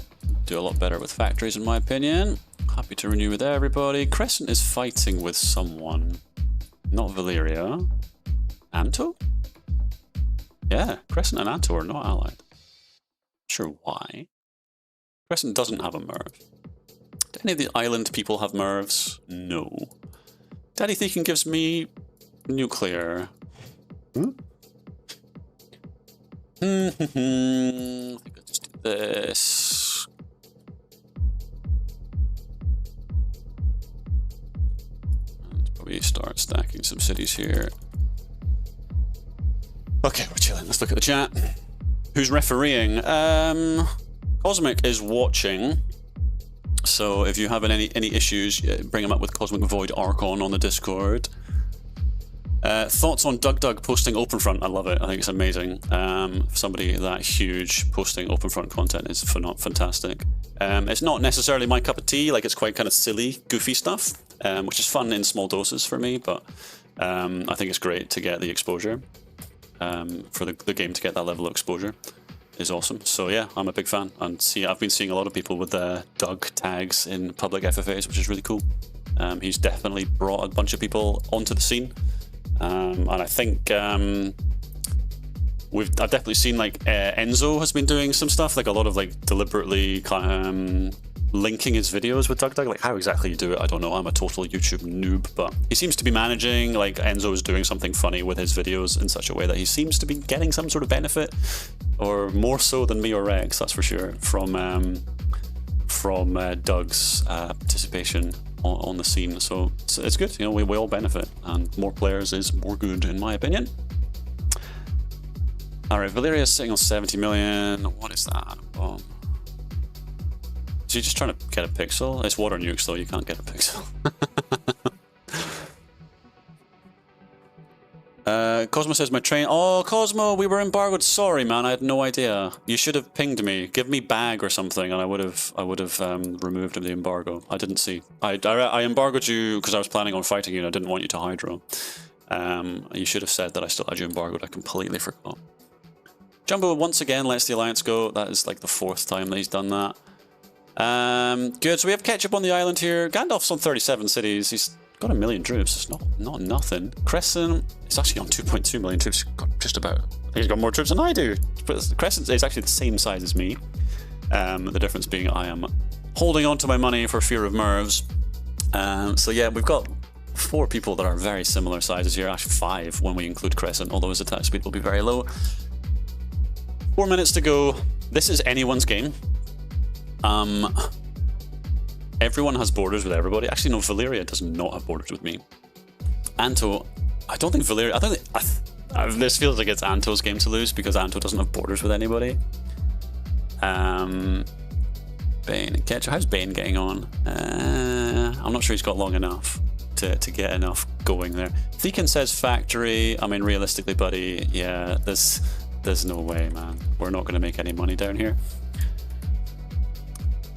do a lot better with factories, in my opinion. Happy to renew with everybody. Crescent is fighting with someone. Not Valeria. Anto? Yeah, Crescent and Anto are not allied. Not sure why. Crescent doesn't have a Merv. Do any of the island people have Mervs? No. Daddy Theakin gives me nuclear. I think I'll just do this. And probably start stacking some cities here. Okay, we're chilling. Let's look at the chat. Who's refereeing? Cosmic is watching. So if you have any issues, bring them up with Cosmic Void Archon on the Discord. Thoughts on Doug posting OpenFront? I love it. I think it's amazing. Somebody that huge posting OpenFront content is fantastic. It's not necessarily my cup of tea. Like, it's quite kind of silly, goofy stuff, which is fun in small doses for me. But I think it's great to get the exposure. For the game to get that level of exposure is awesome. So yeah, I'm a big fan. And I've been seeing a lot of people with Doug tags in public FFAs, which is really cool. He's definitely brought a bunch of people onto the scene. And I think I've definitely seen like Enzo has been doing some stuff, like a lot of like deliberately linking his videos with Doug. Like, how exactly you do it, I don't know. I'm a total YouTube noob, but he seems to be managing, like Enzo is doing something funny with his videos in such a way that he seems to be getting some sort of benefit, or more so than me or Rex, that's for sure, from Doug's participation on the scene. So it's good, you know, we all benefit, and more players is more good, in my opinion. All right, Valeria's sitting on 70 million. What is that? Oh. So you're just trying to get a pixel? It's water nukes though, you can't get a pixel. Cosmo says my train. Oh, Cosmo, we were embargoed. Sorry, man, I had no idea. You should have pinged me. Give me bag or something, and I would have removed the embargo. I didn't see. I embargoed you because I was planning on fighting you, and I didn't want you to hydro. You should have said that I still had you embargoed. I completely forgot. Jumbo once again lets the Alliance go. That is like the 4th time that he's done that. Good. So we have ketchup on the island here. Gandalf's on 37 cities. He's got 1 million troops. It's not nothing. Crescent is actually on 2.2 million troops. Got just about. I think he's got more troops than I do. But Crescent is actually the same size as me. The difference being I am holding on to my money for fear of Mervs. So yeah, we've got 4 people that are very similar sizes here. Actually 5 when we include Crescent, although his attack speed will be very low. 4 minutes to go. This is anyone's game. Everyone has borders with everybody. Actually, no, Valyria does not have borders with me. Anto, I don't think Valyria... I don't think... this feels like it's Anto's game to lose because Anto doesn't have borders with anybody. Bane and Ketchup. How's Bane getting on? I'm not sure he's got long enough to get enough going there. Thekin says factory. I mean, realistically, buddy, yeah, there's no way, man. We're not going to make any money down here.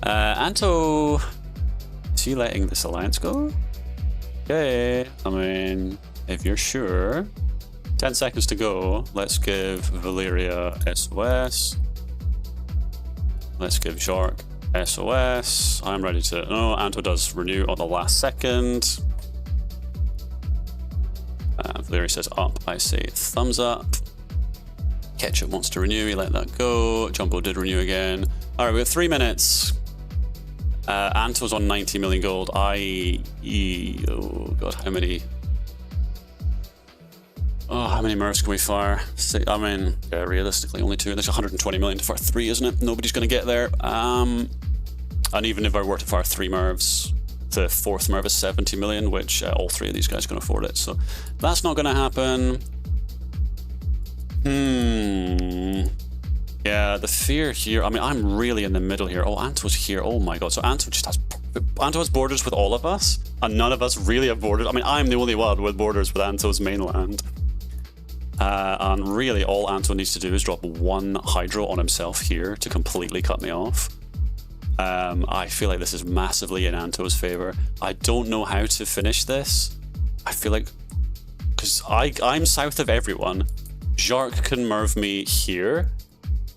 Anto, is he letting this alliance go? Okay, I mean, if you're sure. 10 seconds to go. Let's give Valyria SOS. Let's give Jark SOS. I'm ready to... No, Anto does renew on the last second. Valyria says up. I say thumbs up. Ketchup wants to renew. He let that go. Jumbo did renew again. All right, we have 3 minutes. Anto's on 90 million gold. Oh god, how many? Oh, how many Murphs can we fire? I mean, yeah, realistically, only 2. There's 120 million to fire 3, isn't it? Nobody's going to get there. And even if I were to fire 3 Murphs, the 4th Murph is 70 million, which all 3 of these guys can afford it. So that's not going to happen. Yeah, the fear here. I mean, I'm really in the middle here. Oh, Anto's here. Oh my god. So Anto has borders with all of us, and none of us really have borders. I mean, I'm the only one with borders with Anto's mainland. And really, all Anto needs to do is drop 1 Hydro on himself here to completely cut me off. I feel like this is massively in Anto's favor. I don't know how to finish this. I feel like, because I'm south of everyone. Jark can Merv me here,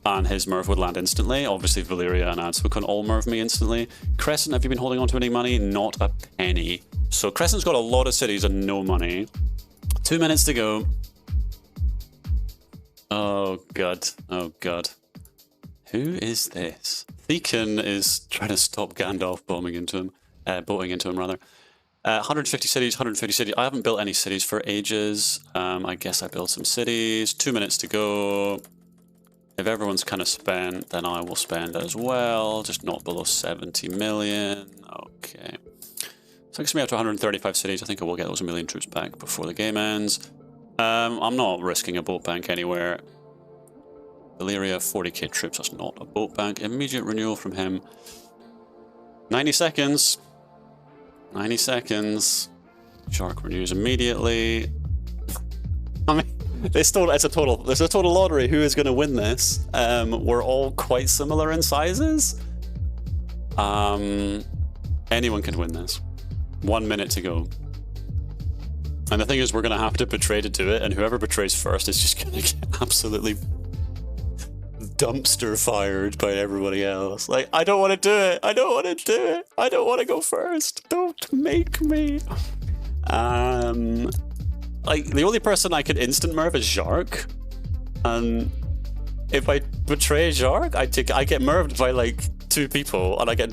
and his Merv would land instantly. Obviously, Valyria and Anto can all Merv me instantly. Crescent, have you been holding on to any money? Not a penny. So Crescent's got a lot of cities and no money. 2 minutes to go. Oh god. Oh god. Who is this? Thekin is trying to stop Gandalf boating into him rather. 150 cities, 150 cities. I haven't built any cities for ages. I guess I built some cities. 2 minutes to go. If everyone's kind of spent, then I will spend as well. Just not below 70 million. Okay. So it gets me up to 135 cities. I think I will get those 1 million troops back before the game ends. I'm not risking a boat bank anywhere. Valyria, 40k troops. That's not a boat bank. Immediate renewal from him. 90 seconds. 90 seconds. Shark renews immediately. I mean, it's a total lottery. Who is going to win this? We're all quite similar in sizes. Anyone can win this. 1 minute to go. And the thing is, we're going to have to betray to do it, and whoever betrays first is just going to get absolutely dumpster fired by everybody else. Like, I don't want to do it. I don't want to do it. I don't want to go first. Don't make me. Like, the only person I could instant Merv is Jark. And if I betray Jark, I get Merved by like 2 people, and I get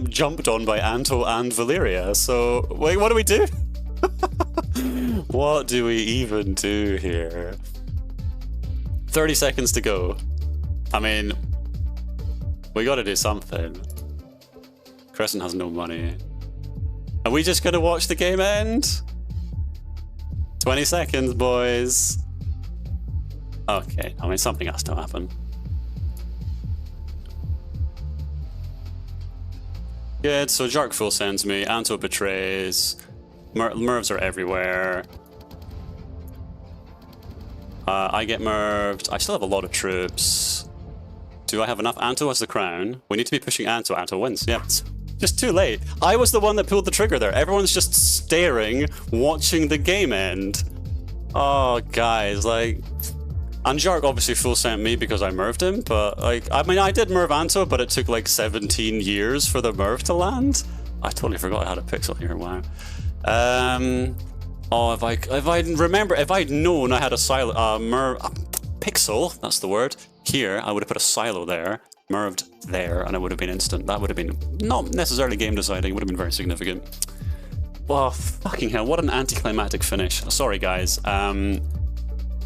jumped on by Anto and Valyria. So, wait, what do we do? What do we even do here? 30 seconds to go. I mean, we gotta do something. Crescent has no money. Are we just gonna watch the game end? 20 seconds, boys. Okay, I mean, something has to happen. Good, so Jark full sends me, Anto betrays, Mervs are everywhere. I get Merved, I still have a lot of troops. Do I have enough? Anto has the crown. We need to be pushing Anto. Anto wins. Yep. Just too late. I was the one that pulled the trigger there. Everyone's just staring, watching the game end. Oh, guys, like... And Jark obviously full sent me because I Merved him, but, like, I mean, I did Merv Anto, but it took, like, 17 years for the Merv to land. I totally forgot I had a pixel here, wow. Oh, if I'd known I had a silo, pixel, that's the word, here, I would have put a silo there, Merved there, and it would have been instant. That would have been not necessarily game deciding, it would have been very significant. Oh, fucking hell, what an anticlimactic finish. Sorry, guys.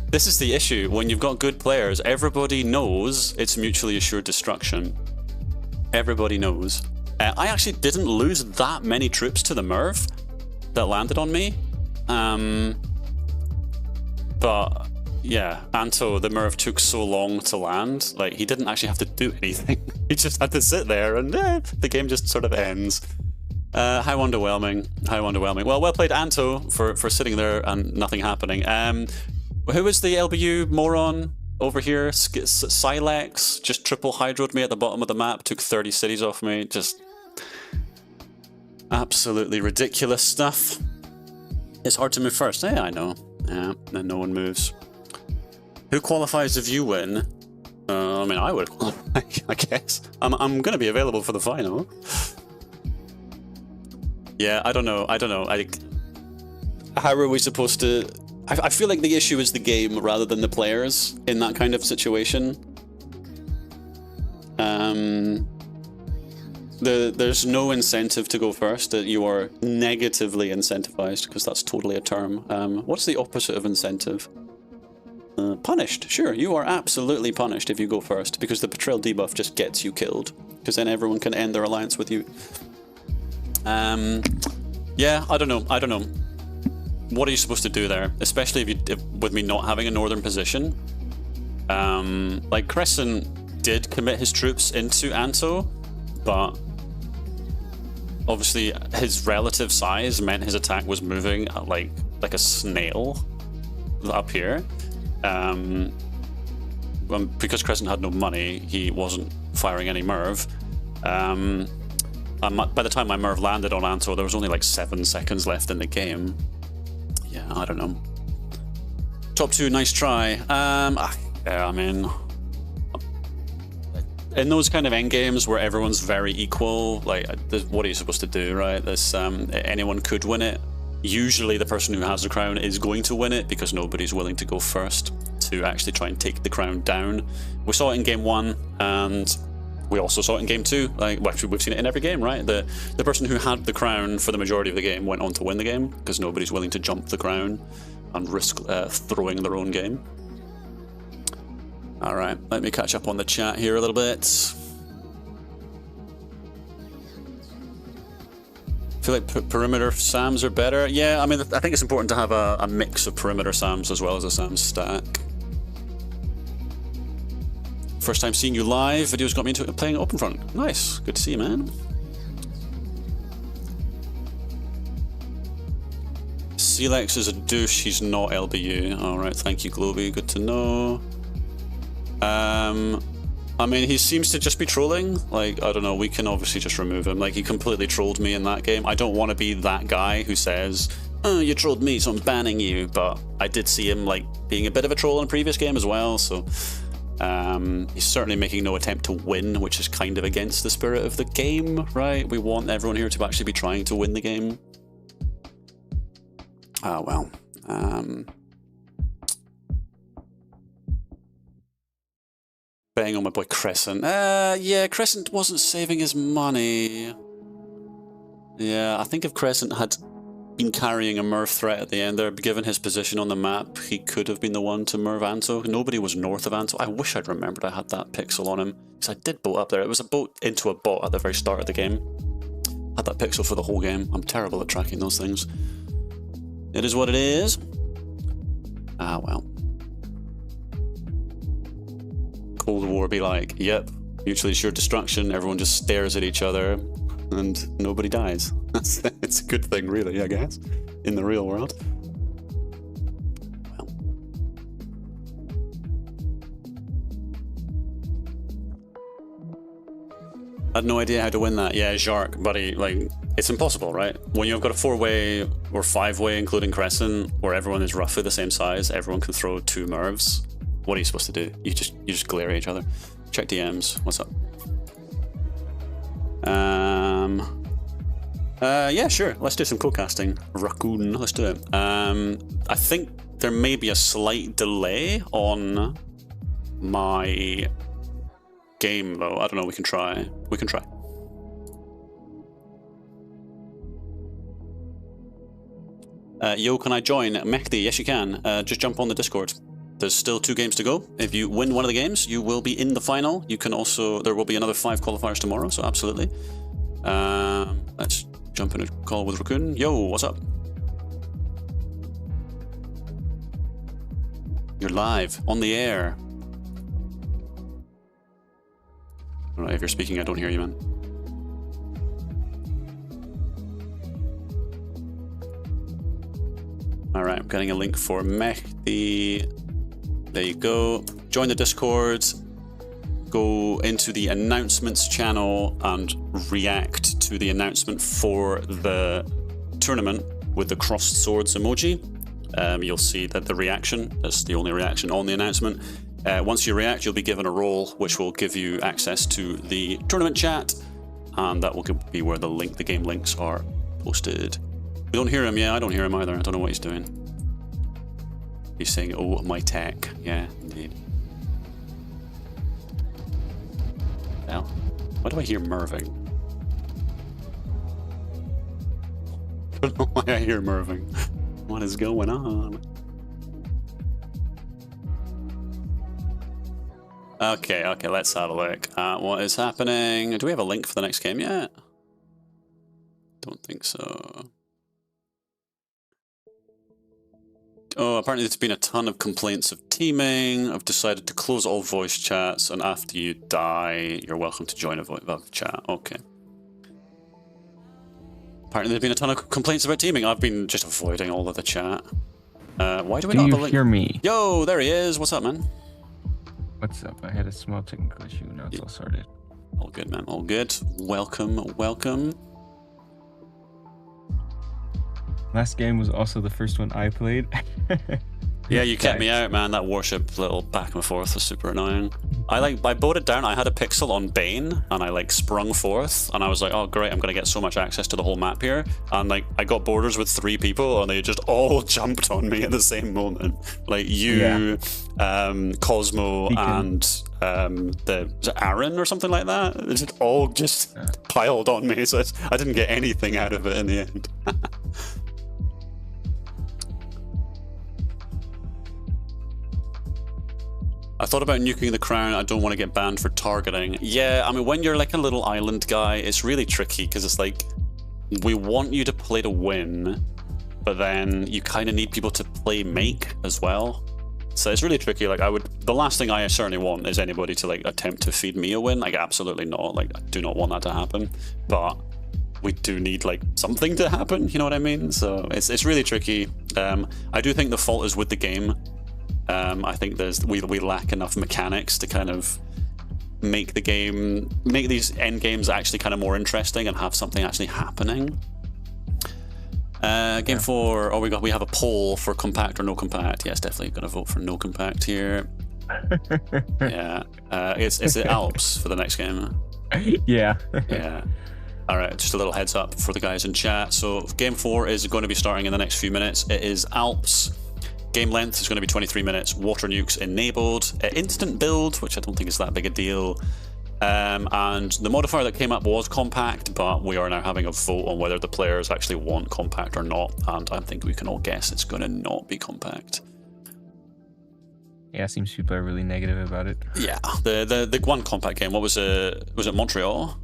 This is the issue. When you've got good players, everybody knows it's mutually assured destruction. Everybody knows. I actually didn't lose that many troops to the Merv that landed on me. But yeah, Anto, the Merv took so long to land. Like, he didn't actually have to do anything. He just had to sit there and the game just sort of ends. How underwhelming. How underwhelming. Well played, Anto, for sitting there and nothing happening. Who was the LBU moron over here? Silex just triple hydroed me at the bottom of the map, took 30 cities off me. Just absolutely ridiculous stuff. It's hard to move first. Yeah, I know. Yeah, and no one moves. Who qualifies if you win? I mean, I would qualify, I guess. I'm going to be available for the final. Yeah, I don't know. How are we supposed to... I feel like the issue is the game rather than the players in that kind of situation. There's no incentive to go first. You are negatively incentivized, because that's totally a term. What's the opposite of incentive? Punished. Sure, you are absolutely punished if you go first, because the betrayal debuff just gets you killed, because then everyone can end their alliance with you. Yeah, I don't know. What are you supposed to do there? Especially with me not having a northern position. Like, Crescent did commit his troops into Anto, but obviously his relative size meant his attack was moving at like a snail up here. Because Crescent had no money, he wasn't firing any Merv. By the time my Merv landed on Anto, there was only like 7 seconds left in the game. Yeah, I don't know. Top 2, nice try. Yeah, I mean, in those kind of end games where everyone's very equal, like, what are you supposed to do, right? Anyone could win it. Usually the person who has the crown is going to win it, because nobody's willing to go first to actually try and take the crown down. We saw it in game 1, and we also saw it in game 2. Like, well, actually, we've seen it in every game, right? The person who had the crown for the majority of the game went on to win the game, because nobody's willing to jump the crown and risk throwing their own game. All right, let me catch up on the chat here a little bit. I feel like perimeter SAMs are better. Yeah, I mean, I think it's important to have a mix of perimeter SAMs as well as a SAM stack. First time seeing you live. Videos got me into playing OpenFront. Nice, good to see you, man. Celex is a douche. He's not LBU. All right, thank you, Globy. Good to know. I mean, he seems to just be trolling. Like, I don't know, we can obviously just remove him. Like, he completely trolled me in that game. I don't want to be that guy who says, oh, you trolled me, so I'm banning you. But I did see him, like, being a bit of a troll in a previous game as well, so... he's certainly making no attempt to win, which is kind of against the spirit of the game, right? We want everyone here to actually be trying to win the game. Ah, well. Betting on my boy Crescent. Yeah, Crescent wasn't saving his money. Yeah, I think if Crescent had been carrying a Merv threat at the end there, given his position on the map, he could have been the one to Merv Anto. Nobody was north of Anto. I wish I'd remembered I had that pixel on him, because I did boat up there. It was a boat into a bot at the very start of the game. Had that pixel for the whole game. I'm terrible at tracking those things. It is what it is. Ah, well. Cold War be like, yep, mutually assured destruction, everyone just stares at each other and nobody dies. It's a good thing, really, I guess, in the real world. Well. I had no idea how to win that. Yeah, Jark, buddy, like, it's impossible, right? When you've got a 4-way or 5-way, including Crescent, where everyone is roughly the same size, everyone can throw 2 Mervs. What are you supposed to do? You just glare at each other. Check DMs. What's up? Yeah, sure. Let's do some co-casting. Raccoon. Let's do it. I think there may be a slight delay on my game, though. I don't know. We can try. We can try. Yo, can I join? Mehdi, yes you can. Just jump on the Discord. There's still 2 games to go. If you win one of the games, you will be in the final. You can also... There will be another 5 qualifiers tomorrow, so absolutely. Let's jump in a call with Raccoon. Yo, what's up? You're live, on the air. Alright, if you're speaking, I don't hear you, man. Alright, I'm getting a link for Mehdi. There you go. Join the Discord. Go into the announcements channel and react to the announcement for the tournament with the crossed swords emoji. You'll see that the reaction, that's the only reaction on the announcement. Once you react, you'll be given a role which will give you access to the tournament chat, and that will be where the game links are posted. We don't hear him. Yeah, I don't hear him either. I don't know what he's doing. He's saying, oh, my tech. Yeah, indeed. Well, why do I hear Merving? I don't know why I hear Merving. What is going on? Okay, let's have a look at what is happening. Do we have a link for the next game yet? Don't think so. Oh, apparently there's been a ton of complaints of teaming. I've decided to close all voice chats, and after you die, you're welcome to join a chat. Okay. Apparently there's been a ton of complaints about teaming. I've been just avoiding all of the chat. Why do we not have a link? Do you hear me? Yo, there he is. What's up, man? What's up? I had a small technical issue. Now it's all sorted. All good, man. All good. Welcome, welcome. Last game was also the first one I played. Yeah, you kept me out, man. That warship little back and forth was super annoying. I bowed it down. I had a pixel on Bane, and I sprung forth, and I was like, oh great, I'm gonna get so much access to the whole map here. And I got borders with 3 people, and they just all jumped on me at the same moment. Like you, Cosmo, and was it Aaron or something like that. It just all piled on me, so I didn't get anything out of it in the end. I thought about nuking the crown. I don't want to get banned for targeting. Yeah, I mean, when you're like a little island guy, it's really tricky because it's like, we want you to play to win, but then you kind of need people to play make as well. So it's really tricky. Like the last thing I certainly want is anybody to attempt to feed me a win. Like absolutely not. Like I do not want that to happen. But we do need something to happen. You know what I mean? So it's really tricky. I do think the fault is with the game. I think we lack enough mechanics to kind of make these end games actually kind of more interesting and have something actually happening. Game 4. Oh, we have a poll for compact or no compact. Yes, definitely gonna vote for no compact here. Yeah, it's the Alps for the next game. Yeah. Yeah. All right, just a little heads up for the guys in chat. So game 4 is going to be starting in the next few minutes. It is Alps. Game length is going to be 23 minutes. Water nukes enabled. Instant build, which I don't think is that big a deal. And the modifier that came up was compact, but we are now having a vote on whether the players actually want compact or not. And I think we can all guess it's going to not be compact. Yeah, it seems people are really negative about it. Yeah, the one compact game. What was it? Was it Montreal?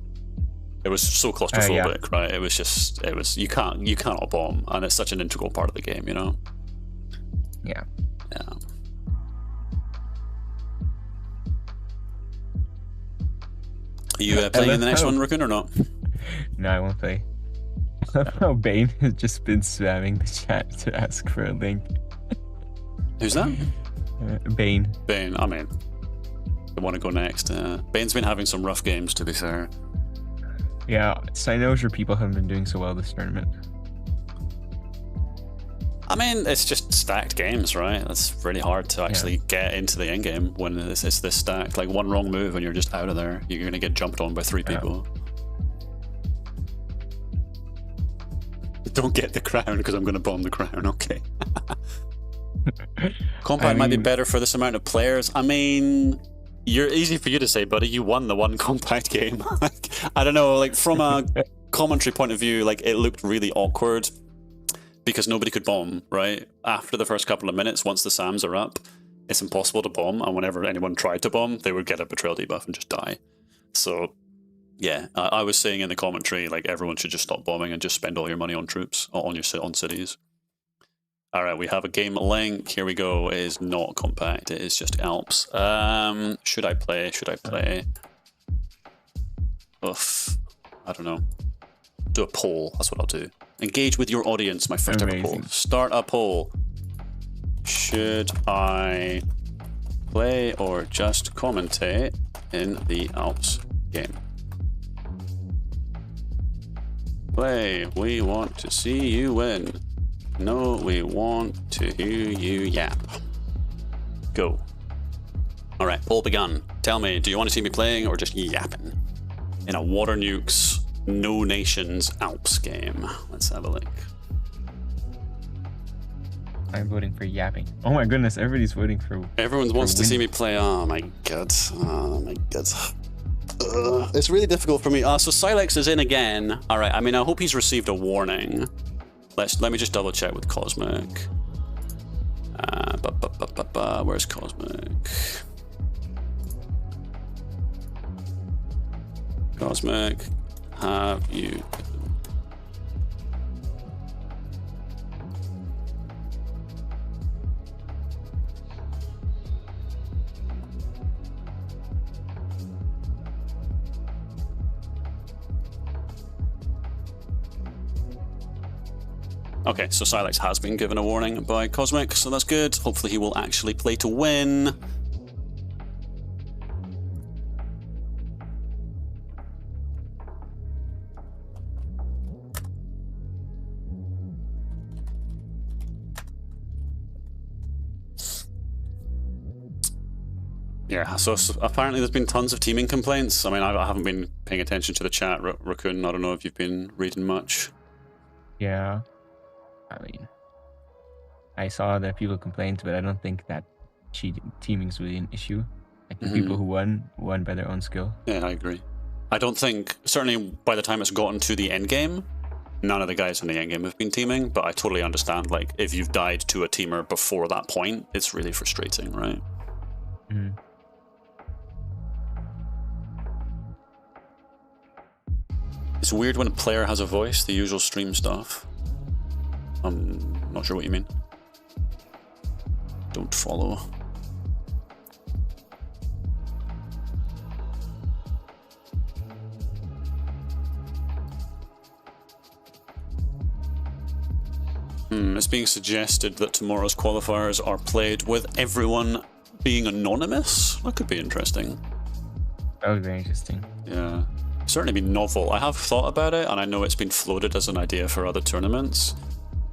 It was so claustrophobic, right? It was you cannot bomb, and it's such an integral part of the game, you know. Yeah. Yeah. Are you playing in the next one, Raccoon, or not? No, I won't play. Oh, Bane has just been spamming the chat to ask for a link. Who's that? Bane. Bane, I mean, I want to go next. Bane's been having some rough games, to be fair. Yeah, Cynosure people haven't been doing so well this tournament. I mean, it's just stacked games, right? That's really hard to actually get into the end game when it's this stacked. Like one wrong move and you're just out of there. You're going to get jumped on by 3 people. Don't get the crown because I'm going to bomb the crown. Okay. Compact might be better for this amount of players. I mean, easy for you to say, buddy. You won the one compact game. I don't know. Like from a commentary point of view, like it looked really awkward. because nobody could bomb, right? After the first couple of minutes, once the SAMs are up, it's impossible to bomb, and whenever anyone tried to bomb, they would get a betrayal debuff and just die. So, yeah, I was saying in the commentary, like, everyone should just stop bombing and just spend all your money on troops, on cities. All right, we have a game link. Here we go. It is not compact. It is just Alps. Should I play? Should I play? Oof. I don't know. Do a poll. That's what I'll do. Engage with your audience, my first ever poll. Start a poll. Should I play or just commentate in the Alps game? Play. We want to see you win. No, we want to hear you yap. Go. All right, poll begun. Tell me, do you want to see me playing or just yapping in a Water Nukes No Nations Alps game? Let's have a look. I'm voting for yapping. Oh my goodness, everybody's voting for. Everyone wants to see me play. Oh my god. Oh my god. It's really difficult for me. So Silex is in again. All right. I mean, I hope he's received a warning. Let me just double check with Cosmic. Where's Cosmic? Cosmic, have you? Okay, so Silex has been given a warning by Cosmic, so that's good. Hopefully he will actually play to win. Yeah, so apparently there's been tons of teaming complaints. I mean, I haven't been paying attention to the chat, Raccoon. I don't know if you've been reading much. Yeah. I mean, I saw that people complained, but I don't think that teaming is really an issue. I think people who won by their own skill. Yeah, I agree. I don't think, certainly by the time it's gotten to the end game, none of the guys in the end game have been teaming, but I totally understand, like, if you've died to a teamer before that point, it's really frustrating, right? Mm-hmm. It's weird when a player has a voice, the usual stream stuff. I'm not sure what you mean. Don't follow. It's being suggested that tomorrow's qualifiers are played with everyone being anonymous. That could be interesting. That would be very interesting. Yeah. Certainly be novel. I have thought about it, and I know it's been floated as an idea for other tournaments.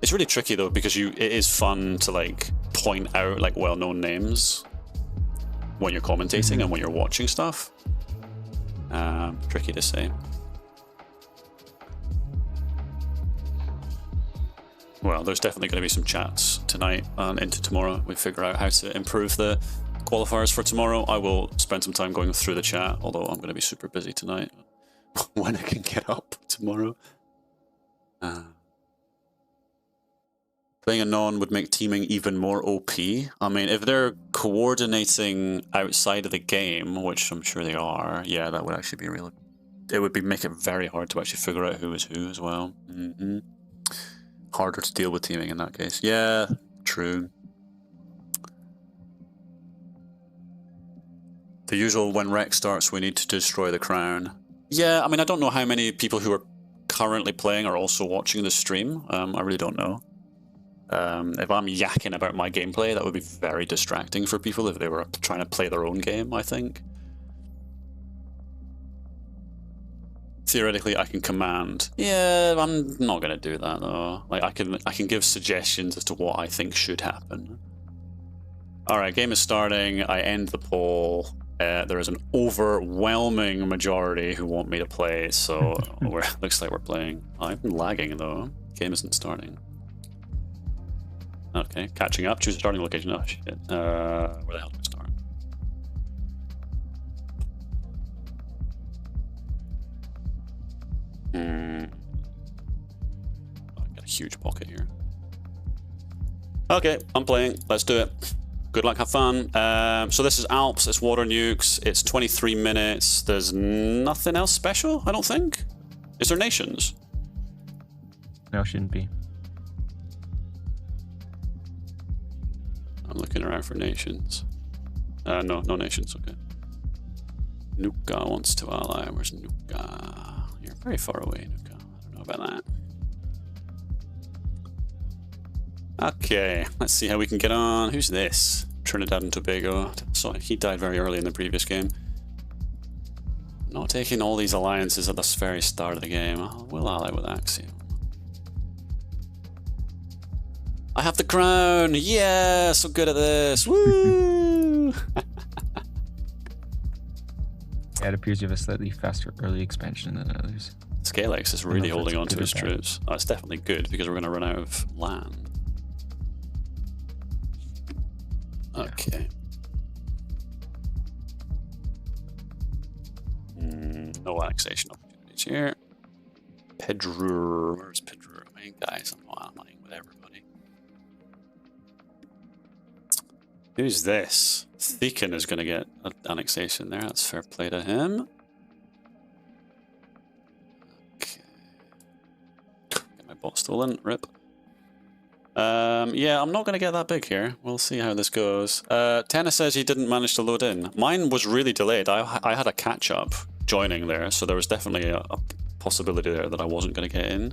It's really tricky though, because it is fun to like point out like well-known names when you're commentating and when you're watching stuff. Tricky to say. Well, there's definitely going to be some chats tonight and into tomorrow. We figure out how to improve the qualifiers for tomorrow. I will spend some time going through the chat, although I'm going to be super busy tonight when I can get up tomorrow. Playing a non would make teaming even more OP. I mean, if they're coordinating outside of the game, which I'm sure they are, yeah, that would actually be real. It would make it very hard to actually figure out who is who as well. Harder to deal with teaming in that case. Yeah, true. The usual, when Rec starts, we need to destroy the crown. Yeah, I mean, I don't know how many people who are currently playing are also watching the stream. I really don't know. If I'm yakking about my gameplay, that would be very distracting for people if they were trying to play their own game, I think. Theoretically, I can command. Yeah, I'm not going to do that, though. Like, I can give suggestions as to what I think should happen. Alright, game is starting. I end the poll. There is an overwhelming majority who want me to play, so looks like we're playing. I'm lagging, though. Game isn't starting. Okay, catching up. Choose a starting location. Oh, shit. Where the hell do I start? Oh, I got a huge pocket here. Okay, I'm playing. Let's do it. Good luck, have fun. So this is Alps, it's water nukes, it's 23 minutes. There's nothing else special, I don't think. Is there nations? No, shouldn't be. I'm looking around for nations. No nations, okay. Nuka wants to ally. Where's Nuka? You're very far away, Nuka. I don't know about that. Okay, let's see how we can get on. Who's this? Trinidad and Tobago. So he died very early in the previous game. Not taking all these alliances at the very start of the game. We'll ally with Axiom. I have the crown! Yeah! So good at this! Woo! Yeah, it appears you have a slightly faster early expansion than others. Scalex is really holding on to his troops. Oh, it's definitely good because we're going to run out of land. Okay. No annexation opportunities here. Pedro. Where's Pedro? I mean, guys, I'm not allying with everybody. Who's this? Thekin is going to get an annexation there. That's fair play to him. Okay. Get my bot stolen. Rip. Yeah, I'm not going to get that big here. We'll see how this goes. Tennis says he didn't manage to load in. Mine was really delayed. I had a catch-up joining there, so there was definitely a possibility there that I wasn't going to get in.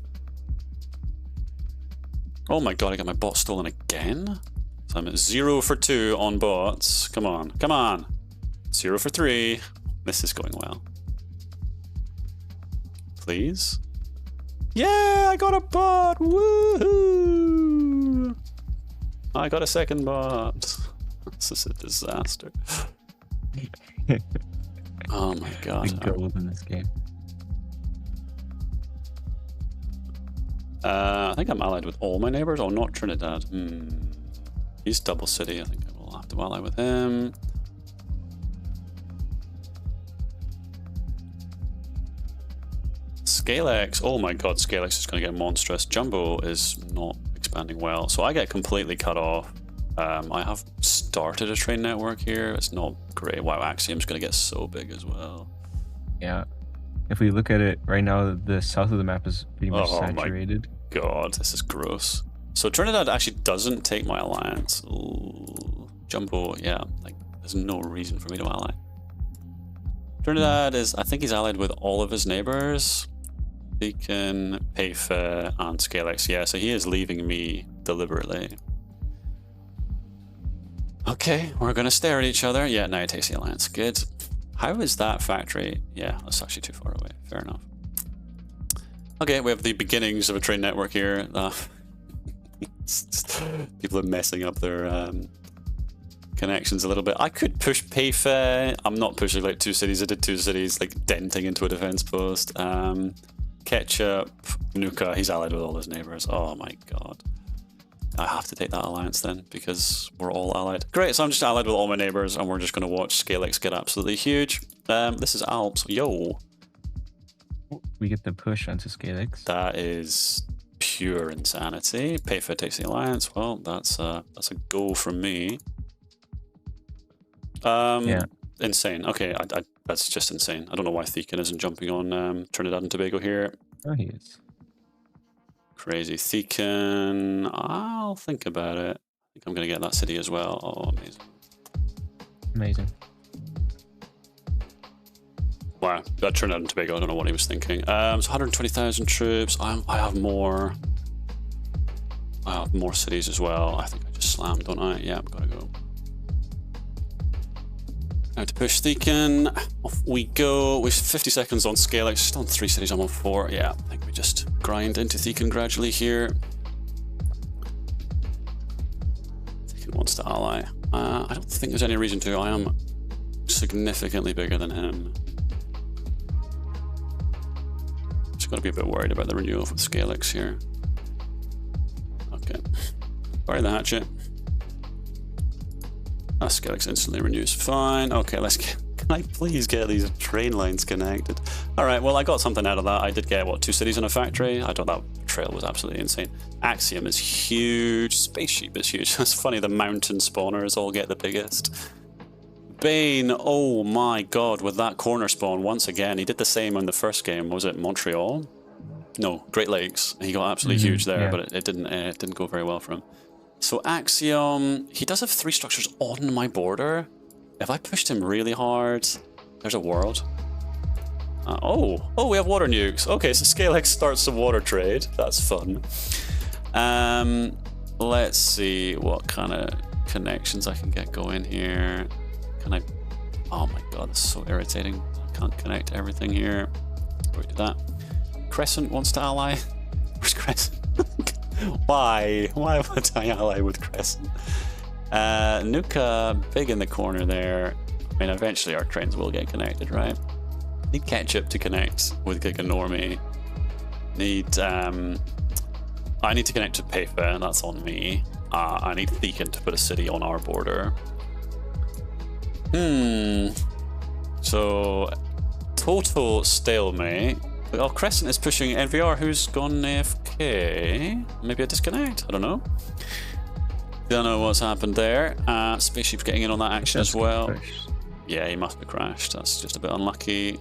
Oh my god, I got my bot stolen again? So I'm at 0 for 2 on bots. Come on, come on. 0 for 3. This is going well. Please? Yeah, I got a bot! Woohoo! I got a second bot. This is a disaster. Oh my god. Big gold in this game. I think I'm allied with all my neighbors. Oh, not Trinidad. He's double city. I think I will have to ally with him. Scalex. Oh my god, Scalex is going to get monstrous. Jumbo is not expanding well, so I get completely cut off. I have started a train network here. It's not great. Wow, Axiom's going to get so big as well. Yeah. If we look at it right now, the south of the map is pretty much saturated. Oh my god, this is gross. So Trinidad actually doesn't take my alliance. Ooh. Jumbo, yeah, like there's no reason for me to ally. Trinidad is, I think he's allied with all of his neighbors. Beacon, Payfa, and Scalex. Yeah, so he is leaving me deliberately. Okay, we're gonna stare at each other. Yeah, now he takes the alliance. Good. How is that factory? Yeah, that's actually too far away. Fair enough. Okay, we have the beginnings of a train network here. People are messing up their connections a little bit. I could push Payfa. I'm not pushing like 2 cities. I did 2 cities, like denting into a defense post. Ketchup, Nuka, he's allied with all his neighbors. Oh my god. I have to take that alliance then because we're all allied. Great, so I'm just allied with all my neighbors and we're just going to watch Scalex get absolutely huge. This is Alps. Yo. We get the push onto Scalex. That is pure insanity. Payfa takes the alliance. Well, that's a go from me. Yeah. Insane. Okay, that's just insane. I don't know why Thekin isn't jumping on Trinidad and Tobago here. Oh, he is. Crazy. Thekin. I'll think about it. I think I'm going to get that city as well. Oh, amazing. Amazing. Wow. That Trinidad and Tobago, I don't know what he was thinking. So 120,000 troops. I have more. I have more cities as well. I think I just slammed, don't I? Yeah, I've got to go. Now to push Thekin. Off we go. We've 50 seconds on Scalex. Still on 3 cities, I'm on 4. Yeah, I think we just grind into Thekin gradually here. Thekin wants to ally. I don't think there's any reason to. I am significantly bigger than him. Just got to be a bit worried about the renewal with Scalex here. Okay. Fire the hatchet. Scalex instantly renews. Fine. Okay, let's get... Can I please get these train lines connected? Alright, well, I got something out of that. I did get, what, 2 cities and a factory? I thought that betrayal was absolutely insane. Axiom is huge. Spaceship is huge. It's funny, the mountain spawners all get the biggest. Bane, oh my god, with that corner spawn once again. He did the same on the first game. Was it Montreal? No, Great Lakes. He got absolutely huge there, but it didn't go very well for him. So Axiom, he does have 3 structures on my border. If I pushed him really hard, there's a world. Oh, we have water nukes. Okay, so ScaleX starts the water trade. That's fun. Let's see what kind of connections I can get going here. Can I? Oh my god, this is so irritating. I can't connect everything here. Where do that? Crescent wants to ally. Where's Crescent? Why? Why would I ally with Crescent? Nuka, big in the corner there. I mean, eventually our trains will get connected, right? Need Ketchup to connect with Giganormy. I need to connect to Payfa, that's on me. I need Thekin to put a city on our border. So, total stalemate. Oh, Crescent is pushing NVR, who's gone AFK. Maybe a disconnect? I don't know. Don't know what's happened there. Spaceship's getting in on that action as well. Yeah, he must have crashed. That's just a bit unlucky.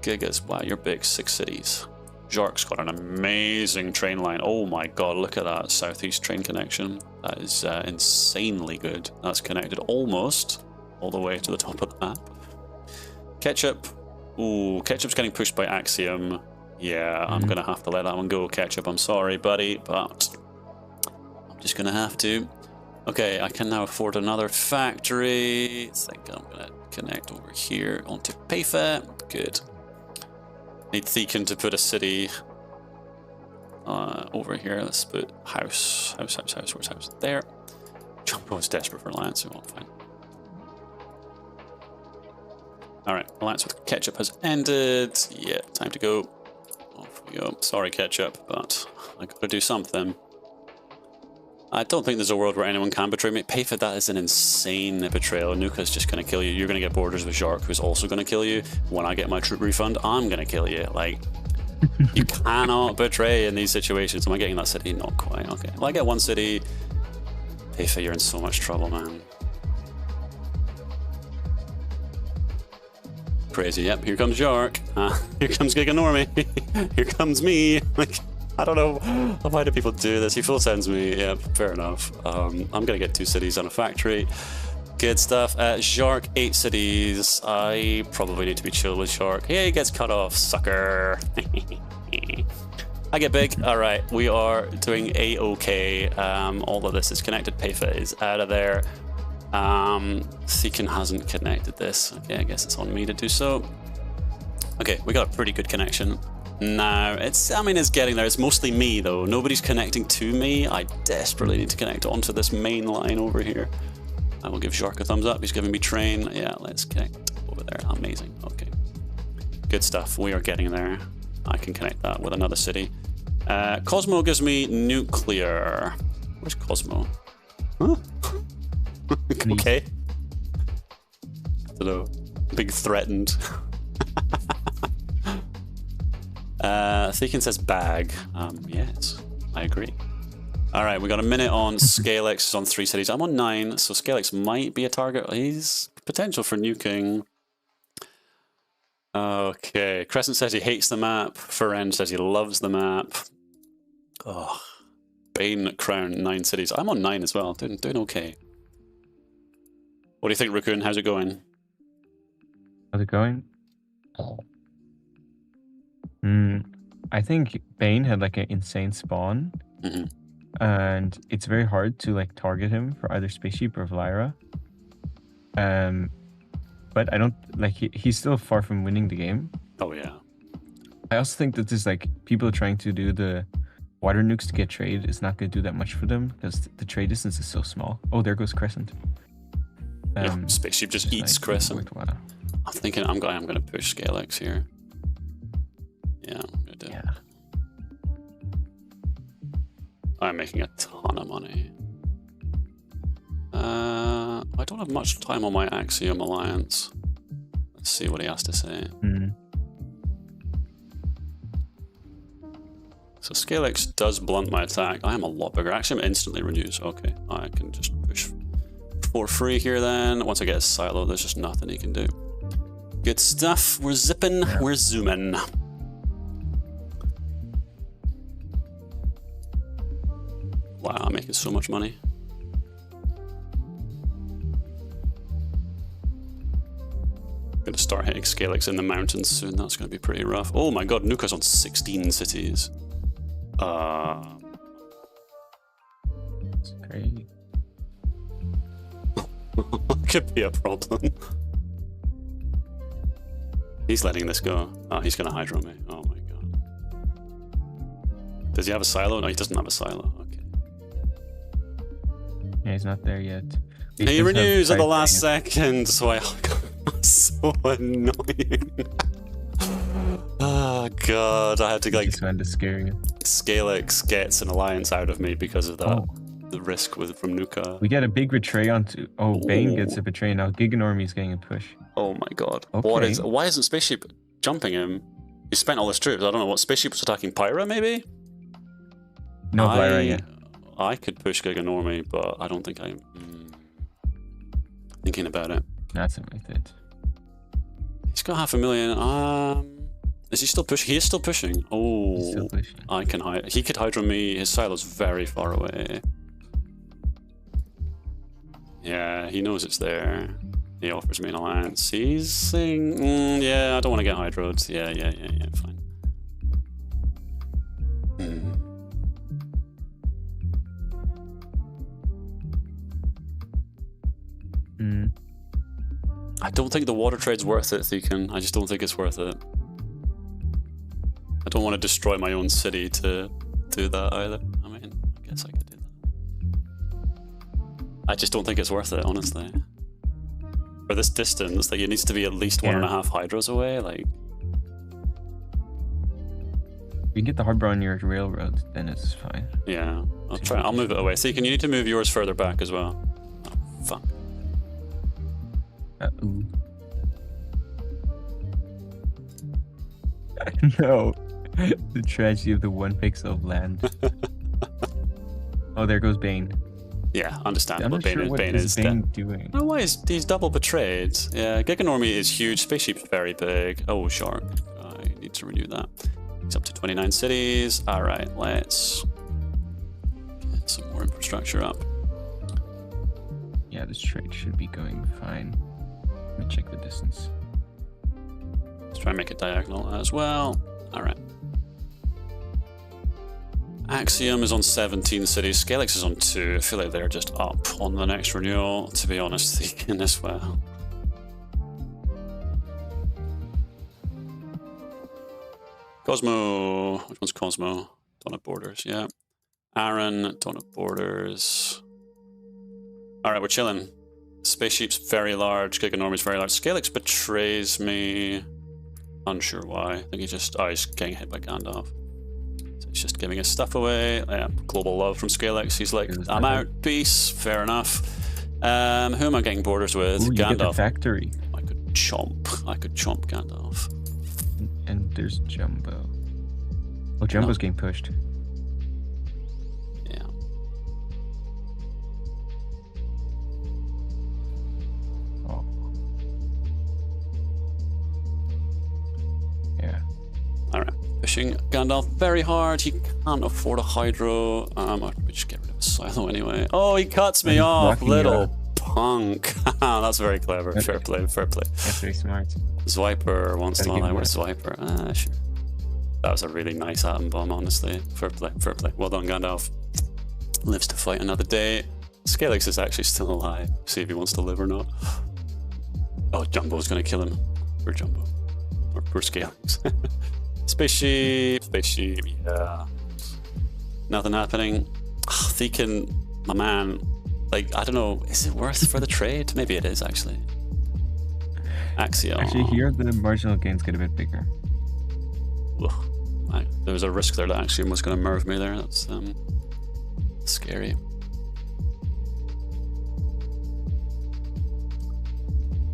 Gigas, wow, you're big. 6 cities. Jark's got an amazing train line. Oh my god, look at that southeast train connection. That is insanely good. That's connected almost all the way to the top of the map. Ketchup. Ooh, Ketchup's getting pushed by Axiom. Yeah, I'm going to have to let that one go, Ketchup. I'm sorry, buddy, but I'm just going to have to. Okay, I can now afford another factory. I think I'm going to connect over here onto Payfa. Good. Need Thekin to put a city over here. Let's put house. Where's house? There. Jumbo is desperate for alliance. We won't find. Alright, alliance with Ketchup has ended. Yeah, time to go. Off we go. Sorry, Ketchup, but I gotta do something. I don't think there's a world where anyone can betray me. Payfa, that is an insane betrayal. Nuka's just gonna kill you. You're gonna get borders with Jark, who's also gonna kill you. When I get my troop refund, I'm gonna kill you. Like, you cannot betray in these situations. Am I getting that city? Not quite. Okay. Well, I get one city. Payfa, you're in so much trouble, man. Crazy. Yep, here comes Jark. Here comes Giganormy. Here comes me. Like, I don't know. Why do people do this? He full sends me. Yeah, fair enough. I'm gonna get 2 cities and a factory. Good stuff. Jark, 8 cities. I probably need to be chill with Jark. Yeah, he gets cut off, sucker. I get big. All right, we are doing a-okay. All of this is connected. Payfa is out of there. Thekin hasn't connected this. Okay, I guess it's on me to do so. Okay, we got a pretty good connection. Now, it's getting there. It's mostly me, though. Nobody's connecting to me. I desperately need to connect onto this main line over here. I will give Jark a thumbs up. He's giving me train. Yeah, let's connect over there. Amazing. Okay. Good stuff. We are getting there. I can connect that with another city. Cosmo gives me nuclear. Where's Cosmo? Huh? Okay. I don't know. Big threatened. Thekin says bag. Yes, I agree. Alright, we got a minute on ScaleX is on 3 cities. I'm on 9, so ScaleX might be a target. He's potential for nuking. Okay, Crescent says he hates the map. Ferenc says he loves the map. Oh, Bane, Crown, 9 cities. I'm on 9 as well, doing okay. What do you think, Raccoon? How's it going? How's it going? I think Bane had like an insane spawn, and it's very hard to like target him for either Spaceship or Valyra. But I don't like he's still far from winning the game. Oh yeah. I also think that this like people trying to do the water nukes to get trade is not going to do that much for them because the trade distance is so small. Oh, there goes Crescent. Yeah, Spaceship just eats Crescent. I'm thinking I'm going to push ScaleX here. Yeah, I'm gonna do it. Yeah. I'm making a ton of money. I don't have much time on my Axiom Alliance. Let's see what he has to say. So Scalix does blunt my attack. I am a lot bigger. Actually, I'm instantly renews. Okay, I can just push for free here then. Once I get a silo, there's just nothing he can do. Good stuff. We're zipping. Yeah. We're zooming. Wow, I'm making so much money. I'm going to start hitting Scalix in the mountains soon. That's going to be pretty rough. Oh my god, Nuka's on 16 cities. It's crazy. Could be a problem. He's letting this go. Oh, he's going to hydro me. Oh my god. Does he have a silo? No, he doesn't have a silo. Okay. Yeah, he's not there yet. He renews at the last second, so I got so annoying. Oh god, I had to like. Just went to scaring him. Scalix gets an alliance out of me because of that. Oh. The risk from Nuka. We get a big betray onto. Oh, Bane gets a betray now. Giganormy's getting a push. Oh my god. Okay. Why isn't Spaceship jumping him? He spent all his troops. I don't know what. Spaceship was attacking Pyra, maybe? No, Pyra, yeah. I could push Giganormy, but I don't think I'm thinking about it. That's worth it. He's got 500,000. Is he still pushing? He is still pushing. Oh, he's still pushing. I can hide. He could hydro me. His silo's very far away. Yeah, he knows it's there. He offers me an alliance. He's saying, yeah, I don't want to get hydroed. Yeah, fine. I don't think the water trade's worth it, Thekan. I just don't think it's worth it. I don't want to destroy my own city to do that either. I mean, I guess I could do that. I just don't think it's worth it, honestly. For this distance, like, it needs to be at least 1.5 hydros away, like... If you get the harbor on your railroad, then it's fine. Yeah, I'll move it away. Thekan, you need to move yours further back as well. Oh, fuck. No. The tragedy of the 1 pixel of land. Oh, there goes Bane. Yeah, understandable. Bane is doing. No, why is he's double betrayed? Yeah, Giganormy is huge. Spaceship's very big. Oh, Shark. I need to renew that. He's up to 29 cities. All right, let's get some more infrastructure up. Yeah, this trade should be going fine. Let me check the distance. Let's try and make it diagonal as well. All right. Axiom is on 17 cities. Scalix is on 2. I feel like they're just up on the next renewal, to be honest, Thekan as well. Cosmo. Which one's Cosmo? Don't have borders, yeah. Aaron, don't have borders. Alright, we're chilling. Spaceship's very large. Giganormy's very large. Scalix betrays me. Unsure why. I think he's just... Oh, he's getting hit by Gandalf. So he's just giving his stuff away. Yeah, global love from Scalix. He's like, I'm out. Peace. Fair enough. Who am I getting borders with? Ooh, Gandalf. You get the factory. I could chomp Gandalf. And there's Jumbo. Oh, Jumbo's getting pushed. Yeah. Oh. Yeah. Alright. Pushing Gandalf very hard. He can't afford a hydro. I'll just get rid of his silo anyway. Oh, he cuts me off, little punk. That's very clever. Okay. Fair play, fair play. That's very smart. Zwiper wants to lie. Where's Zwiper? Ah, sure. That was a really nice atom bomb, honestly. Fair play, fair play. Well done, Gandalf. Lives to fight another day. Scalix is actually still alive. See if he wants to live or not. Oh, Jumbo's gonna kill him. Poor Jumbo. Or poor Scalix. Spaceship, yeah. Nothing happening. Oh, Thekan, my man. Like, I don't know, is it worth for the trade? Maybe it is, actually. Axiom. Actually, here the marginal gains get a bit bigger. Ugh. There was a risk there that Axiom was going to merv me there. That's scary.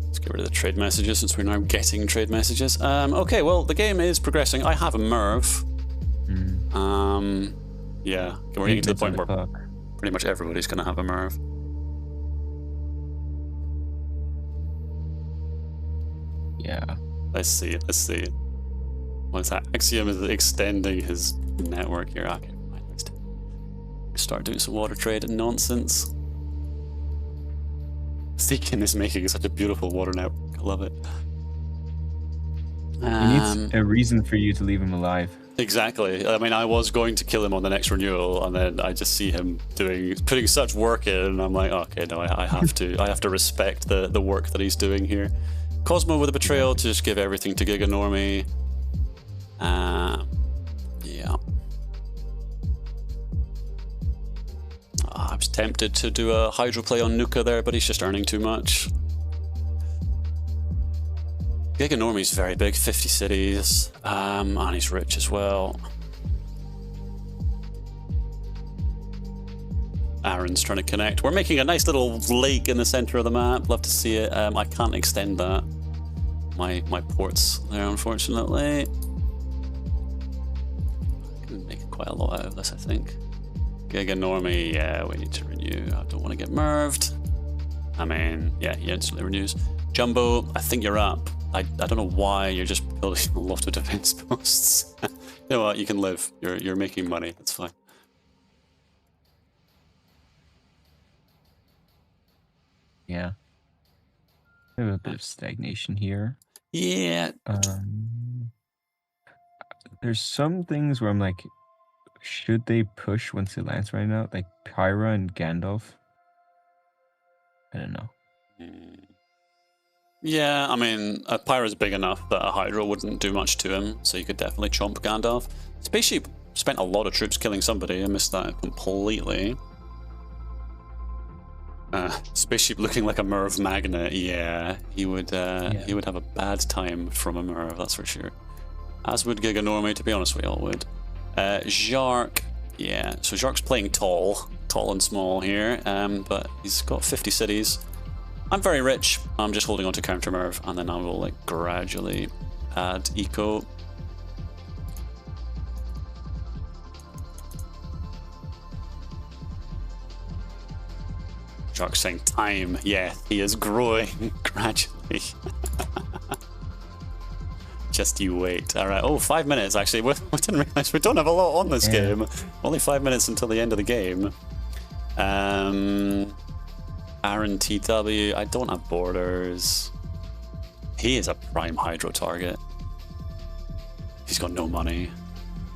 Let's get rid of the trade messages since we're now getting trade messages. Okay, well, the game is progressing. I have a merv. Yeah, we're getting to the point where clock. pretty much everybody's going to have a Merv. Yeah. Let's see. Once Axiom is extending his network here, okay, fine, let's start doing some water trade and nonsense. Seekin is making such a beautiful water network. I love it. He needs a reason for you to leave him alive. Exactly. I mean, I was going to kill him on the next renewal, and then I just see him putting such work in, and I'm like, okay, no, I have to respect the work that he's doing here. Cosmo with a betrayal to just give everything to Giganormy. Yeah. I was tempted to do a Hydro play on Nuka there, but he's just earning too much. Giganormy's very big, 50 cities, and he's rich as well. Aaron's trying to connect. We're making a nice little lake in the center of the map. Love to see it. I can't extend that. My port's there, unfortunately. I can make quite a lot out of this, I think. Giganormy, yeah, we need to renew. I don't want to get merved. I mean, yeah, he instantly renews. Jumbo, I think you're up. I don't know why you're just building a lot of defense posts. You know what? You can live. You're making money. That's fine. Yeah. A little bit of stagnation here. Yeah. There's some things where I'm like, should they push once the land's running out? Like Pyra and Gandalf? I don't know. Yeah, I mean, a Pyro's big enough that a Hydro wouldn't do much to him, so you could definitely chomp Gandalf. Spaceship spent a lot of troops killing somebody. I missed that completely. Spaceship looking like a Merv magnet. Yeah, he would have a bad time from a Merv, that's for sure. As would Giganormy, to be honest, we all would. Jark, yeah, so Jark's playing tall and small here, but he's got 50 cities. I'm very rich. I'm just holding on to counter Merv, and then I will like gradually add eco. Jark's saying time. Yeah, he is growing gradually. Just you wait. All right. Oh, 5 minutes actually. We didn't realize we don't have a lot on this game. Only 5 minutes until the end of the game. Aaron TW. I don't have borders. He is a prime Hydro target. He's got no money.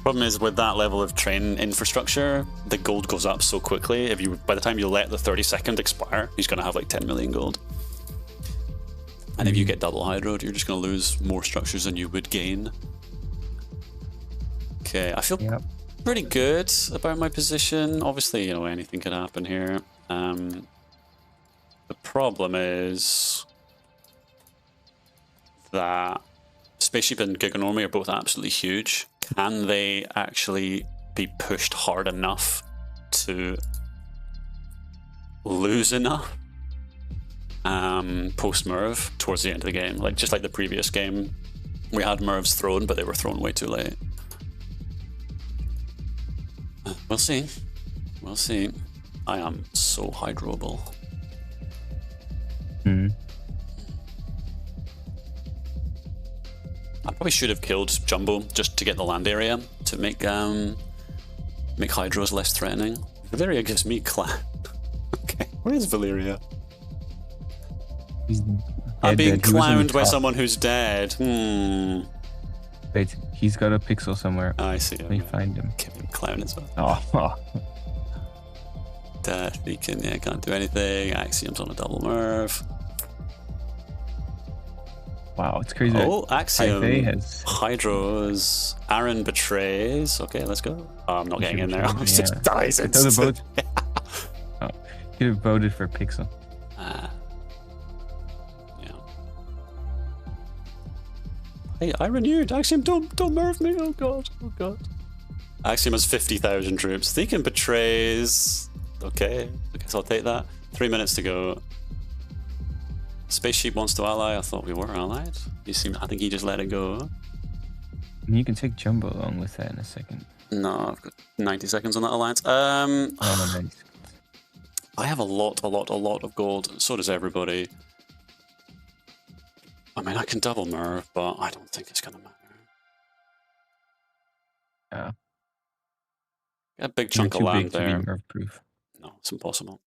Problem is with that level of train infrastructure, the gold goes up so quickly. If you, by the time you let the 30-second expire, he's going to have like 10 million gold. And if you get double Hydroed, you're just going to lose more structures than you would gain. Okay, I feel pretty good about my position. Obviously, you know, anything could happen here. The problem is that Spaceship and Giganormy are both absolutely huge. Can they actually be pushed hard enough to lose enough post-Merv towards the end of the game? Like just like the previous game, we had Mervs thrown, but they were thrown way too late. We'll see. We'll see. I am so hydroable. I probably should have killed Jumbo just to get the land area to make Hydros less threatening. Valeria gives me clan. Okay, where is Valeria? I'm being clowned by someone who's dead. Wait, he's got a pixel somewhere. Oh, I see. Let me find him. Give him clown as well. Oh. Beacon, yeah, can't do anything. Axiom's on a double Merv. Wow, it's crazy. Oh, Axiom Hydros. Aaron betrays. Okay, let's go. Oh, I'm not getting in there. He just dies instantly. Oh, he could have voted for Pixel. Yeah. Hey, I renewed. Axiom, don't Merv me. Oh god. Oh god. Axiom has 50,000 troops. Thekin betrays. Okay, I guess I'll take that. 3 minutes to go. Spaceship wants to ally. I thought we were allied. I think he just let it go. You can take Jumbo along with that in a second. No, I've got 90 seconds on that alliance. Oh, no, nice. I have a lot of gold. So does everybody. I mean, I can double Merv, but I don't think it's going to matter. Yeah. A big You're chunk of too land big to there. be Merv proof. No, it's impossible.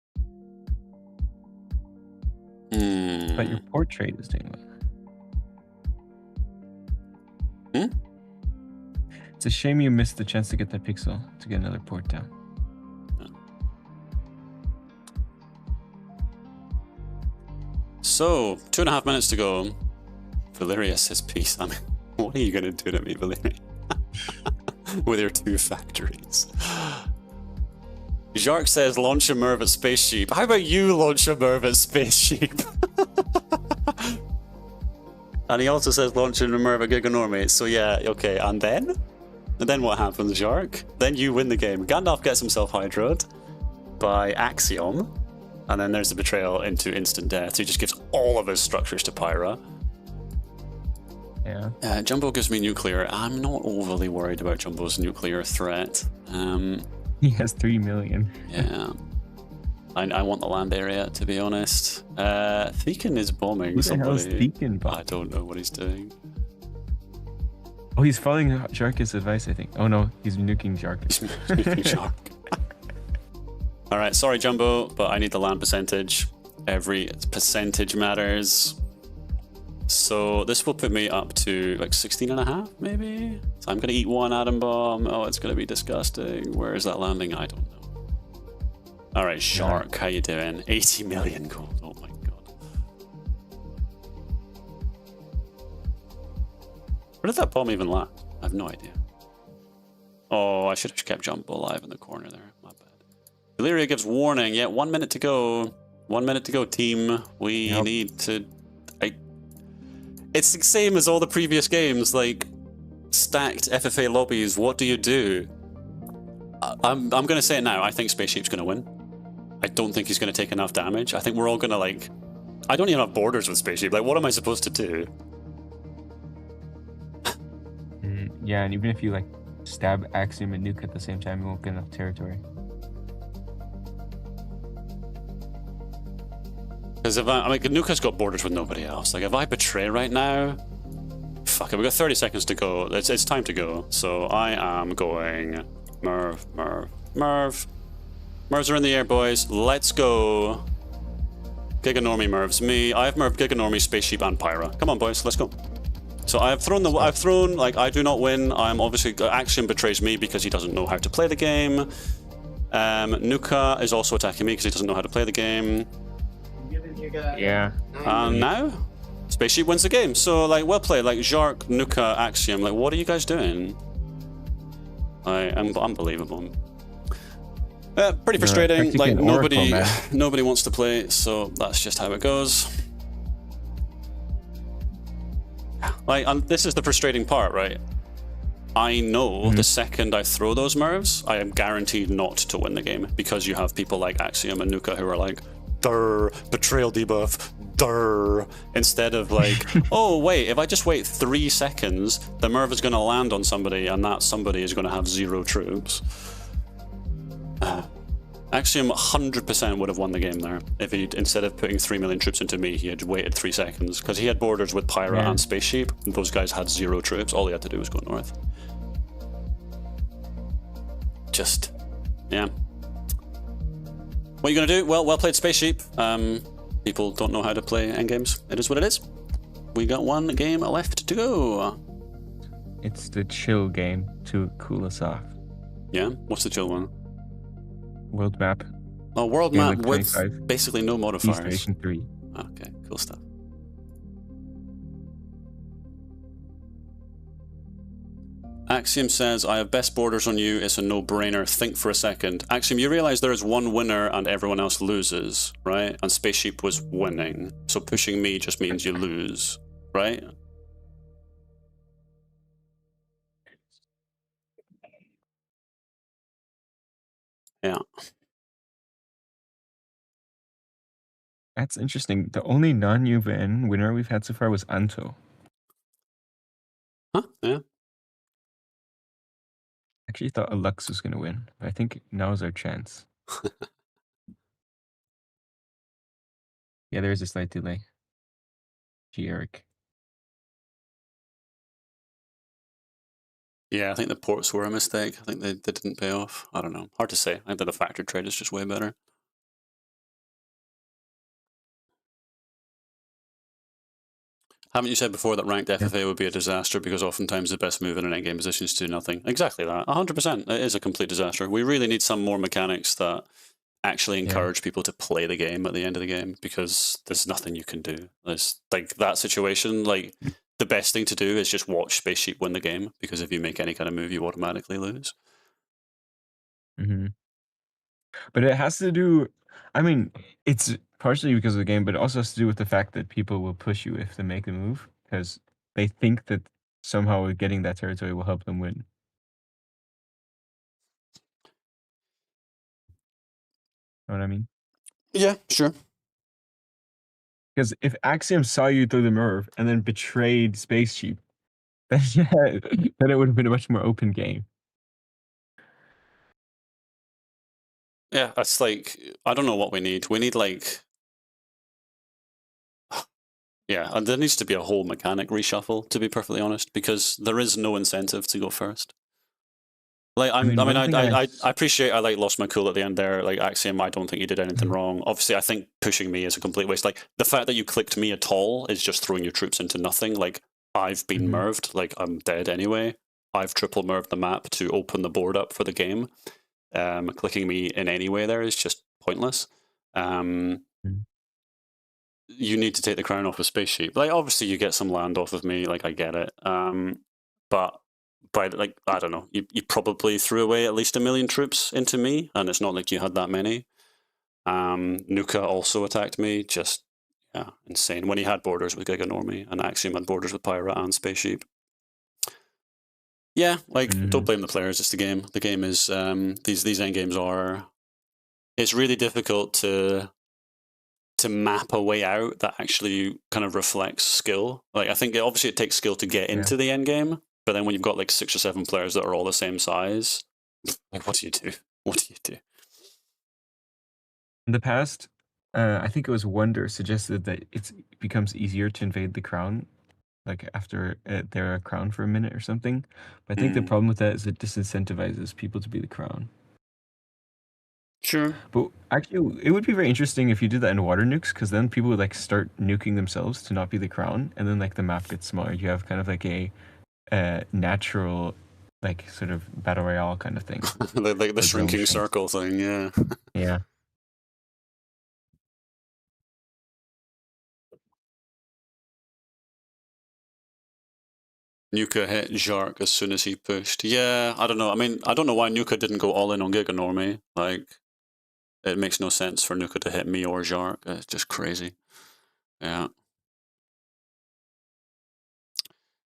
But your portrait is doing well. It's a shame you missed the chance to get that pixel to get another port down. Yeah. So, 2.5 minutes to go. Valyria says peace. I mean, what are you going to do to me, Valyria? With your 2 factories. Jark says launch a Merv at Spaceship. How about you launch a Merv at Spaceship? And he also says launch a Merv at Giganormate. So yeah, okay, and then? And then what happens, Jark? Then you win the game. Gandalf gets himself hydroed by Axiom. And then there's the betrayal into instant death. So he just gives all of his structures to Pyra. Yeah. Jumbo gives me nuclear. I'm not overly worried about Jumbo's nuclear threat. He has 3 million. Yeah. I want the land area, to be honest. Thekin is bombing Who the hell is somebody. Thekin bombing? I don't know what he's doing. Oh, he's following Jarkus' advice, I think. Oh no, he's nuking Jarkus. He's nuking Shark. Alright, sorry Jumbo, but I need the land percentage. Every percentage matters. So this will put me up to like 16.5, maybe? So I'm gonna eat 1 atom bomb. Oh, it's gonna be disgusting. Where is that landing? I don't know. Alright, Shark, how you doing? 80 million gold. Oh my god. Where did that bomb even land? I have no idea. Oh, I should have kept Jumbo alive in the corner there. My bad. Valyria gives warning. Yeah, 1 minute to go. 1 minute to go, team. We need to... It's the same as all the previous games, like stacked FFA lobbies. What do you do? I'm going to say it now. I think Spaceship's going to win. I don't think he's going to take enough damage. I think we're all going to like... I don't even have borders with Spaceship. Like, what am I supposed to do? Yeah, and even if you like stab Axiom and Nuke at the same time, you won't get enough territory. Because if I mean, Nuka's got borders with nobody else. Like, if I betray right now, fuck it, we've got 30 seconds to go. It's time to go. So I am going Merv. Mervs are in the air, boys. Let's go. Giganormie Mervs. Me. I have Merv, Giganormie, Spaceship, and Pyra. Come on, boys. Let's go. So I've thrown like, I do not win. I'm obviously, Axiom betrays me because he doesn't know how to play the game. Nuka is also attacking me because he doesn't know how to play the game. Yeah. And now, Spaceship wins the game. So, like, well played. Like, Jark, Nuka, Axiom. Like, what are you guys doing? Unbelievable. Pretty frustrating. Like, nobody wants to play, so that's just how it goes. Like, this is the frustrating part, right? I know the second I throw those Mervs, I am guaranteed not to win the game because you have people like Axiom and Nuka who are like, durr, betrayal debuff, durr, instead of like, oh wait, if I just wait 3 seconds, the Merv is going to land on somebody and that somebody is going to have 0 troops. Axiom 100% would have won the game there if he, instead of putting 3 million troops into me, he had waited 3 seconds because he had borders with Pyra and Spaceship. Those guys had 0 troops. All he had to do was go north. Just, yeah. What are you going to do? Well played, Spaceship. People don't know how to play endgames. It is what it is. We got 1 game left to go. It's the chill game to cool us off. Yeah? What's the chill one? World map. Oh, world map with basically no modifiers. Station 3. Okay, cool stuff. Axiom says, I have best borders on you. It's a no-brainer. Think for a second. Axiom, you realize there is 1 winner and everyone else loses, right? And Spaceship was winning. So pushing me just means you lose, right? Yeah. That's interesting. The only non-UN winner we've had so far was Anto. Huh? Yeah. Actually thought a Lux was gonna win, but I think now's our chance. Yeah, there is a slight delay. Gee, Eric. Yeah, I think the ports were a mistake. I think they didn't pay off. I don't know. Hard to say. I think that the factory trade is just way better. Haven't you said before that ranked FFA would be a disaster because oftentimes the best move in an endgame position is to do nothing? Exactly that. 100%. It is a complete disaster. We really need some more mechanics that actually encourage people to play the game at the end of the game, because there's nothing you can do. There's like that situation, like the best thing to do is just watch Spaceship win the game, because if you make any kind of move, you automatically lose. But it has to do, I mean, it's partially because of the game, but it also has to do with the fact that people will push you if they make the move, because they think that somehow getting that territory will help them win. Know what I mean? Yeah, sure. Because if Axiom saw you through the Merv and then betrayed Spaceship, then then it would have been a much more open game. Yeah, it's like, I don't know what we need. We need like, yeah, and there needs to be a whole mechanic reshuffle, to be perfectly honest, because there is no incentive to go first. Like I mean, one thing I appreciate I like lost my cool at the end there. Like Axiom, I don't think you did anything wrong. Obviously, I think pushing me is a complete waste. Like the fact that you clicked me at all is just throwing your troops into nothing. Like I've been merved. Like I'm dead anyway. I've triple merved the map to open the board up for the game. Clicking me in any way there is just pointless. You need to take the crown off a Spaceship. Like obviously you get some land off of me. Like I get it. But like I don't know, you probably threw away at least 1 million troops into me, and it's not like you had that many. Nuka also attacked me, just yeah, insane. When he had borders with Giganormy, and Axiom had borders with Pyra and Spaceship. Yeah, like don't blame the players, it's the game. The game is these end games are. It's really difficult to map a way out that actually kind of reflects skill. Like I think obviously it takes skill to get into the end game. But then when you've got like 6 or 7 players that are all the same size, like what do you do? What do you do? In the past, I think it was Wonder suggested that it becomes easier to invade the crown, like after they're a crown for a minute or something. But I think the problem with that is it disincentivizes people to be the crown. Sure. But actually, it would be very interesting if you did that in water nukes, because then people would like start nuking themselves to not be the crown, and then like the map gets smaller. You have kind of like a natural, like sort of battle royale kind of thing. like the shrinking circle thing, yeah. Yeah. Nuka hit Jark as soon as he pushed. Yeah, I don't know. I mean, I don't know why Nuka didn't go all in on Giganormy. Like, it makes no sense for Nuka to hit me or Jark. It's just crazy. Yeah.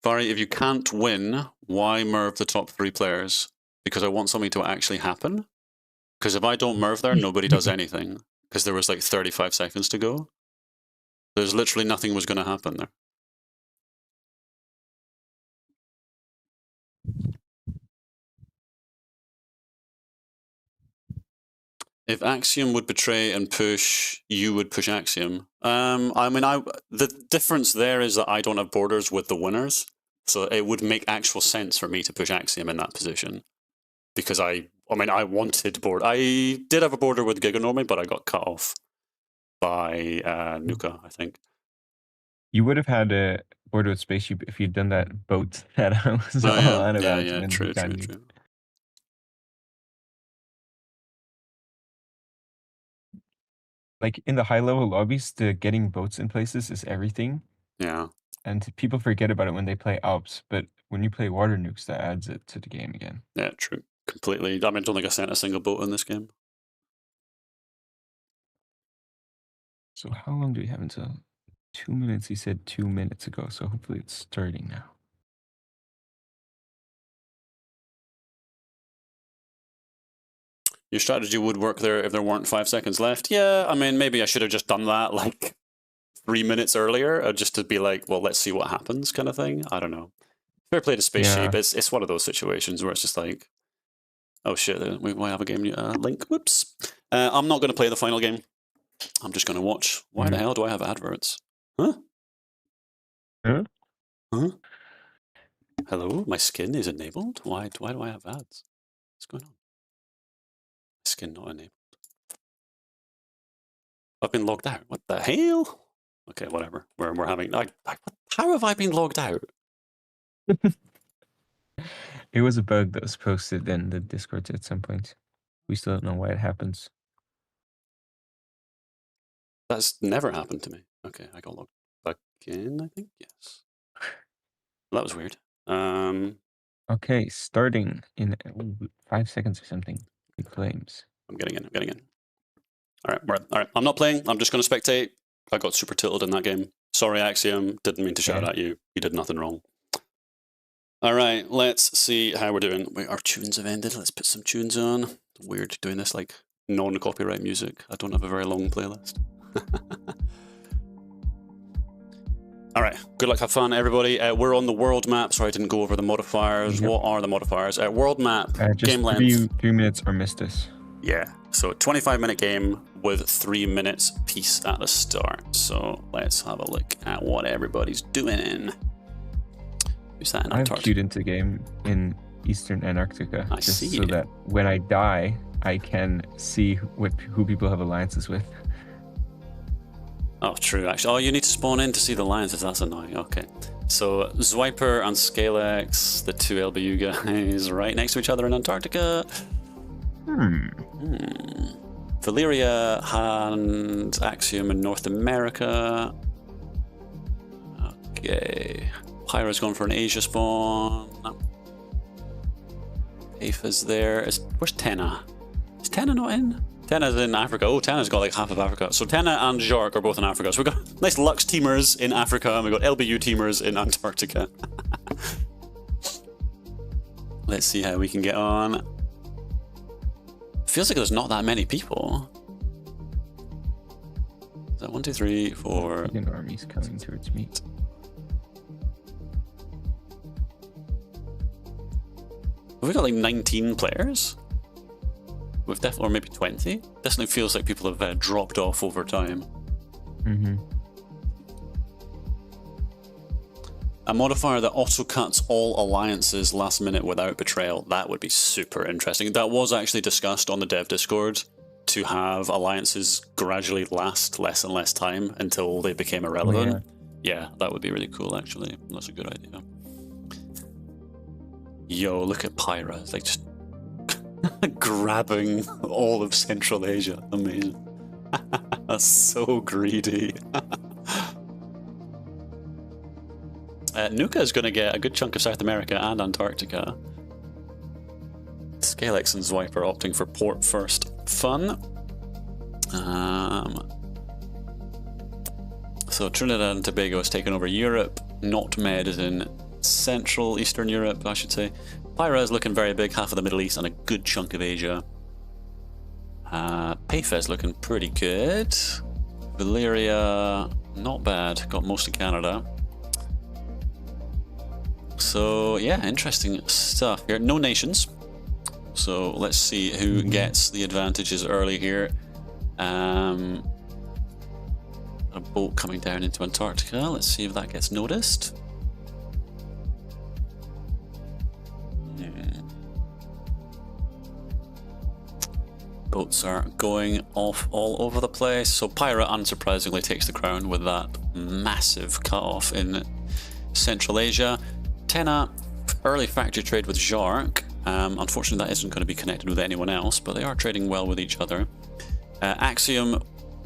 Vari, if you can't win, why merv the top 3 players? Because I want something to actually happen. Because if I don't merv there, nobody does anything. Because there was like 35 seconds to go. There's literally nothing was going to happen there. If Axiom would betray and push, you would push Axiom. I mean, the difference there is that I don't have borders with the winners, so it would make actual sense for me to push Axiom in that position, because I wanted board. I did have a border with Giganormy, but I got cut off by Nuka, I think. You would have had a border with Spaceship if you'd done that boat that I was all on about. Yeah, true. Like in the high level lobbies, the getting boats in places is everything. Yeah. And people forget about it when they play Alps, but when you play water nukes, that adds it to the game again. Yeah, true. Completely. I mean, I don't think I sent a single boat in this game. So how long do we have until 2 minutes? He said 2 minutes ago, so hopefully it's starting now. Your strategy would work there if there weren't 5 seconds left. Yeah, I mean, maybe I should have just done that like 3 minutes earlier, just to be like, well, let's see what happens kind of thing. I don't know. Fair play to Spaceship. Yeah. It's one of those situations where it's just like, Oh shit, we might have a game link. Whoops. I'm not going to play the final game. I'm just going to watch. Why the hell do I have adverts? Huh? Huh? Huh? Hello? My skin is enabled? Why do I have ads? What's going on? Skin not enabled. I've been logged out. What the hell? Okay, whatever. We're having... how have I been logged out? It was a bug that was posted in the Discord at some point. We still don't know why it happens. That's never happened to me. Okay, I got logged back in, I think. Yes. That was weird. Okay, starting in 5 seconds or something. Big flames. I'm getting in. All right. I'm not playing. I'm just going to spectate. I got super tilted in that game. Sorry, Axiom. Didn't mean to shout at you. You did nothing wrong. All right, let's see how we're doing. Wait, our tunes have ended. Let's put some tunes on. Weird doing this like non-copyright music. I don't have a very long playlist. All right, good luck, have fun, everybody. We're on the world map. Sorry, I didn't go over the modifiers. Yep. What are the modifiers? World map, game length. 3 minutes Armistice. Yeah, so 25-minute game with 3 minutes piece at the start. So let's have a look at what everybody's doing. Who's that in Antarctica? I've queued into a game in Eastern Antarctica. I see. So that when I die, I can see who people have alliances with. Oh, true, actually. Oh, you need to spawn in to see the alliances. That's annoying. Okay. So, Zwiper and Scalex, the two LBU guys, right next to each other in Antarctica. Valyria and Axiom in North America. Okay. Pyra's going for an Asia spawn. Afa's there. Where's Tenna? Is Tenna not in? Tenna's in Africa. Oh, Tenna's got like half of Africa. So Tenna and Jark are both in Africa. So we've got nice Lux teamers in Africa and we've got LBU teamers in Antarctica. Let's see how we can get on. Feels like there's not that many people. Is that 1, 2, 3, 4? An army's coming towards me. Have we got like 19 players? We've definitely, or maybe 20. Definitely feels like people have dropped off over time. A modifier that auto cuts all alliances last minute without betrayal. That would be super interesting. That was actually discussed on the dev Discord, to have alliances gradually last less and less time until they became irrelevant. Yeah, that would be really cool actually. That's a good idea. Yo, look at Pyra. It's like just grabbing all of Central Asia. Amazing. That's so greedy. Nuka is going to get a good chunk of South America and Antarctica. Scalex and Zwiper opting for port first. Fun. So Trinidad and Tobago has taken over Europe. NotMed is in Central Eastern Europe, I should say. Pyra is looking very big, half of the Middle East and a good chunk of Asia. Payfez looking pretty good. Valyria, not bad, got most of Canada. So yeah, interesting stuff here. No nations. So let's see who gets the advantages early here. A boat coming down into Antarctica. Let's see if that gets noticed. Boats are going off all over the place. So Pyra unsurprisingly takes the crown with that massive cut-off in Central Asia. Tenna, early factory trade with Jark. Unfortunately, that isn't going to be connected with anyone else, but they are trading well with each other. Axiom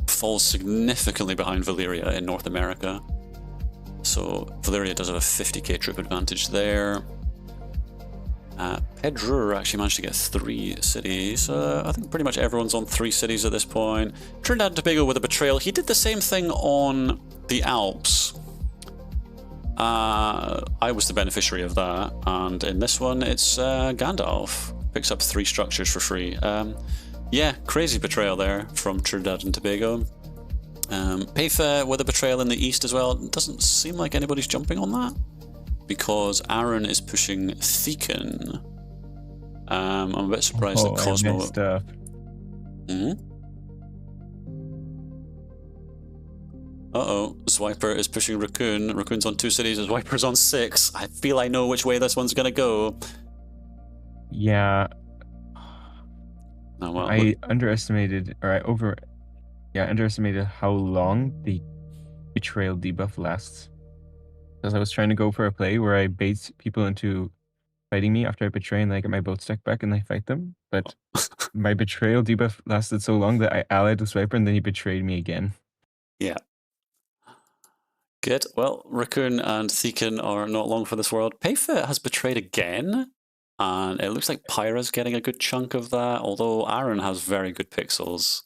falls significantly behind Valyria in North America. So Valyria does have a 50k troop advantage there. Pedro actually managed to get 3 cities. I think pretty much everyone's on 3 cities at this point. Trinidad and Tobago with a betrayal. He did the same thing on the Alps. I was the beneficiary of that, and in this one it's Gandalf. Picks up 3 structures for free. Yeah, crazy betrayal there from Trinidad and Tobago. Payfair with a betrayal in the east as well. It doesn't seem like anybody's jumping on that, because Aaron is pushing Thekan. I'm a bit surprised that I Cosmo. messed up. Uh-oh, Swiper is pushing Raccoon. Raccoon's on 2 cities, Swiper's on 6. I feel I know which way this one's gonna go. Yeah. Oh, well, I underestimated how long the betrayal debuff lasts. Because I was trying to go for a play where I bait people into fighting me after I betray and then I get my boat stack back and I fight them. But my betrayal debuff lasted so long that I allied with Swiper and then he betrayed me again. Yeah. Good. Well, Raccoon and Thekin are not long for this world. Payfit has betrayed again, and it looks like Pyra's getting a good chunk of that, although Aaron has very good pixels.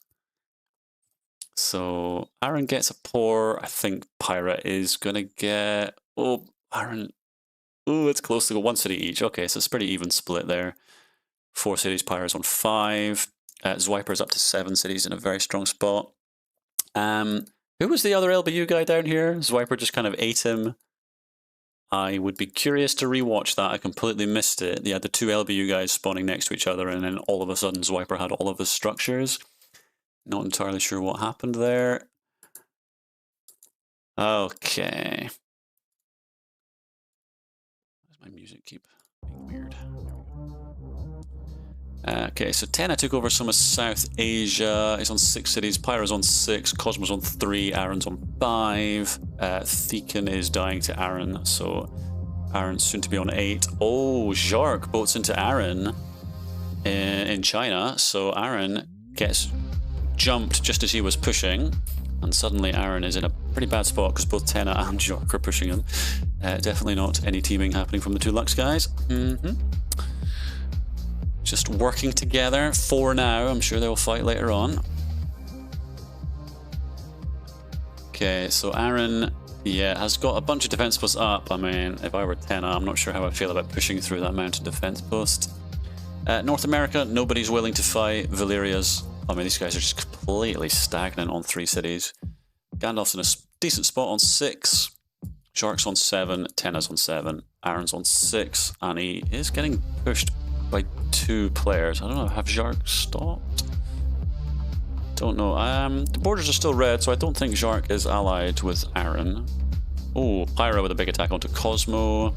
So Aaron gets a pour. I think Pyra is going to get... Oh, Aaron... Oh, it's close to go 1 city each. Okay, so it's a pretty even split there. 4 cities, Pyra's on 5. Swiper's up to 7 cities in a very strong spot. Who was the other LBU guy down here? Swiper just kind of ate him. I would be curious to rewatch that. I completely missed it. They had the 2 LBU guys spawning next to each other, and then all of a sudden Swiper had all of his structures. Not entirely sure what happened there. Okay. Why does my music keep being weird? There we go. Okay, so Tenna took over some of South Asia. He's on 6 cities. Pyra's on 6. Cosmo's on 3. Aaron's on 5. Thekin is dying to Aaron, so Aaron's soon to be on 8. Oh, Zhark boats into Aaron in China, so Aaron gets jumped just as he was pushing, and suddenly Aaron is in a pretty bad spot because both Tenna and Zhark are pushing him. Definitely not any teaming happening from the 2 Lux guys. Just working together for now. I'm sure they'll fight later on. Okay, so Aaron, yeah, has got a bunch of defense posts up. I mean, if I were Tenna, I'm not sure how I feel about pushing through that mountain defense post. North America, nobody's willing to fight. Valeria's, I mean, these guys are just completely stagnant on 3 cities. Gandalf's in a decent spot on 6. Shark's on 7. Tenna's on 7. Aaron's on 6. And he is getting pushed by 2 players. I don't know, have Zhark stopped? Don't know. The borders are still red, so I don't think Zhark is allied with Aaron. Oh, Pyra with a big attack onto Cosmo.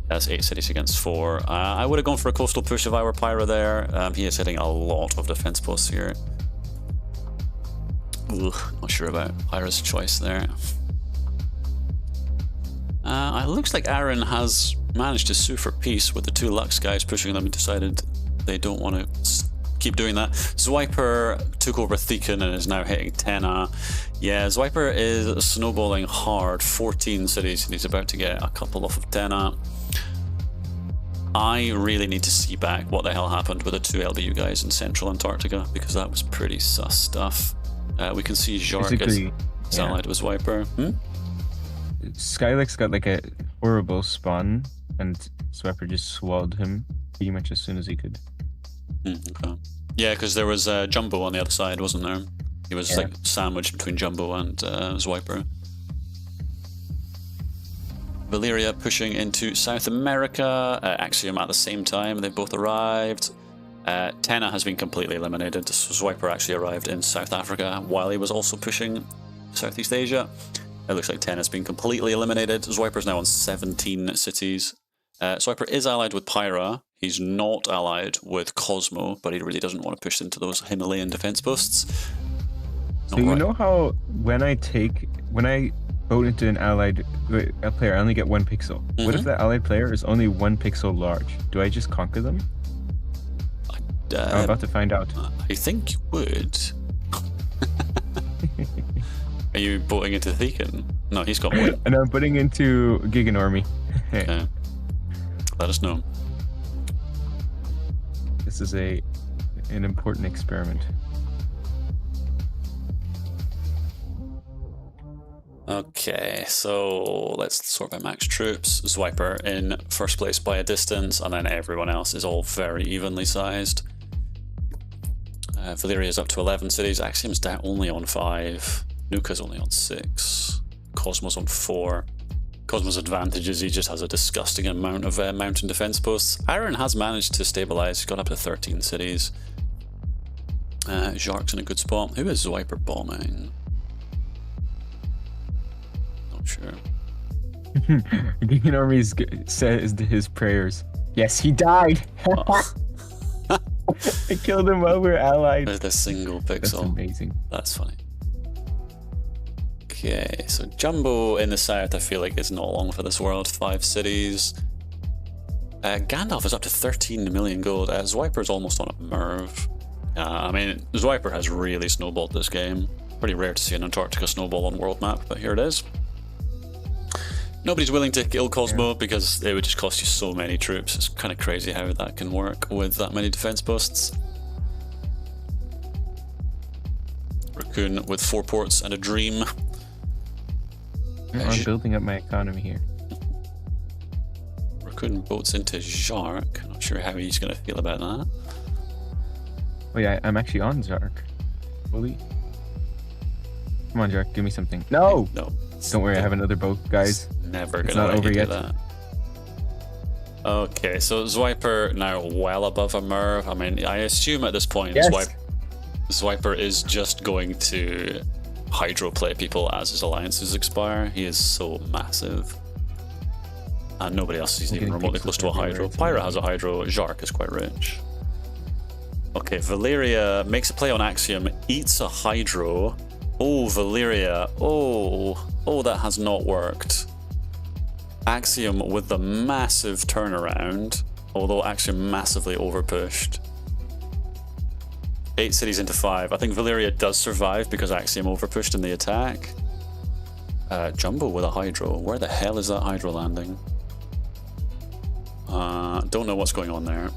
That's 8 cities against 4. I would have gone for a coastal push if I were Pyra there. He is hitting a lot of defense posts here. Ugh, not sure about Pyra's choice there. It looks like Aaron has managed to sue for peace with the 2 Lux guys pushing them and decided they don't want to keep doing that. Swiper took over Thekin and is now hitting Tenna. Yeah, Swiper is snowballing hard. 14 cities and he's about to get a couple off of Tenna. I really need to see back what the hell happened with the 2 LBU guys in Central Antarctica, because that was pretty sus stuff. We can see Zhark is allied with Swiper. Skylix got like a horrible spawn, and Swiper just swallowed him pretty much as soon as he could. Okay. Yeah, because there was Jumbo on the other side, wasn't there? He was like sandwiched between Jumbo and Swiper. Valeria pushing into South America. Axiom at the same time. They've both arrived. Tenna has been completely eliminated. Swiper actually arrived in South Africa while he was also pushing Southeast Asia. It looks like Tenna's been completely eliminated. Swiper's now on 17 cities. Swiper is allied with Pyra. He's not allied with Cosmo, but he really doesn't want to push into those Himalayan defense posts. So you know how when I vote into an allied player, I only get 1 pixel. What if the allied player is only 1 pixel large? Do I just conquer them? I'm about to find out. I think you would. Are you voting into Thekin? No, he's got 1. And I'm putting into Giganormy. Okay. Let us know. This is an important experiment. Okay, so let's sort by max troops. Swiper in first place by a distance, and then everyone else is all very evenly sized. Valeria's up to 11 cities. Axiom's down only on 5. Nuka's only on 6. Cosmo's on 4. Cosmo's advantage is he just has a disgusting amount of mountain defense posts. Aaron has managed to stabilize. He's got up to 13 cities. Jark's in a good spot. Who is Zwiper bombing? Not sure. Green Armies says his prayers. Yes, he died. Oh. I killed him while we were allied. There's a single pixel. That's amazing. That's funny. Okay, so Jumbo in the south, I feel like, is not long for this world. 5 cities. Gandalf is up to 13 million gold. Zwiper's almost on a Merv. I mean, Zwiper has really snowballed this game. Pretty rare to see an Antarctica snowball on world map, but here it is. Nobody's willing to kill Cosmo because it would just cost you so many troops. It's kind of crazy how that can work with that many defense posts. Raccoon with 4 ports and a dream. I'm building up my economy here. Raccoon boats into Jark. Not sure how he's going to feel about that. Oh yeah, I'm actually on Jark. Fully. Come on, Jark, give me something. No! No. Don't worry, I have another boat, guys. Never It's gonna not over do yet. that. Okay, so Zwiper now well above a Merv. I mean, I assume at this point Yes. Zwiper is just going to hydro play people as his alliances expire. He is so massive. And nobody else is even remotely close to a hydro. Pyra has a hydro, Jark is quite rich. Okay, Valeria makes a play on Axiom, eats a hydro. Oh, Valeria. Oh, that has not worked. Axiom with the massive turnaround, although Axiom massively overpushed. 8 cities into 5. I think Valeria does survive because Axiom overpushed in the attack. Jumbo with a hydro. Where the hell is that hydro landing? Don't know what's going on there.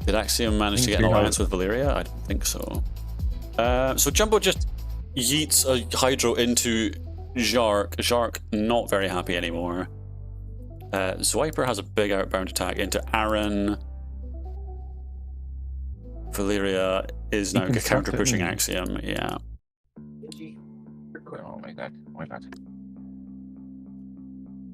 Did Axiom manage to get an alliance with Valeria? I don't think so. So Jumbo just yeets a hydro into Jark. Jark not very happy anymore. Zwiper has a big outbound attack into Aaron. Valeria is now counter pushing Axiom. Yeah. Oh my god. Oh my god.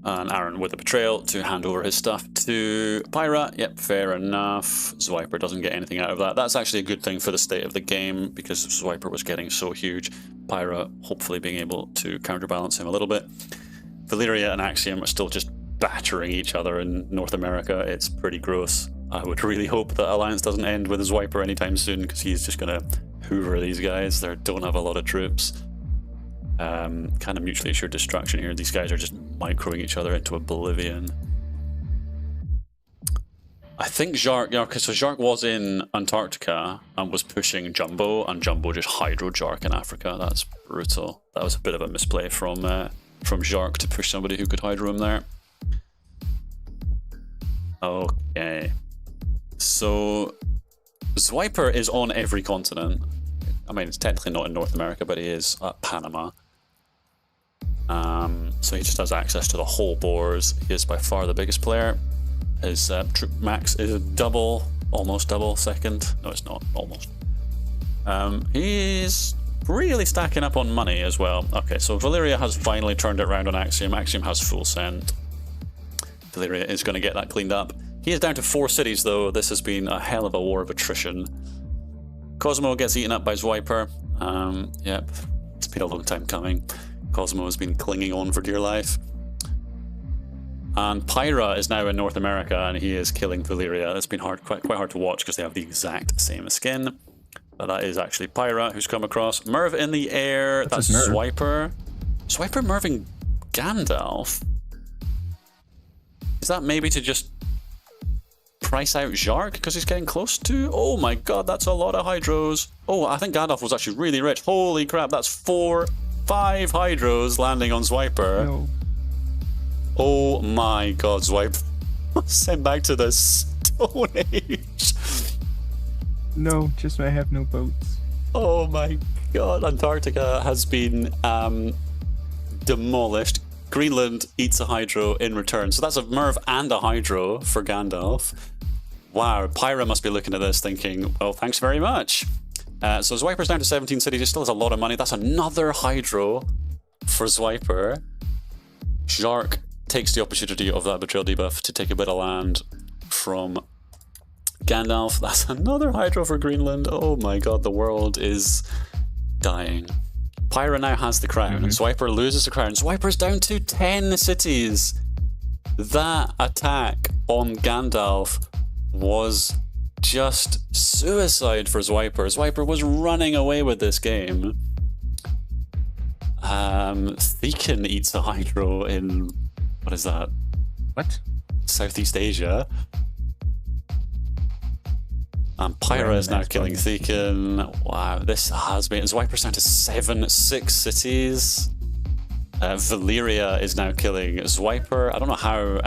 And Aaron with a betrayal to hand over his stuff to Pyra. Yep, fair enough. Zwiper doesn't get anything out of that. That's actually a good thing for the state of the game because Zwiper was getting so huge. Pyra hopefully being able to counterbalance him a little bit. Valeria and Axiom are still just battering each other in North America. It's pretty gross. I would really hope that Alliance doesn't end with Zwiper anytime soon because he's just going to hoover these guys. They don't have a lot of troops. Kind of mutually assured destruction here. These guys are just microing each other into oblivion. I think Jark, so Jark was in Antarctica and was pushing Jumbo, and Jumbo just hydro Jark in Africa. That's brutal. That was a bit of a misplay from Jark to push somebody who could hydro him there. Okay. So Zwiper is on every continent. I mean, it's technically not in North America, but he is at Panama. So he just has access to the whole boars. He is by far the biggest player. His troop max is almost double second. No, it's not, almost. He's really stacking up on money as well. Okay, so Valeria has finally turned it around on Axiom. Axiom has full send. Valeria is going to get that cleaned up. He is down to 4 cities, though. This has been a hell of a war of attrition. Cosmo gets eaten up by Zwiper. Yep, it's been a long time coming. Cosmo has been clinging on for dear life. And Pyra is now in North America, and he is killing Valeria. It's been quite hard to watch because they have the exact same skin. But that is actually Pyra who's come across. Merv in the air. That's Zwiper. Zwiper merving Gandalf. Is that maybe to just price out Jark because he's getting close to? Oh my god, that's a lot of hydros. Oh, I think Gandalf was actually really rich. Holy crap, that's 5 hydros landing on Zwiper. No. Oh my god, Zwiper sent back to the Stone Age. No, just I have no boats. Oh my god, Antarctica has been demolished. Greenland eats a hydro in return. So that's a Merv and a hydro for Gandalf. Wow, Pyra must be looking at this thinking, well, thanks very much. So Zwiper's down to 17 cities. He still has a lot of money. That's another hydro for Zwiper. Jark takes the opportunity of that betrayal debuff to take a bit of land from Gandalf. That's another Hydro for Greenland. Oh my god, the world is dying. Pyra now has the crown. Swiper loses the crown. Swiper's down to 10 cities. That attack on Gandalf was just suicide for Swiper. Swiper was running away with this game. Thekin eats a Hydro in, what is that? What? Southeast Asia. And Pyra is now killing Thekin. Wow, this has been... Swiper's down to 6 cities. Valyria is now killing Swiper. I don't know how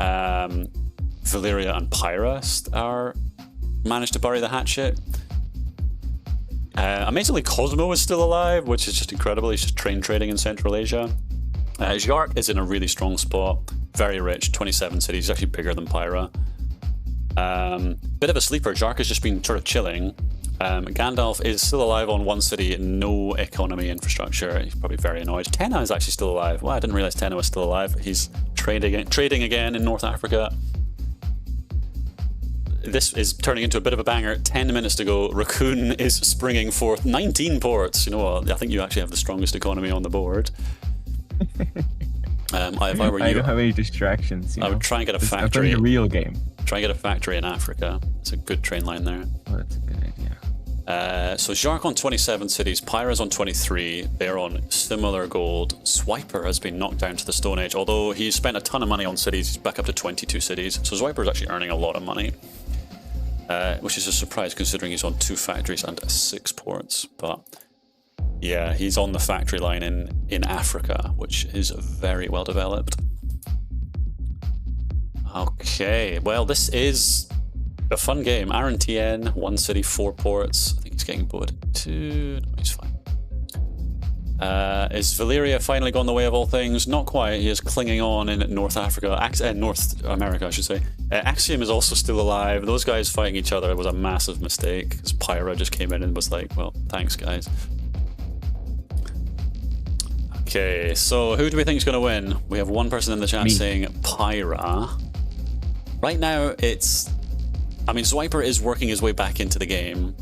Valyria and Pyra are managed to bury the hatchet. Amazingly, Cosmo is still alive, which is just incredible. He's just train trading in Central Asia. Jark is in a really strong spot. Very rich, 27 cities. He's actually bigger than Pyra. Bit of a sleeper. Jark has just been sort of chilling. Gandalf is still alive on 1 city, no economy infrastructure. He's probably very annoyed. Tenna is actually still alive. Well, I didn't realize Tenna was still alive. He's trading again in North Africa. This is turning into a bit of a banger. 10 minutes to go. Raccoon is springing forth 19 ports. You know what? I think you actually have the strongest economy on the board. If I were you, I don't have any distractions. I would try and get a factory. I'm playing a real game. Try and get a factory in Africa. It's a good train line there. Oh, that's a good idea. So Jark on 27 cities, Pyra's on 23. They're on similar gold. Swiper has been knocked down to the Stone Age, although he's spent a ton of money on cities. He's back up to 22 cities. So Swiper's actually earning a lot of money, which is a surprise considering he's on 2 factories and 6 ports. But yeah, he's on the factory line in Africa, which is very well developed. Okay, well, this is a fun game. Aaron TN, 1 city, 4 ports. I think he's getting bored too. No, he's fine. Is Valyria finally gone the way of all things? Not quite. He is clinging on in North Africa, North America, I should say. Axiom is also still alive. Those guys fighting each other was a massive mistake, because Pyra just came in and was like, well, thanks, guys. Okay, so who do we think is going to win? We have one person in the chat saying Pyra. Right now, I mean, Swiper is working his way back into the game.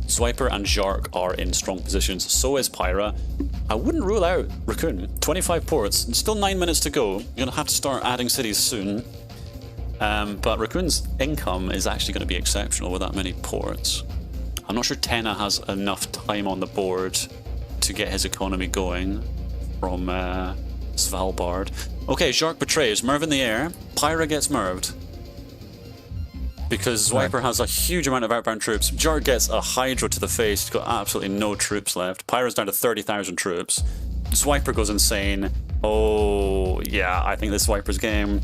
Swiper and Jark are in strong positions. So is Pyra. I wouldn't rule out Raccoon. 25 ports. Still 9 minutes to go. You're going to have to start adding cities soon. But Raccoon's income is actually going to be exceptional with that many ports. I'm not sure Tenna has enough time on the board to get his economy going from Svalbard. Okay, Jark betrays. Merv in the air. Pyra gets Merved. Because Swiper has a huge amount of outbound troops. Jark gets a Hydro to the face. He's got absolutely no troops left. Pyra's down to 30,000 troops. Swiper goes insane. Oh, yeah, I think this is Swiper's game.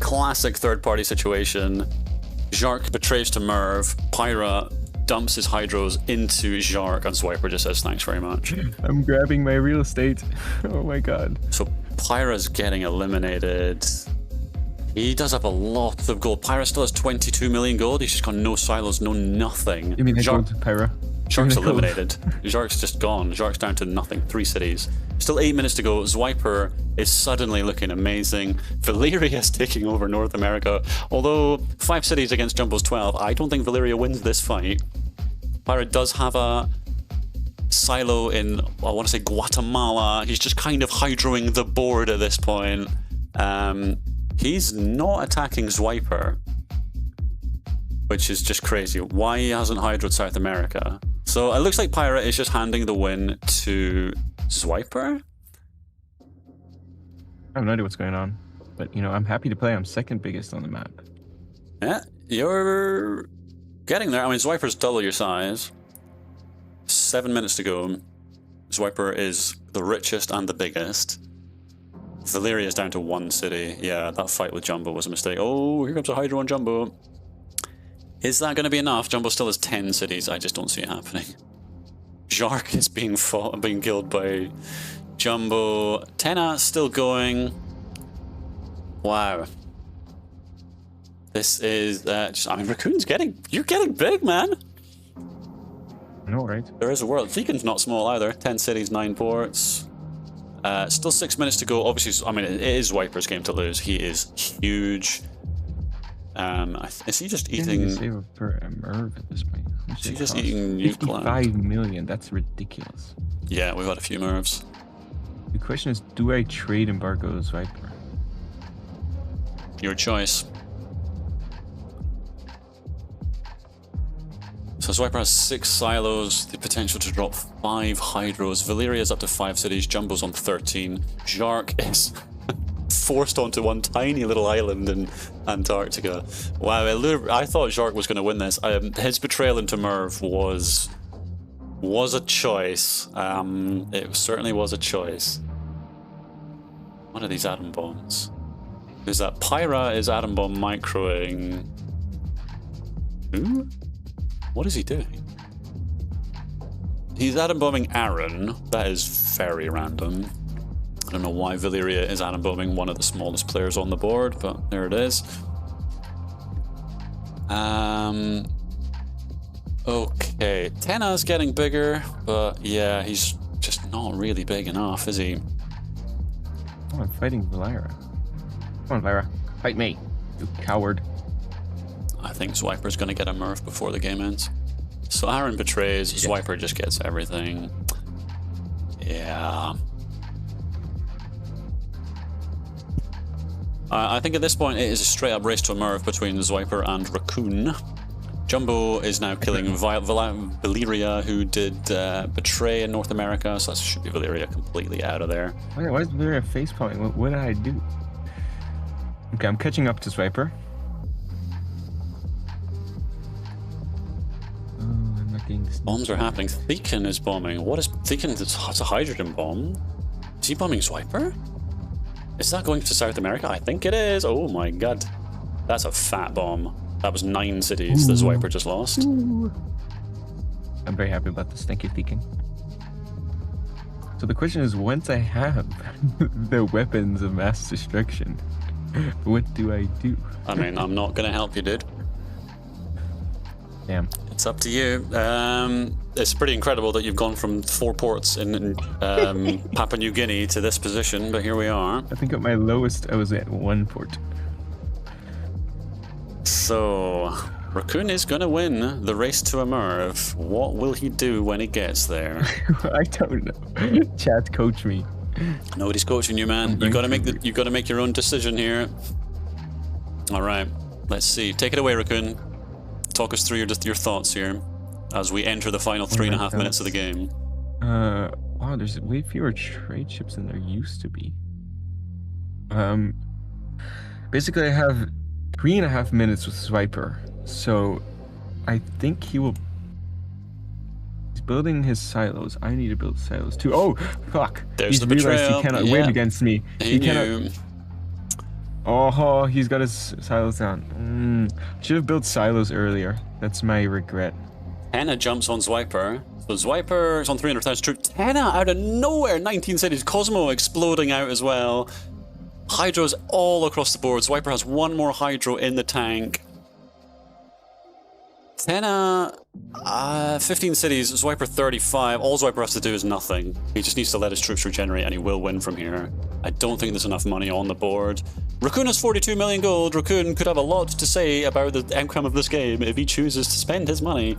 Classic third-party situation. Jark betrays to Merv. Pyra dumps his Hydros into Jark, and Swiper just says, thanks very much. I'm grabbing my real estate. Oh my god. So Pyra's getting eliminated. He does have a lot of gold. Pyra still has 22 million gold. He's just got no silos, no nothing. You mean gold, Pyra? Jark's eliminated. Jark's just gone. Jark's down to nothing. 3 cities. Still 8 minutes to go. Swiper is suddenly looking amazing. Valyria is taking over North America. Although 5 cities against Jumbo's 12, I don't think Valyria wins this fight. Pyra does have a silo in, I want to say, Guatemala. He's just kind of hydroing the board at this point. He's not attacking Swiper, which is just crazy. Why he hasn't hydroed South America? So it looks like Pyra is just handing the win to Swiper. I have no idea what's going on, but you know, I'm happy to play. I'm second biggest on the map. Yeah, you're getting there. I mean, Swiper's double your size. 7 minutes to go. Swiper is the richest and the biggest. Valyria is down to 1 city. Yeah, that fight with Jumbo was a mistake. Oh, here comes a Hydro on Jumbo. Is that going to be enough? Jumbo still has 10 cities. I just don't see it happening. Jark is being killed by Jumbo. Tenna still going. Wow. This is I mean, Raccoon's you're getting big, man. I know, right? There is a world. Thekin's not small either. 10 cities, 9 ports. Still 6 minutes to go. Obviously, I mean, it is Wiper's game to lose. He is huge. Is he just eating? Save for a Merv at this point. Is he just eating nuke land? 55 million. That's ridiculous. Yeah, we've had a few Mervs. The question is, do I trade embargoes Viper? Your choice. So Swiper has 6 silos, the potential to drop 5 hydros. Valeria's up to 5 cities, Jumbo's on 13. Jark is forced onto one tiny little island in Antarctica. Wow, I thought Jark was going to win this. His betrayal into Merv was a choice. It certainly was a choice. What are these atom bombs? Is that Pyra is atom bomb microing? Who? What is he doing? He's atom bombing Aaron. That is very random. I don't know why Valeria is atom bombing one of the smallest players on the board, but there it is. Okay, Tenna's getting bigger, but yeah, he's just not really big enough, is he? Oh, I'm fighting Valera. Come on, Valera. Fight me, you coward. I think Swiper's going to get a Murph before the game ends. So Aaron betrays, Swiper just gets everything. Yeah. I think at this point it is a straight up race to a Murph between Swiper and Raccoon. Jumbo is now killing Valeria, who did betray in North America, so that should be Valeria completely out of there. Why is Valeria face palming? What did I do? Okay, I'm catching up to Swiper. Bombs are happening. Thekin is bombing. What is Thekin? It's a hydrogen bomb. Is he bombing Swiper? Is that going to South America? I think it is. Oh my god. That's a fat bomb. That was 9 cities that Swiper just lost. Ooh. I'm very happy about this. Thank you, Thekin. So the question is, once I have the weapons of mass destruction, what do I do? I mean, I'm not going to help you, dude. Damn. It's up to you. It's pretty incredible that you've gone from 4 ports in Papua New Guinea to this position, but here we are. I think at my lowest, I was at 1 port. So, Raccoon is going to win the race to a Merv. What will he do when he gets there? I don't know. Chat, coach me. Nobody's coaching you, man. You got to make your own decision here. All right, let's see. Take it away, Raccoon. Talk us through your thoughts here as we enter the final 3.5 minutes of the game. Wow, there's way fewer trade ships than there used to be. Basically, I have 3.5 minutes with Swiper, so I think he will. He's building his silos. I need to build silos too. Oh, fuck! There's He's the betrayal. realized he cannot win against me. He knew. Oh, he's got his silos down. Should have built silos earlier. That's my regret. Tenna jumps on Swiper. So Swiper is on 300,000 troops. Tenna out of nowhere, 19 cities. Cosmo exploding out as well. Hydros all across the board. Swiper has 1 more Hydro in the tank. Tenna, 15 cities. Swiper 35. All Swiper has to do is nothing. He just needs to let his troops regenerate and he will win from here. I don't think there's enough money on the board. Raccoon has 42 million gold. Raccoon could have a lot to say about the outcome of this game if he chooses to spend his money.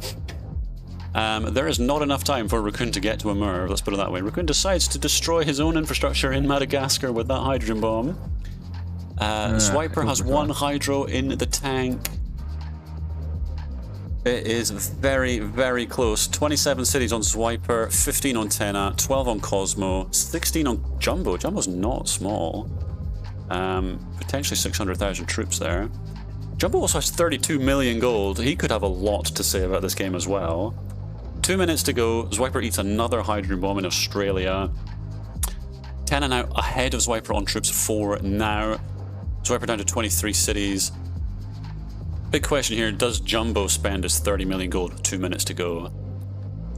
There is not enough time for Raccoon to get to a Merv, let's put it that way. Raccoon decides to destroy his own infrastructure in Madagascar with that hydrogen bomb. Swiper has 1 Hydro in the tank. It is very, very close. 27 cities on Swiper, 15 on Tenna, 12 on Cosmo, 16 on Jumbo. Jumbo's not small. Potentially 600,000 troops there. Jumbo also has 32 million gold. He could have a lot to say about this game as well. 2 minutes to go. Swiper eats another hydrogen bomb in Australia. Tenna now ahead of Swiper on troops 4 now. Swiper down to 23 cities. Big question here, does Jumbo spend his 30 million gold with 2 minutes to go?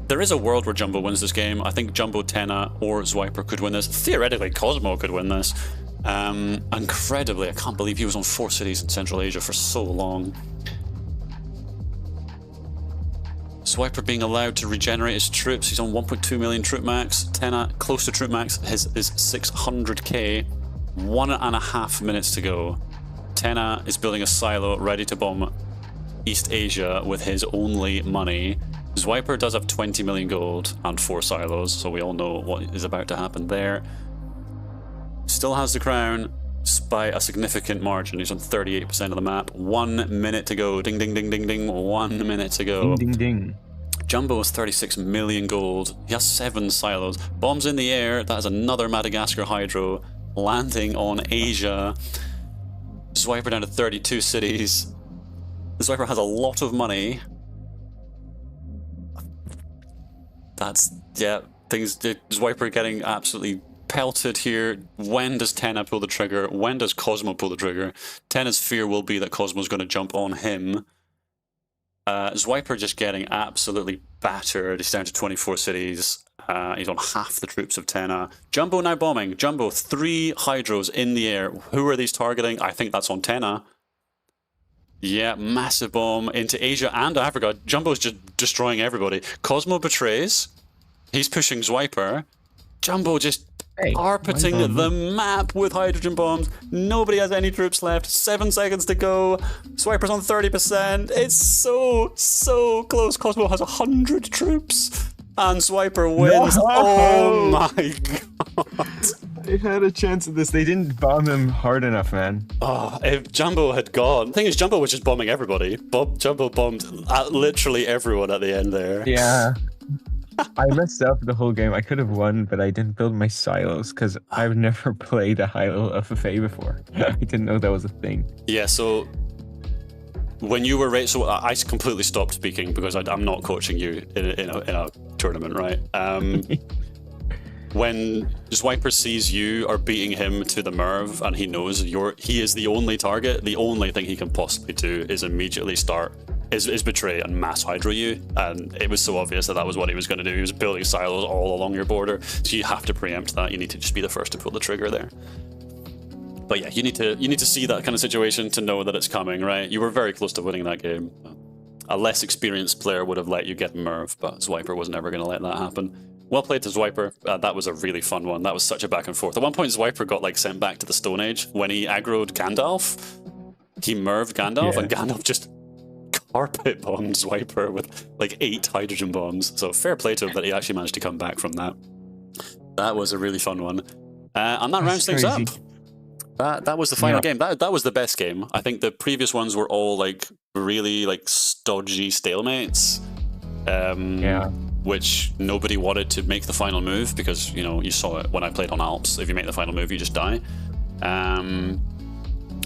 There is a world where Jumbo wins this game. I think Jumbo, Tenna, or Swiper could win this. Theoretically, Cosmo could win this. Incredibly, I can't believe he was on 4 cities in Central Asia for so long. Swiper being allowed to regenerate his troops. He's on 1.2 million troop max. Tenna close to troop max. His is 600k. 1.5 minutes to go. Tenna is building a silo ready to bomb East Asia with his only money. Swiper does have 20 million gold and 4 silos, so we all know what is about to happen there. Still has the crown by a significant margin. He's on 38% of the map. 1 minute to go. Ding, ding, ding, ding, ding. 1 minute to go. Ding, ding, ding. Jumbo has 36 million gold. He has 7 silos. Bombs in the air. That is another Madagascar Hydro landing on Asia. Swiper down to 32 cities. The Swiper has a lot of money. That's, yeah, things, Swiper getting absolutely pelted here. When does Tenna pull the trigger? When does Cosmo pull the trigger? Tenna's fear will be that Cosmo's going to jump on him. Swiper just getting absolutely battered. He's down to 24 cities. He's on half the troops of Tenna. Jumbo now bombing. Jumbo, 3 Hydros in the air. Who are these targeting? I think that's on Tenna. Yeah, massive bomb into Asia and Africa. Jumbo's just destroying everybody. Cosmo betrays. He's pushing Swiper. Jumbo just carpeting the map with hydrogen bombs. Nobody has any troops left. 7 seconds to go. Swiper's on 30%. It's so close. Cosmo has 100 troops. And Swiper wins. No! Oh my god. They had a chance at this. They didn't bomb him hard enough, man. Oh, if Jumbo had gone. The thing is, Jumbo was just bombing everybody. Jumbo bombed literally everyone at the end there. Yeah. I messed up the whole game. I could have won, but I didn't build my silos because I've never played a high-level FFA before. I didn't know that was a thing. Yeah, so when you were so I completely stopped speaking because I'm not coaching you in a tournament, right? When Swiper sees you are beating him to the Merv and he knows he is the only target, the only thing he can possibly do is immediately is betray and mass hydro you, and it was so obvious that was what he was going to do. He was building silos all along your border, so you have to preempt that. You need to just be the first to pull the trigger there. But yeah, you need to see that kind of situation to know that it's coming, right? You were very close to winning that game. A less experienced player would have let you get Merv, but Swiper was never going to let that happen. Well played to Swiper. That was a really fun one. That was such a back and forth. At one point, Swiper got sent back to the Stone Age when he aggroed Gandalf. He Merved Gandalf, and Gandalf just carpet bombed Swiper with 8 hydrogen bombs. So fair play to him that he actually managed to come back from that. That was a really fun one. And that rounds things up. That was the final game. That was the best game. I think the previous ones were all really stodgy stalemates. Which nobody wanted to make the final move because, you saw it when I played on Alps. If you make the final move, you just die.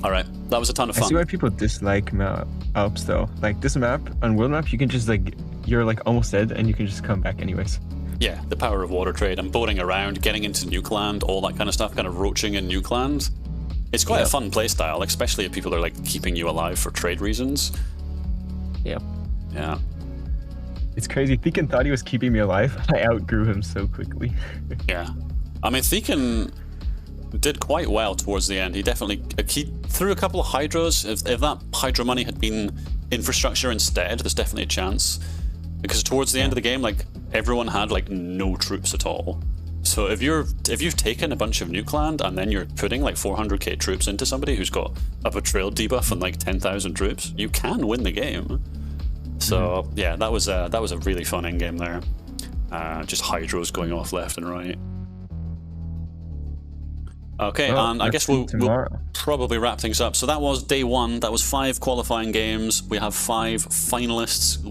Alright, that was a ton of fun. I see why people dislike Alps though. This map, on World Map, you can just you're almost dead and you can just come back anyways. Yeah, the power of water trade and boating around, getting into Nuke Land, all that kind of stuff, kind of roaching in Nuke Land. It's quite a fun playstyle, especially if people are keeping you alive for trade reasons. Yep. Yeah. It's crazy. Thekan thought he was keeping me alive. I outgrew him so quickly. Yeah. I mean, Thekan did quite well towards the end. He definitely threw a couple of Hydros. If that Hydro money had been infrastructure instead, there's definitely a chance. Because towards the end of the game, everyone had no troops at all. So if you've taken a bunch of Nuke Land and then you're putting 400k troops into somebody who's got a betrayal debuff and 10,000 troops, you can win the game. So yeah, that was a really fun end game there. Just Hydros going off left and right. Okay, and I guess we'll probably wrap things up. So that was day 1. That was 5 qualifying games. We have 5 finalists,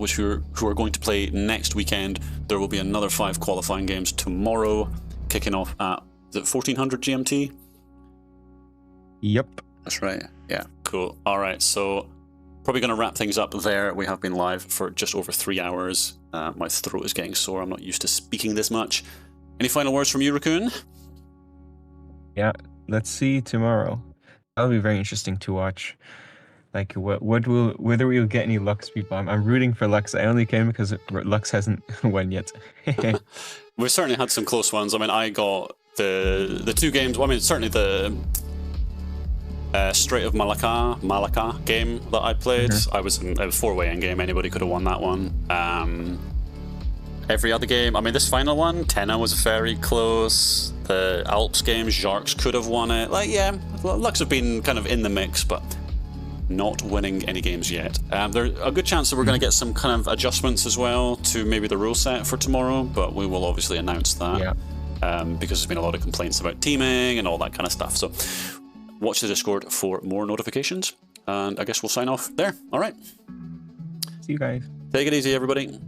who are going to play next weekend. There will be another 5 qualifying games tomorrow, kicking off at 1400 GMT. Yep, that's right. Yeah, cool. All right, so probably going to wrap things up there. We have been live for just over 3 hours. My throat is getting sore. I'm not used to speaking this much. Any final words from you, Raccoon? Yeah, let's see tomorrow. That'll be very interesting to watch. Whether we'll get any Lux people. I'm rooting for Lux. I only came because Lux hasn't won yet. We've certainly had some close ones. I mean, I got the 2 games. Well, I mean, certainly Strait of Malacca game that I played. I was in a 4-way end game. Anybody could have won that one. Every other game, I mean, this final one, Tenna was very close. The Alps game, Jarks could have won it. Like, yeah, Lux have been kind of in the mix, but not winning any games yet. There's a good chance that we're going to get some kind of adjustments as well to maybe the rule set for tomorrow, but we will obviously announce that. Yeah. Because there's been a lot of complaints about teaming and all that kind of stuff. So watch the Discord for more notifications, and I guess we'll sign off there. All right. See you guys. Take it easy, everybody.